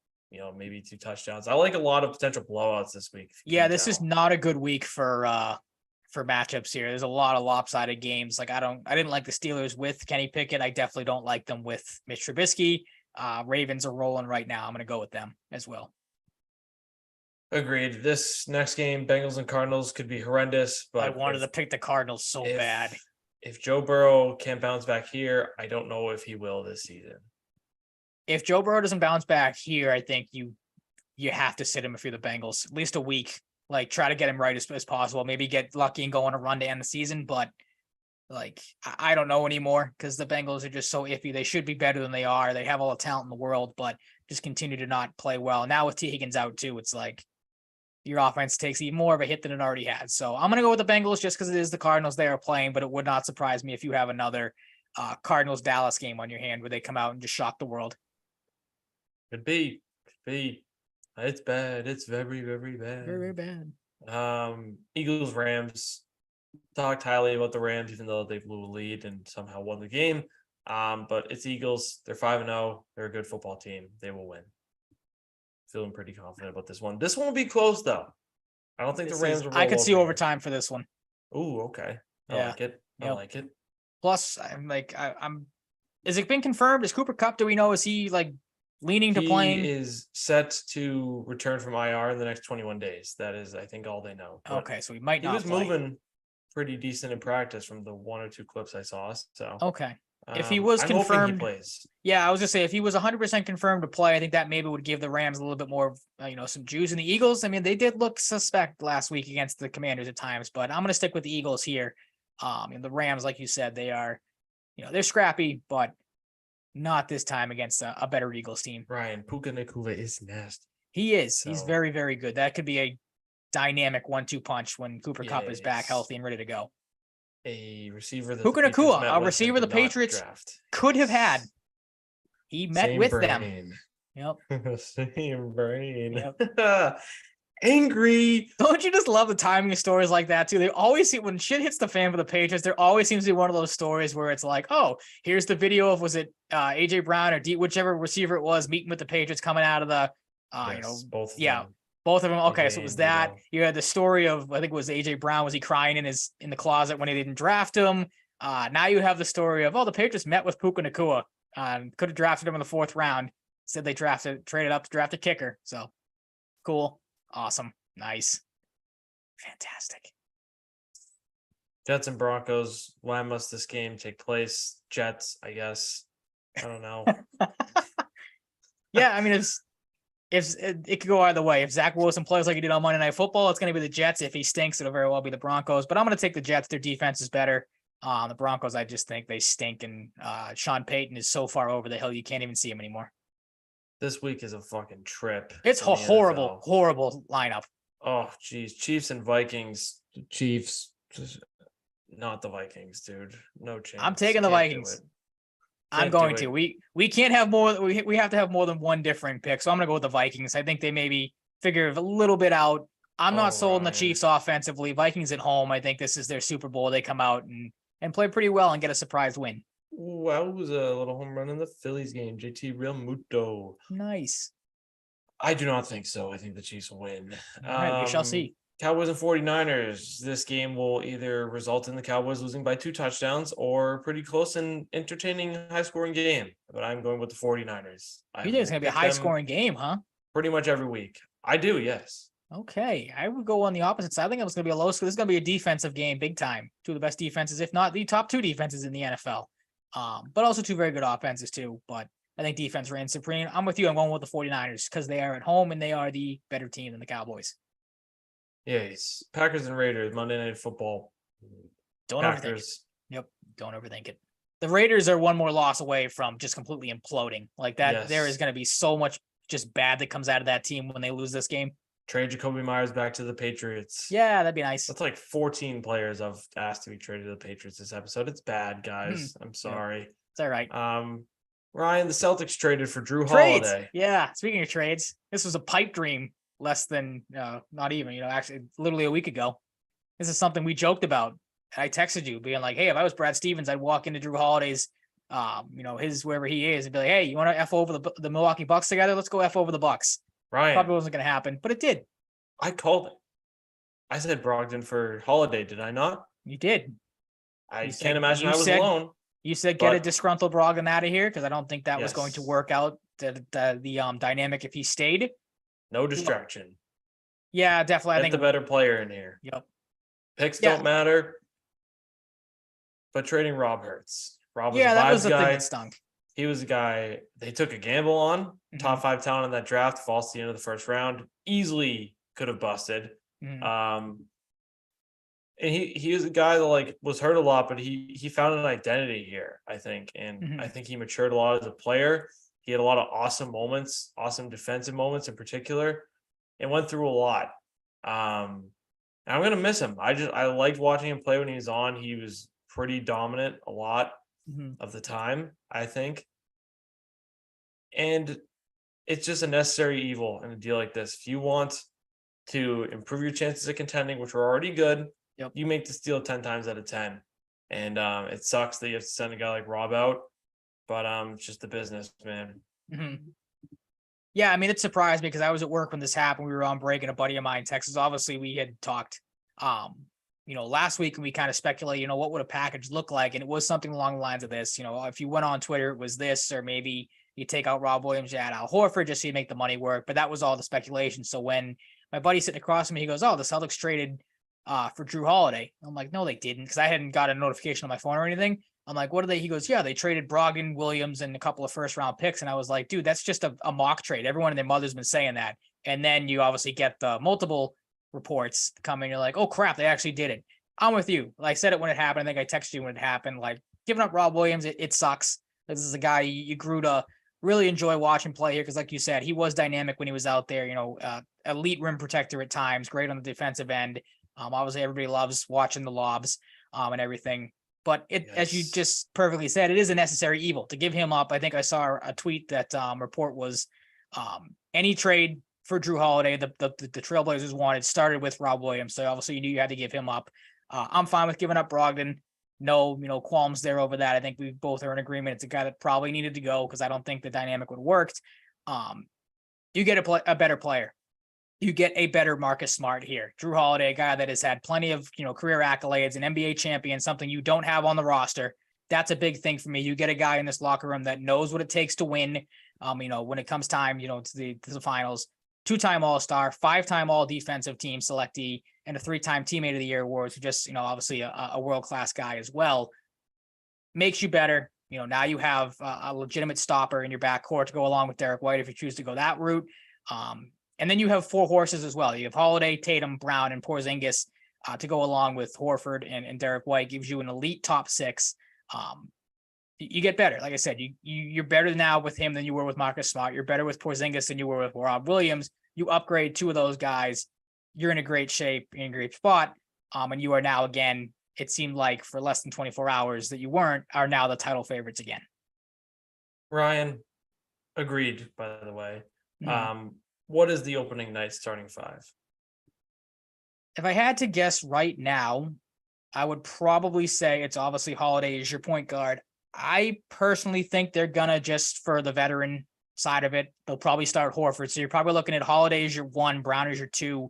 Maybe 2 touchdowns. I like a lot of potential blowouts this week. Yeah, this is not a good week for matchups here. There's a lot of lopsided games. Like I didn't like the Steelers with Kenny Pickett. I definitely don't like them with Mitch Trubisky. Ravens are rolling right now. I'm going to go with them as well. Agreed. This next game, Bengals and Cardinals, could be horrendous. But I wanted to pick the Cardinals so bad. If Joe Burrow can't bounce back here, I don't know if he will this season. If Joe Burrow doesn't bounce back here, I think you have to sit him if you're the Bengals, at least a week. Like try to get him right as possible. Maybe get lucky and go on a run to end the season. But like I don't know anymore because the Bengals are just so iffy. They should be better than they are. They have all the talent in the world, but just continue to not play well. Now with T. Higgins out too, it's like your offense takes even more of a hit than it already has. So I'm going to go with the Bengals just because it is the Cardinals they are playing, but it would not surprise me if you have another Cardinals-Dallas game on your hand where they come out and just shock the world. Could be. It's bad. It's very, very bad. Very, very bad. Eagles, Rams. Talked highly about the Rams, even though they blew a lead and somehow won the game. But it's Eagles. They're 5-0. They're a good football team. They will win. Feeling pretty confident about this one. This one will be close though. I don't think the Rams will. I could see overtime for this one. Oh, okay. I like it. I like it. Plus, I'm. Is it been confirmed? Is Cooper Kupp? Do we know? Is he like leaning to playing? He is set to return from IR in the next 21 days. That is, I think, all they know. But okay, so he might not. He was play. moving pretty decent in practice from the 1 or 2 clips I saw. So okay. If he was confirmed, he plays. Yeah, I was just saying if he was 100% confirmed to play, I think that maybe would give the Rams a little bit more, some juice. And the Eagles, I mean, they did look suspect last week against the Commanders at times, but I'm going to stick with the Eagles here. And the Rams, like you said, they are, they're scrappy, but not this time against a better Eagles team. Ryan Puka Nacua is nasty. He is. So, he's very, very good. That could be a dynamic 1-2 punch when Cooper Kupp is back healthy and ready to go. A receiver that Puka Nacua, a receiver the Patriots could have had. He met with them. Yep. Same brain. Yep. Angry. Don't you just love the timing of stories like that too? They always see when shit hits the fan for the Patriots. There always seems to be one of those stories where it's like, oh, here's the video of was it AJ Brown or whichever receiver it was meeting with the Patriots coming out of the both. Both of them. Okay, so it was that. You had the story of I think it was AJ Brown. Was he crying in the closet when he didn't draft him? Now you have the story of the Patriots met with Puka Nacua. Could have drafted him in the 4th round. Said they traded up to draft a kicker. So cool, awesome, nice, fantastic. Jets and Broncos. Why must this game take place? Jets, I guess. I don't know. Yeah, I mean it could go either way. If Zach Wilson plays like he did on Monday Night Football, it's going to be the Jets. If he stinks, it'll very well be the Broncos. But I'm going to take the Jets. Their defense is better. The Broncos, I just think they stink, and Sean Payton is so far over the hill you can't even see him anymore. This week is a fucking trip. It's a horrible, horrible lineup. Oh, geez. Chiefs and Vikings. Chiefs, not the Vikings, dude. No chance. I'm taking the Vikings. I'm going to. We can't have more. We have to have more than one different pick. So I'm going to go with the Vikings. I think they maybe figure a little bit out. I'm not sold on the Chiefs offensively. Vikings at home. I think this is their Super Bowl. They come out and play pretty well and get a surprise win. Ooh, that was a little home run in the Phillies game. JT Real Muto. Nice. I do not think so. I think the Chiefs will win. All right, we shall see. Cowboys and 49ers. This game will either result in the Cowboys losing by 2 touchdowns or pretty close and entertaining high-scoring game. But I'm going with the 49ers. You think it's going to be a high-scoring game, huh? Pretty much every week. I do, yes. Okay. I would go on the opposite side. I think it was going to be a low score. This is going to be a defensive game, big time. 2 of the best defenses, if not the top 2 defenses in the NFL. But also 2 very good offenses, too. But I think defense reigns supreme. I'm with you. I'm going with the 49ers because they are at home and they are the better team than the Cowboys. Yes. Packers and Raiders, Monday Night Football. Don't overthink it. Yep. Don't overthink it. The Raiders are one more loss away from just completely imploding. Like that, There is going to be so much just bad that comes out of that team when they lose this game. Trade Jacoby Myers back to the Patriots. Yeah, that'd be nice. That's like 14 players I've asked to be traded to the Patriots this episode. It's bad, guys. I'm sorry. It's all right. Ryan, the Celtics traded for Drew Trades. Holiday. Yeah. Speaking of trades, this was a pipe dream less than, not even, actually literally a week ago. This is something we joked about. I texted you being like, hey, if I was Brad Stevens, I'd walk into Drew Holiday's, his, wherever he is, and be like, hey, you want to F over the Milwaukee Bucks together? Let's go F over the Bucks. Ryan. Probably wasn't going to happen, but it did. I called it. I said Brogdon for Holiday, did I not? You did. I can't imagine I was alone. You said get a disgruntled Brogdon out of here because I don't think that was going to work out the dynamic if he stayed. No distraction. Yeah, definitely. I think the better player in here. Yep. Picks don't matter. But trading Rob hurts. Rob was a that was the guy. thing that stunk. He was a guy they took a gamble on. Top 5 talent in that draft, falls to the end of the first round. Easily could have busted. And he was a guy that was hurt a lot, but he found an identity here, I think. And I think he matured a lot as a player. He had a lot of awesome moments, awesome defensive moments in particular, and went through a lot. And I'm gonna miss him. I liked watching him play when he was on. He was pretty dominant a lot of the time, I think. And it's just a necessary evil in a deal like this. If you want to improve your chances of contending, which are already good, you make this deal 10 times out of 10. And it sucks that you have to send a guy like Rob out, but it's just the business, man. Yeah, I mean, it surprised me because I was at work when this happened. We were on break, and a buddy of mine texted. Obviously, we had talked, last week, and we kind of speculate, what would a package look like? And it was something along the lines of this. If you went on Twitter, it was this, or maybe you take out Rob Williams, you add Al Horford just so you make the money work. But that was all the speculation. So when my buddy sitting across from me, he goes, "Oh, the Celtics traded for Drew Holiday." I'm like, "No, they didn't," because I hadn't got a notification on my phone or anything. I'm like, "What are they?" He goes, "Yeah, they traded Brogdon, Williams, and a couple of first round picks." And I was like, "Dude, that's just a mock trade. Everyone and their mother's been saying that." And then you obviously get the multiple reports come in. You're like, "Oh crap, they actually did it." I'm with you. Like I said it when it happened. I think I texted you when it happened. Like giving up Rob Williams, it sucks. This is a guy you grew to really enjoy watching play here because, like you said, he was dynamic when he was out there. Elite rim protector at times, great on the defensive end. Obviously, everybody loves watching the lobs and everything. But as you just perfectly said, it is a necessary evil to give him up. I think I saw a tweet that report was any trade for Drew Holiday, the Trailblazers wanted started with Rob Williams. So obviously, you knew you had to give him up. I'm fine with giving up Brogdon. No, qualms there over that. I think we both are in agreement. It's a guy that probably needed to go because I don't think the dynamic would have worked. You get a better player. You get a better Marcus Smart here. Drew Holiday, a guy that has had plenty of, career accolades, an NBA champion, something you don't have on the roster. That's a big thing for me. You get a guy in this locker room that knows what it takes to win. When it comes time, to the finals, 2-time All-Star, 5-time All-Defensive Team selectee, and a 3-time Teammate of the Year awards. Just, obviously a world-class guy as well. Makes you better. Now you have a legitimate stopper in your backcourt to go along with Derek White if you choose to go that route. And then you have 4 horses as well. You have Holiday, Tatum, Brown, and Porzingis to go along with Horford and Derek White. Gives you an elite top 6. You get better. Like I said, you're better now with him than you were with Marcus Smart. You're better with Porzingis than you were with Rob Williams. You upgrade 2 of those guys. You're in a great shape, in a great spot. And you are now, again, it seemed like for less than 24 hours that you weren't, are now the title favorites again. Ryan, agreed, by the way. What is the opening night starting 5? If I had to guess right now, I would probably say it's obviously Holiday is your point guard. I personally think they're going to just for the veteran side of it, they'll probably start Horford. So you're probably looking at Holiday as your 1, Brown is your 2,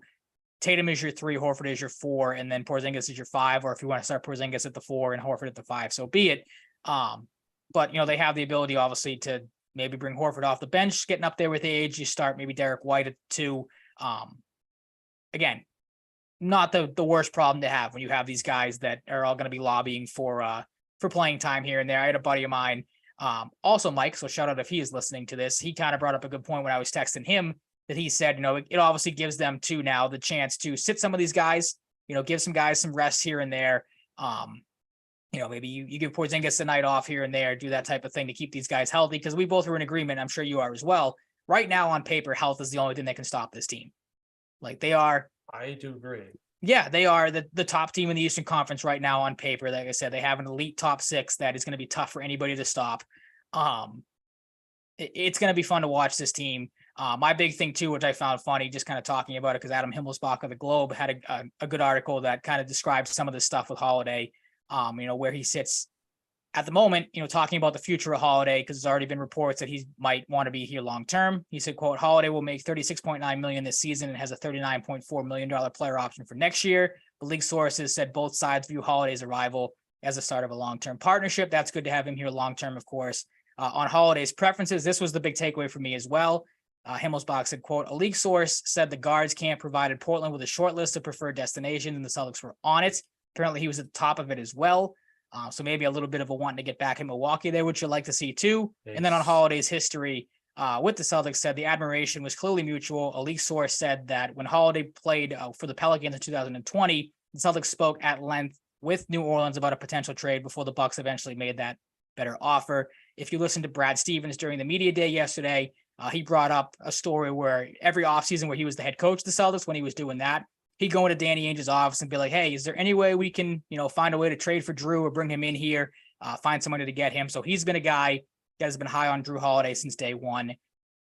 Tatum is your 3, Horford is your 4, and then Porzingis is your 5. Or if you want to start Porzingis at the 4 and Horford at the 5, so be it. But they have the ability obviously to maybe bring Horford off the bench, getting up there with age. You start maybe Derek White at 2. Again, not the worst problem to have when you have these guys that are all going to be lobbying for playing time here and there. I had a buddy of mine, also Mike, so shout out if he is listening to this. He kind of brought up a good point when I was texting him that he said, it obviously gives them too now the chance to sit some of these guys, give some guys some rest here and there. Maybe you give Porzingis a night off here and there, do that type of thing to keep these guys healthy. Because we both are in agreement. I'm sure you are as well. Right now on paper, health is the only thing that can stop this team. Like they are. I do agree. Yeah, they are the top team in the Eastern Conference right now on paper. Like I said, they have an elite top 6 that is going to be tough for anybody to stop. It's going to be fun to watch this team. My big thing too, which I found funny, just kind of talking about it, because Adam Himmelsbach of the Globe had a good article that kind of describes some of this stuff with Holiday, where he sits at the moment, talking about the future of Holiday, because there's already been reports that he might want to be here long term. He said, quote, Holiday will make $36.9 million this season and has a $39.4 million player option for next year. The league sources said both sides view Holiday's arrival as the start of a long-term partnership. That's good to have him here long-term, of course. On Holiday's preferences, this was the big takeaway for me as well. Himmelsbach said, quote, a league source said the guards camp provided Portland with a short list of preferred destinations, and the Celtics were on it. Apparently, he was at the top of it as well. So maybe a little bit of a wanting to get back in Milwaukee there, which you'd like to see too. Yes. And then on Holiday's history with the Celtics, said the admiration was clearly mutual. A league source said that when Holiday played for the Pelicans in 2020, the Celtics spoke at length with New Orleans about a potential trade before the Bucks eventually made that better offer. If you listen to Brad Stevens during the media day yesterday, he brought up a story where every offseason where he was the head coach of the Celtics, when he was doing that, he'd go into Danny Ainge's office and be like, hey, is there any way we can, find a way to trade for Drew or bring him in here, find somebody to get him? So he's been a guy that has been high on Drew Holiday since day one,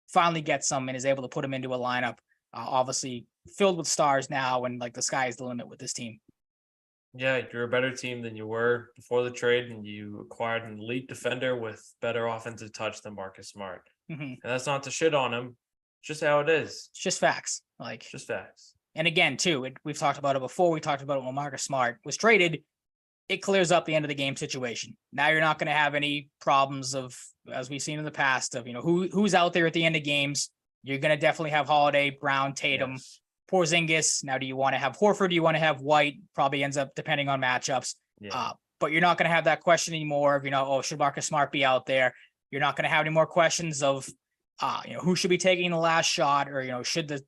finally gets some and is able to put him into a lineup, obviously filled with stars now, and like the sky is the limit with this team. Yeah, you're a better team than you were before the trade, and you acquired an elite defender with better offensive touch than Marcus Smart. Mm-hmm. And that's not to shit on him, it's just how it is. It's just facts. Just facts. And again, too, we've talked about it before. We talked about it when Marcus Smart was traded. It clears up the end of the game situation. Now you're not going to have any problems of, as we've seen in the past, of who's out there at the end of games. You're going to definitely have Holiday, Brown, Tatum, yes. Porzingis. Now, do you want to have Horford? Do you want to have White? Probably ends up depending on matchups. Yeah. But you're not going to have that question anymore of, should Marcus Smart be out there? You're not going to have any more questions of, who should be taking the last shot, or, should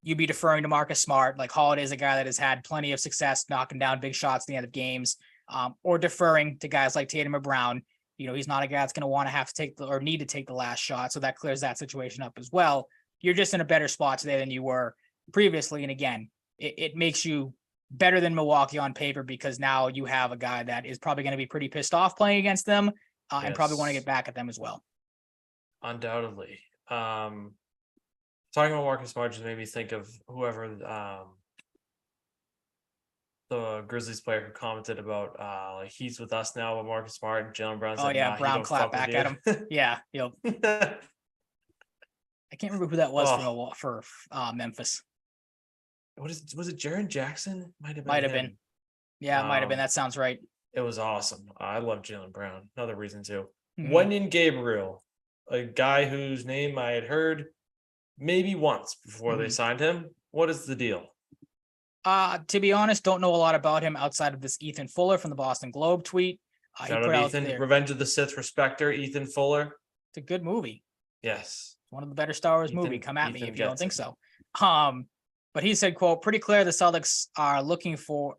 you be deferring to Marcus Smart. Like Holiday is a guy that has had plenty of success knocking down big shots at the end of games, or deferring to guys like Tatum or Brown. He's not a guy that's going to want to have to take or need to take the last shot. So that clears that situation up as well. You're just in a better spot today than you were previously. And again, it makes you better than Milwaukee on paper, because now you have a guy that is probably going to be pretty pissed off playing against them, yes. And probably want to get back at them as well. Undoubtedly. Talking about Marcus Smart just made me think of whoever the Grizzlies player who commented about he's with us now with Marcus Smart, and Jaylen Brown said, oh yeah, Brown clapped back at him. Yeah, I can't remember who that was for Memphis. Was it Jaren Jackson? Might have been. Yeah, it might have been. That sounds right. It was awesome. I love Jaylen Brown. Another reason too. Mm-hmm. Wenyen Gabriel, a guy whose name I had heard maybe once before they signed him. What is the deal? To be honest, don't know a lot about him outside of this Ethan Fuller from the Boston Globe tweet. Shout out Ethan, Revenge of the Sith Respecter, Ethan Fuller. It's a good movie. Yes. It's one of the better Star Wars movie. Come at me if you don't think so. But he said, quote, pretty clear what the Celtics are looking for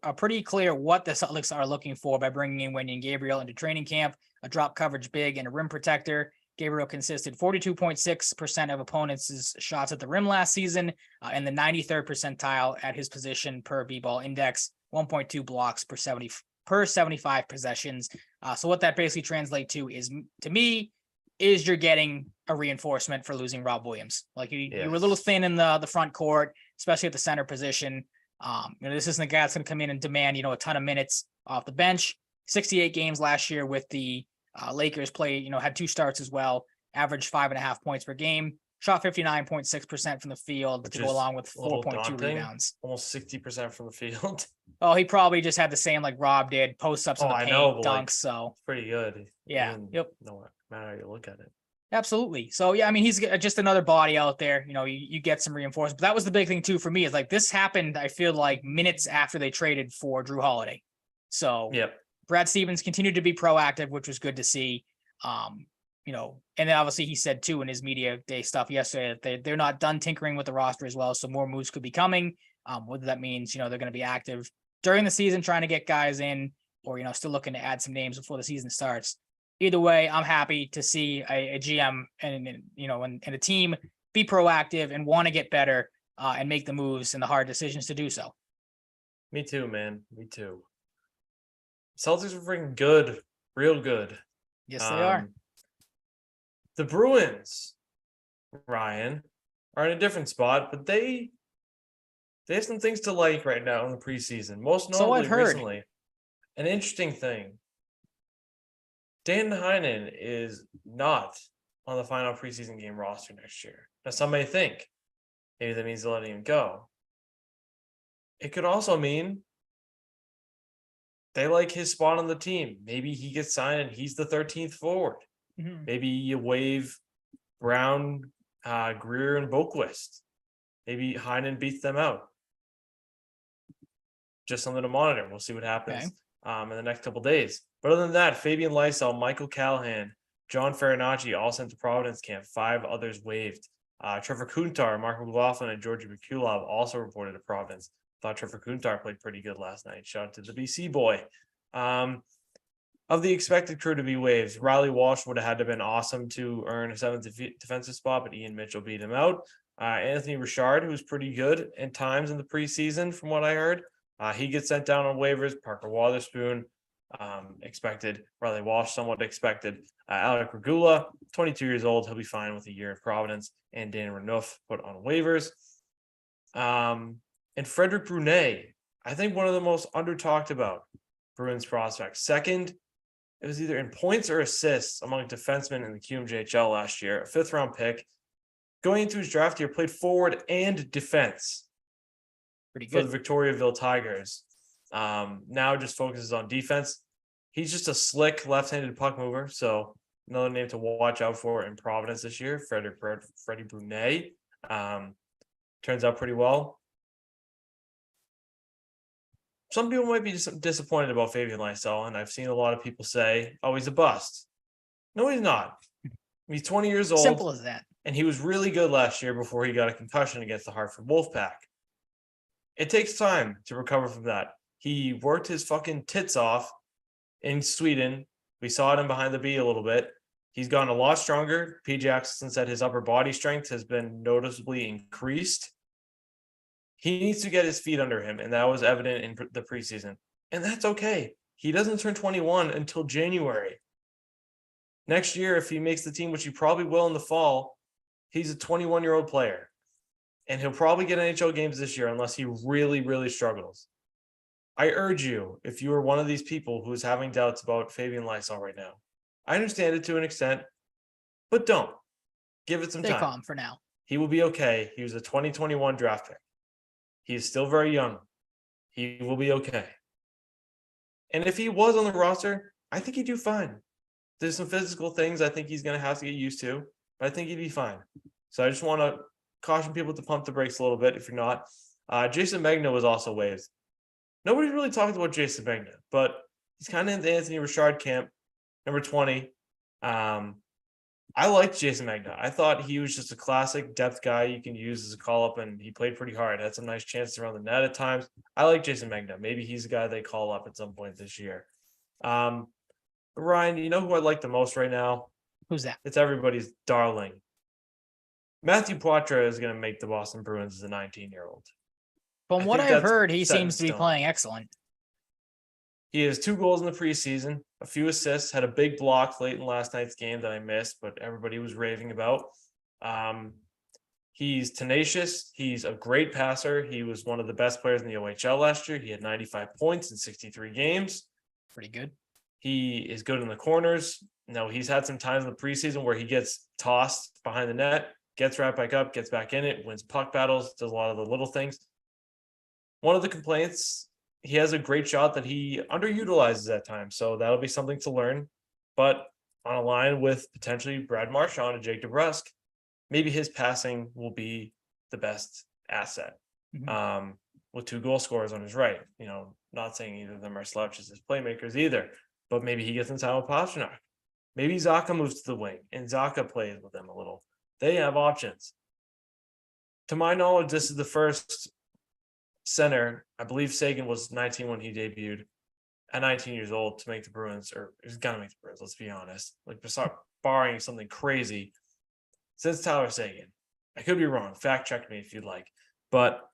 by bringing in Wenyen Gabriel into training camp, a drop coverage big and a rim protector. Gabriel consisted 42.6% of opponents' shots at the rim last season, and the 93rd percentile at his position per B-ball index, 1.2 blocks per 75 possessions. So what that basically translates to is you're getting a reinforcement for losing Rob Williams. Like you were a little thin in the front court, especially at the center position. This isn't a guy that's going to come in and demand, a ton of minutes off the bench. 68 games last year with the Lakers had 2 starts as well, averaged 5.5 points per game, shot 59.6% from the field to go along with 4.2 rebounds. Almost 60% from the field. Oh, he probably just had the same like Rob did, post-ups in the paint, dunks. So pretty good. Yeah. Yep. No matter how you look at it. Absolutely. So yeah, I mean, he's just another body out there. You get some reinforcement. But that was the big thing too for me, is like this happened, I feel like, minutes after they traded for Drew Holiday. So yep. Brad Stevens continued to be proactive, which was good to see. And then obviously he said too in his media day stuff yesterday that they're not done tinkering with the roster as well. So more moves could be coming. Whether that means, they're going to be active during the season trying to get guys in, or, still looking to add some names before the season starts. Either way, I'm happy to see a GM and a team be proactive and want to get better. and make the moves and the hard decisions to do so. Me too, man. Me too. Celtics are freaking good, real good. Yes, they are. The Bruins, Ryan, are in a different spot, but they have some things to like right now in the preseason. Most So notably, I've heard. recently, an interesting thing. Dan Heinen is not on the final preseason game roster next year. Now, some may think maybe that means they're letting him go. It could also mean they like his spot on the team. Maybe he gets signed and he's the 13th forward. Mhm. Maybe you waive Brown, Greer, and Boquist. Maybe Heinen beats them out. Just something to monitor. We'll see what happens in the next couple days. But other than that, Fabian Lysell, Michael Callahan, John Farinacci all sent to Providence camp. 5 others waived. Trevor Kuntar, Mark McLaughlin, and Georgi Mikulov also reported to Providence. Thought Trevor Kuntar played pretty good last night. Shout out to the BC boy. Of the expected crew to be waived, Riley Walsh would have had to have been awesome to earn a 7th defensive spot, but Ian Mitchell beat him out. Anthony Richard, who was pretty good at times in the preseason, from what I heard. He gets sent down on waivers. Parker Wotherspoon, expected. Riley Walsh, somewhat expected. Alec Regula, 22 years old. He'll be fine with a year at Providence. And Dan Renouf put on waivers. And Frederick Brunet, I think one of the most under-talked about Bruins prospects. Second, it was either in points or assists among defensemen in the QMJHL last year. A 5th-round pick. Going into his draft year, played forward and defense. Pretty For good. the Victoriaville Tigers. Now just focuses on defense. He's just a slick left-handed puck mover. So another name to watch out for in Providence this year, Freddie Brunet. Turns out pretty well. Some people might be disappointed about Fabian Lysell, and I've seen a lot of people say, oh, he's a bust. No, he's not. He's 20 years old. Simple as that. And he was really good last year before he got a concussion against the Hartford Wolfpack. It takes time to recover from that. He worked his fucking tits off in Sweden. We saw it in behind the B a little bit. He's gotten a lot stronger. P. Jackson said his upper body strength has been noticeably increased. He needs to get his feet under him, and that was evident in the preseason. And that's okay. He doesn't turn 21 until January. Next year, if he makes the team, which he probably will in the fall, he's a 21-year-old player. And he'll probably get NHL games this year unless he really, really struggles. I urge you, if you are one of these people who is having doubts about Fabian Lysell right now, I understand it to an extent, but don't. Give it some Stay time. calm for now. He will be okay. He was a 2021 draft pick. He is still very young. He will be okay. And if he was on the roster, I think he'd do fine. There's some physical things I think he's going to have to get used to, but I think he'd be fine. So I just want to caution people to pump the brakes a little bit if you're not. Jason Megna was also waived. Nobody's really talked about Jason Megna, but he's kind of in the Anthony Richard camp, number 20. I liked Jason Megna. I thought he was just a classic depth guy you can use as a call-up, and he played pretty hard. Had some nice chances around the net at times. I like Jason Megna. Maybe he's a guy they call up at some point this year. Ryan, you know who I like the most right now? Who's that? It's everybody's darling. Matthew Poitras is going to make the Boston Bruins as a 19-year-old. From what I've heard, he seems to be playing excellent. He has 2 goals in the preseason, a few assists, had a big block late in last night's game that I missed, but everybody was raving about. He's tenacious. He's a great passer. He was one of the best players in the OHL last year. He had 95 points in 63 games. Pretty good. He is good in the corners. Now, he's had some times in the preseason where he gets tossed behind the net, gets right back up, gets back in it, wins puck battles, does a lot of the little things. One of the complaints, he has a great shot that he underutilizes at times. So that'll be something to learn. But on a line with potentially Brad Marchand and Jake DeBrusk, maybe his passing will be the best asset. Mm-hmm. With 2 goal scorers on his right. You know, not saying either of them are slouches as playmakers either, but maybe he gets in time with Pasternak. Maybe Zacha moves to the wing and Zacha plays with them a little. They have options. To my knowledge, this is the first center. I believe Sagan was 19 when he debuted, at 19 years old, to make the Bruins, or he's gonna make the Bruins, let's be honest. Like, barring something crazy, since Tyler Sagan. I could be wrong. Fact check me if you'd like. But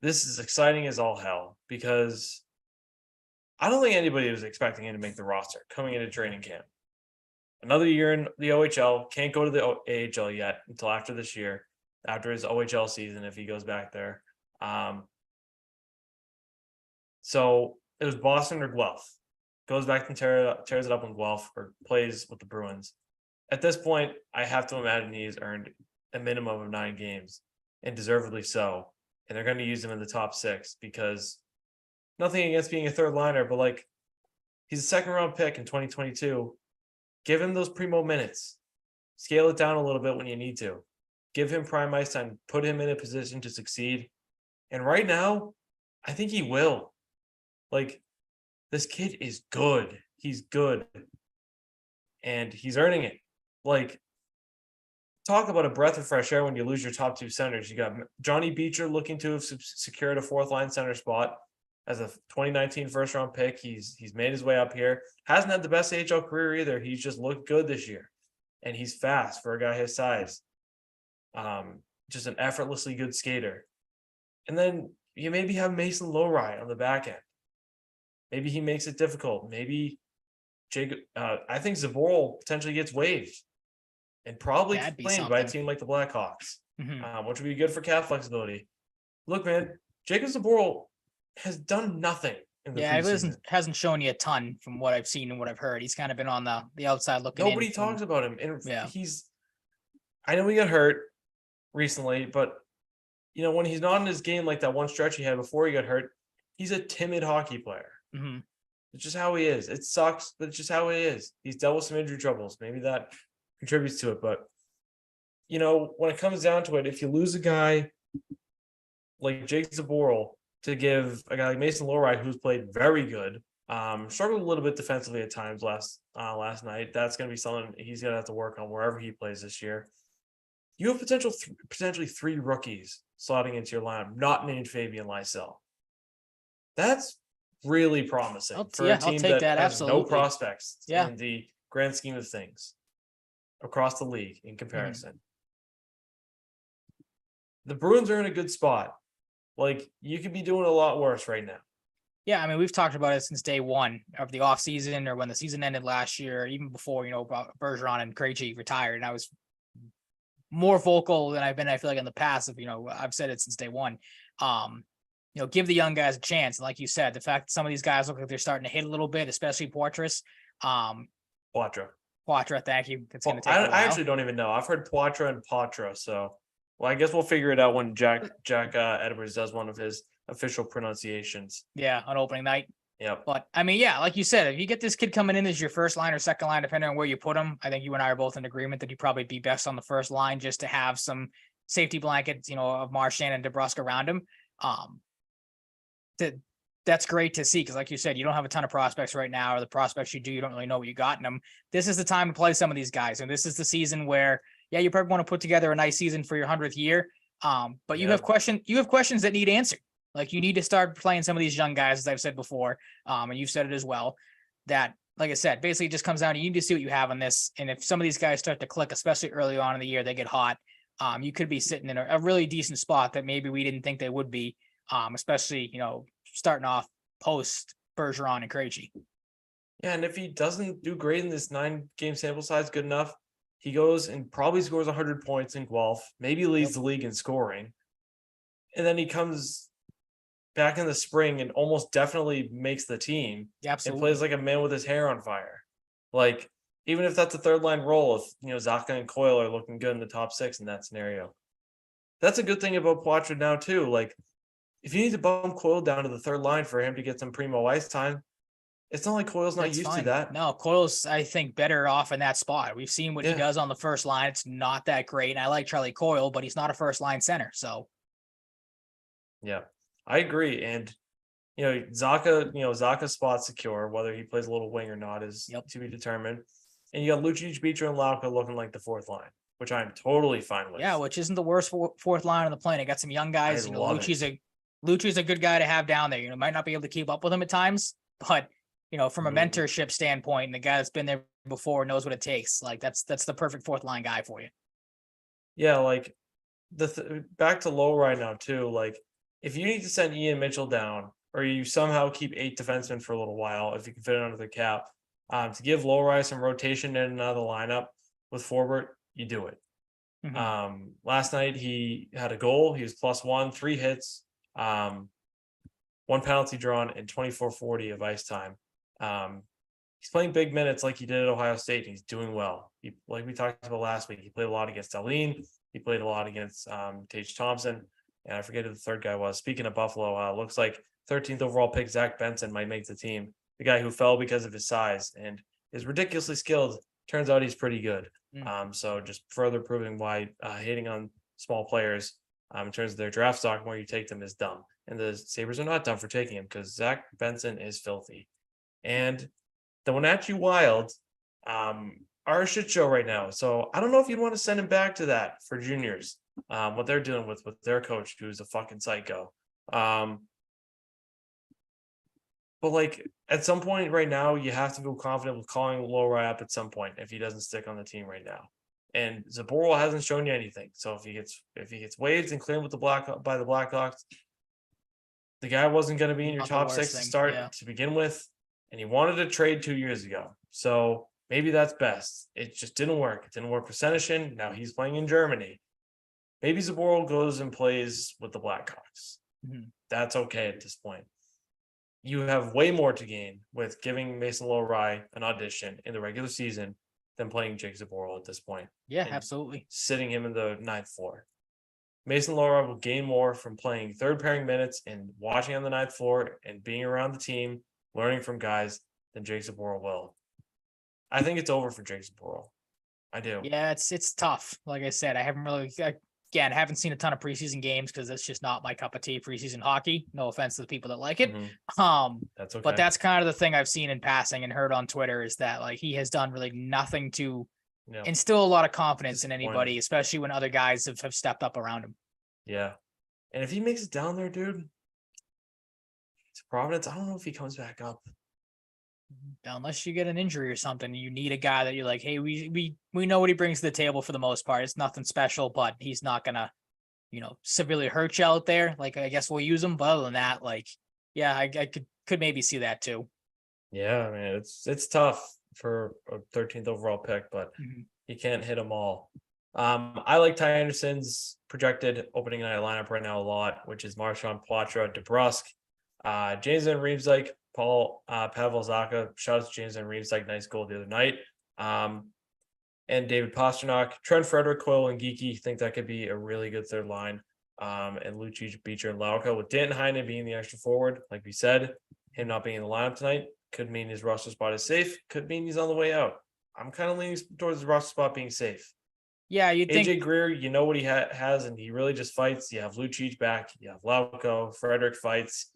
this is exciting as all hell because I don't think anybody was expecting him to make the roster coming into training camp. Another year in the OHL, can't go to the AHL yet until after this year, after his OHL season, if he goes back there. So it was Boston or Guelph. Goes back and tears it up in Guelph or plays with the Bruins. At this point, I have to imagine he's earned a minimum of 9 games, and deservedly so. And they're going to use him in the top 6 because nothing against being a third liner, but like he's a second round pick in 2022. Give him those primo minutes. Scale it down a little bit when you need to. Give him prime ice time. Put him in a position to succeed. And right now, I think he will. Like, this kid is good. He's good. And he's earning it. Like, talk about a breath of fresh air when you lose your top 2 centers. You got Johnny Beecher looking to have secured a 4th line center spot as a 2019 first round pick. He's made his way up here. Hasn't had the best AHL career either. He's just looked good this year. And he's fast for a guy his size. Just an effortlessly good skater. And then you maybe have Mason Lowry on the back end. Maybe he makes it difficult. Maybe Jacob. I think Zaboral potentially gets waived and probably claimed by a team like the Blackhawks, which would be good for cap flexibility. Look, man, Jacob Zaboral has done nothing. He hasn't shown you a ton from what I've seen and what I've heard. He's kind of been on the outside looking. Nobody talks about him, and I know he got hurt recently, but when he's not in his game like that one stretch he had before he got hurt, he's a timid hockey player. It's just how he is. It sucks, but it's just how he is. He's dealt with some injury troubles. Maybe that contributes to it. But, when it comes down to it, if you lose a guy like Jake Zaboral to give a guy like Mason Lowry, who's played very good, struggled a little bit defensively at times last night. That's going to be something he's going to have to work on wherever he plays this year. You have potentially 3 rookies slotting into your lineup, not named Fabian Lysell. That's really promising for a team that has no prospects in the grand scheme of things across the league in comparison. The Bruins are in a good spot. Like, you could be doing a lot worse right now. Yeah, I mean, we've talked about it since day one of the offseason or when the season ended last year, even before, about Bergeron and Krejci retired. And I was more vocal than I've been, I feel like, in the past. I've said it since day one. Give the young guys a chance. And like you said, the fact that some of these guys look like they're starting to hit a little bit, especially Poitras. Poitras, thank you. It's going to take a while. I actually don't even know. I've heard Poitras and Poitras, so I guess we'll figure it out when Jack Edwards does one of his official pronunciations. Yeah, on opening night. Yeah. But I mean, like you said, if you get this kid coming in as your first line or second line, depending on where you put him, I think you and I are both in agreement that he'd probably be best on the first line just to have some safety blankets, of Marchand and DeBrusque around him. That's great to see because, like you said, you don't have a ton of prospects right now, or the prospects you do, you don't really know what you got in them. This is the time to play some of these guys, and this is the season where, you probably want to put together a nice season for your 100th year. But you have questions that need answered. Like, you need to start playing some of these young guys, as I've said before, and you've said it as well. That, like I said, basically it just comes down to you need to see what you have on this, and if some of these guys start to click, especially early on in the year, they get hot. You could be sitting in a really decent spot that maybe we didn't think they would be. Especially, starting off post Bergeron and Krejci. Yeah, and if he doesn't do great in this 9-game sample size, good enough, he goes and probably scores 100 points in Guelph, maybe leads the league in scoring. And then he comes back in the spring and almost definitely makes the team. Absolutely. And plays like a man with his hair on fire. Like, even if that's a third line role, if, Zacha and Coyle are looking good in the top 6 in that scenario. That's a good thing about Poitras now, too. Like, if you need to bump Coyle down to the third line for him to get some primo ice time, it's not like Coyle's not used to that. No, Coyle's, I think, better off in that spot. We've seen what he does on the first line. It's not that great. And I like Charlie Coyle, but he's not a first line center. So, yeah, I agree. And, Zacha's spot secure, whether he plays a little wing or not is to be determined. And you got Lucic, Beecher, and Lauka looking like the fourth line, which I'm totally fine with. Yeah, which isn't the worst fourth line on the planet. Got some young guys. Lucci's a good guy to have down there. Might not be able to keep up with him at times, but from a mentorship standpoint, and the guy that's been there before knows what it takes. Like, that's the perfect fourth line guy for you. Yeah, like, back to low right now too. Like, if you need to send Ian Mitchell down, or you somehow keep 8 defensemen for a little while, if you can fit it under the cap, to give Lowry some rotation in and out of the lineup with Forbert, you do it. Last night he had a goal. He was +1, 3 hits, 1 penalty drawn, and 24:40 of ice time. He's playing big minutes like he did at Ohio State. And he's doing well. Like we talked about last week, he played a lot against Aline. He played a lot against Tage Thompson, and I forget who the third guy was. Speaking of Buffalo, looks like 13th overall pick Zach Benson might make the team. The guy who fell because of his size and is ridiculously skilled. Turns out he's pretty good. So just further proving why hating on small players in terms of their draft stock, where you take them, is dumb. And the Sabres are not dumb for taking him, because Zach Benson is filthy. And the Wenatchee Wild are a shit show right now. So I don't know if you'd want to send him back to that for juniors. What they're dealing with their coach, who's a fucking psycho. But like, at some point right now, you have to feel confident with calling Lowry up at some point if he doesn't stick on the team right now. And Zaboral hasn't shown you anything. So if he gets waived and cleared with the Blackhawks, the guy wasn't going to be in your top 6 to start to begin with, and he wanted a trade 2 years ago. So maybe that's best. It just didn't work. It didn't work for Senyshyn. Now he's playing in Germany. Maybe Zaboral goes and plays with the Blackhawks. That's okay at this point. You have way more to gain with giving Mason Lowry an audition in the regular season than playing Jake Zaboral at this point. Yeah, absolutely. Sitting him in the 9th floor. Mason Lowry will gain more from playing third pairing minutes and watching on the 9th floor and being around the team, learning from guys, than Jake Zaboral will. I think it's over for Jake Zaboral. I do. Yeah, it's tough. Like I said, I haven't seen a ton of preseason games because that's just not my cup of tea, preseason hockey. No offense to the people that like it. That's okay. But that's kind of the thing I've seen in passing and heard on Twitter, is that like he has done really nothing to instill a lot of confidence in anybody, especially when other guys have stepped up around him. Yeah. And if he makes it down there, dude, to Providence, I don't know if he comes back up. Unless you get an injury or something, you need a guy that you're like, hey, we know what he brings to the table for the most part. It's nothing special, but he's not gonna, severely hurt you out there. Like, I guess we'll use him. But other than that, like, yeah, I could maybe see that too. Yeah, man, it's tough for a 13th overall pick, but you can't hit them all. I like Ty Anderson's projected opening night lineup right now a lot, which is Marchand, Poitras, DeBrusque, James Van Riemsdyk, Pavel Zacha. Shout out to James Van Riemsdyk, nice goal the other night. And David Pastrnak, Trent Frederick, Coyle, and Geeky. Think that could be a really good third line. And Lucic, Beecher, and Lauka, with Danton Heinen being the extra forward. Like we said, him not being in the lineup tonight could mean his roster spot is safe. Could mean he's on the way out. I'm kind of leaning towards the roster spot being safe. Yeah, you think AJ Greer, you know what he has, and he really just fights. You have Lucic back. You have Lauko. Frederick fights.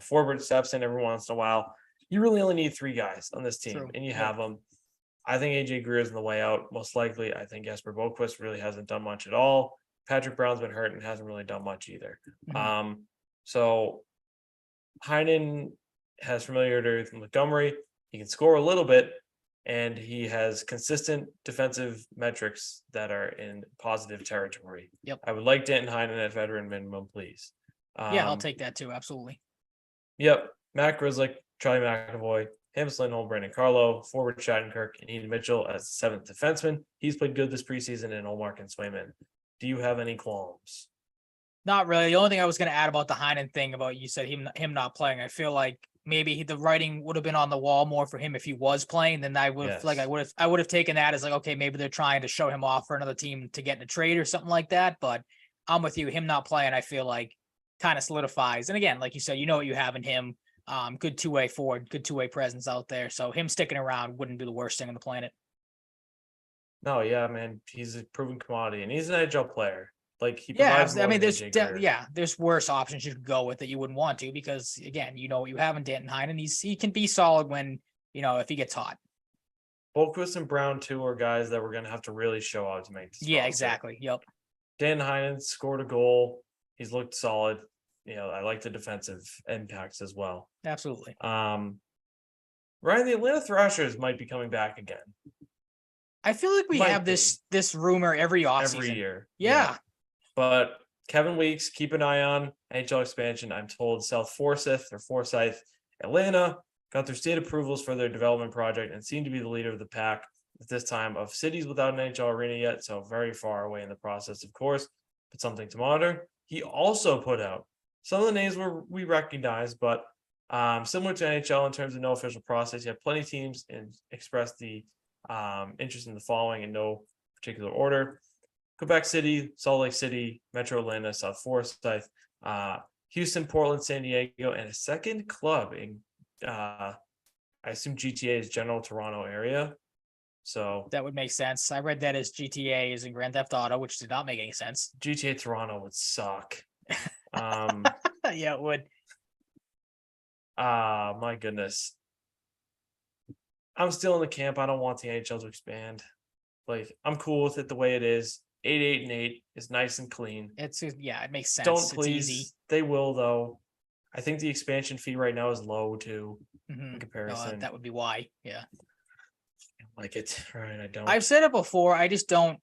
Forbert steps in every once in a while. You really only need 3 guys on this team, and you have them. I think AJ Greer is on the way out, most likely. I think Jesper Boquist really hasn't done much at all. Patrick Brown's been hurt and hasn't really done much either. So Heinen has familiarity with Montgomery. He can score a little bit, and he has consistent defensive metrics that are in positive territory. Yep. I would like Danton Heinen at veteran minimum, please. Yeah, I'll take that too. Absolutely. Yep. Matt Grzelcyk, Charlie McAvoy, Hampus Lindholm, Brandon Carlo, forward Shattenkirk, and Ian Mitchell as the 7th defenseman. He's played good this preseason, and Olmark and Swayman. Do you have any qualms? Not really. The only thing I was going to add about the Heinen thing, about you said him not playing, I feel like maybe the writing would have been on the wall more for him if he was playing. Then I would have I would have taken that as like, okay, maybe they're trying to show him off for another team to get in a trade or something like that. But I'm with you. Him not playing, I feel like kind of solidifies. And again, like you said, you know what you have in him. Good two-way forward, good two-way presence out there. So him sticking around wouldn't be the worst thing on the planet. No, yeah, man, he's a proven commodity, and he's an NHL player. Like, he provides. I mean, there's worse options you could go with that you wouldn't want to, because again, you know what you have in Danton Heinen. He can be solid when if he gets hot. Boquist and Brown too are guys that we're gonna have to really show out to make this. Yeah, exactly. Yep. Danton Heinen scored a goal. He's looked solid. I like the defensive impacts as well. Absolutely. Ryan, the Atlanta Thrashers might be coming back again. I feel like we have this rumor every offseason. Every year. Yeah. But Kevin Weeks, keep an eye on NHL expansion. I'm told South Forsyth, Atlanta, got their state approvals for their development project and seem to be the leader of the pack at this time of cities without an NHL arena yet. So very far away in the process, of course, but something to monitor. He also put out some of the names we recognize, but similar to NHL in terms of no official process. You have plenty of teams and expressed the interest in the following in no particular order: Quebec City, Salt Lake City, Metro Atlanta, South Forsyth, Houston, Portland, San Diego, and a second club in I assume GTA is General Toronto area. So That would make sense. I read that as GTA is in Grand Theft Auto, which did not make any sense. GTA Toronto would suck. Yeah, it would. My goodness. I'm still in the camp. I don't want the NHL to expand. Like, I'm cool with it the way it is. 8-8-8 is nice and clean. It makes sense. Don't It's please. easy. They will though. I think the expansion fee right now is low too Mhm. in comparison. That would be why. Yeah. Like it, right? I don't. I've said it before. I just don't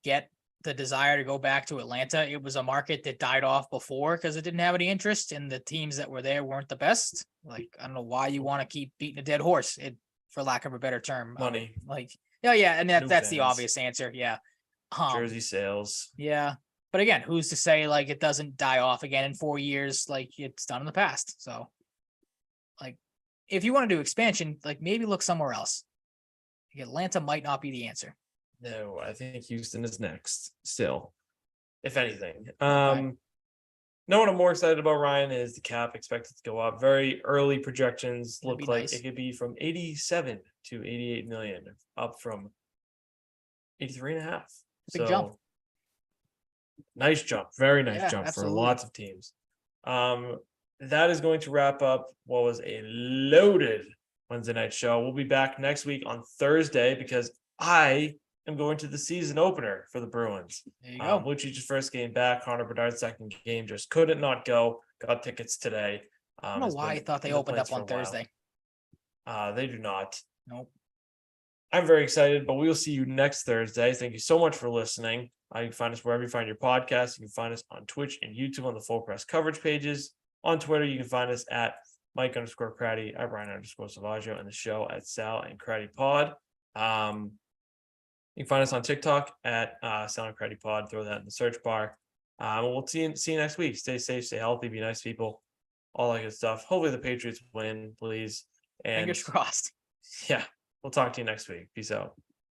get the desire to go back to Atlanta. It was a market that died off before because it didn't have any interest, and the teams that were there weren't the best. Like, I don't know why you want to keep beating a dead horse, for lack of a better term. Money. Yeah, and New that's the fans. obvious answer. Yeah. Jersey sales. Yeah. But again, who's to say like it doesn't die off again in 4 years like it's done in the past? So, like, if you want to do expansion, like maybe look somewhere else. Like, Atlanta might not be the answer. No, I think Houston is next still, if anything. Okay. No one I'm more excited about, Ryan, is the cap expected to go up. Very early projections That'd look be like nice. it could be from 87 to 88 million, up from 83 and a half. Big jump. Nice jump. Very nice Yeah, jump absolutely. for lots of teams. That is going to wrap up what was a loaded Wednesday night show. We'll be back next week on Thursday because I am going to the season opener for the Bruins. There you go. Lucic's first game back. Connor Bedard's second game just couldn't not go. Got tickets today. I don't know why I thought they opened up on Thursday. They do not. Nope. I'm very excited, but we will see you next Thursday. Thank you so much for listening. You can find us wherever you find your podcast. You can find us on Twitch and YouTube on the Full Press coverage pages. On Twitter, you can find us at Mike_Cratty, at Brian_Salvaggio, and the show at Sal and Cratty Pod. You can find us on TikTok at Sal and Cratty Pod. Throw that in the search bar. We'll see you next week. Stay safe, stay healthy, be nice people, all that good stuff. Hopefully the Patriots win, please. And Fingers crossed. yeah, we'll talk to you next week. Peace out.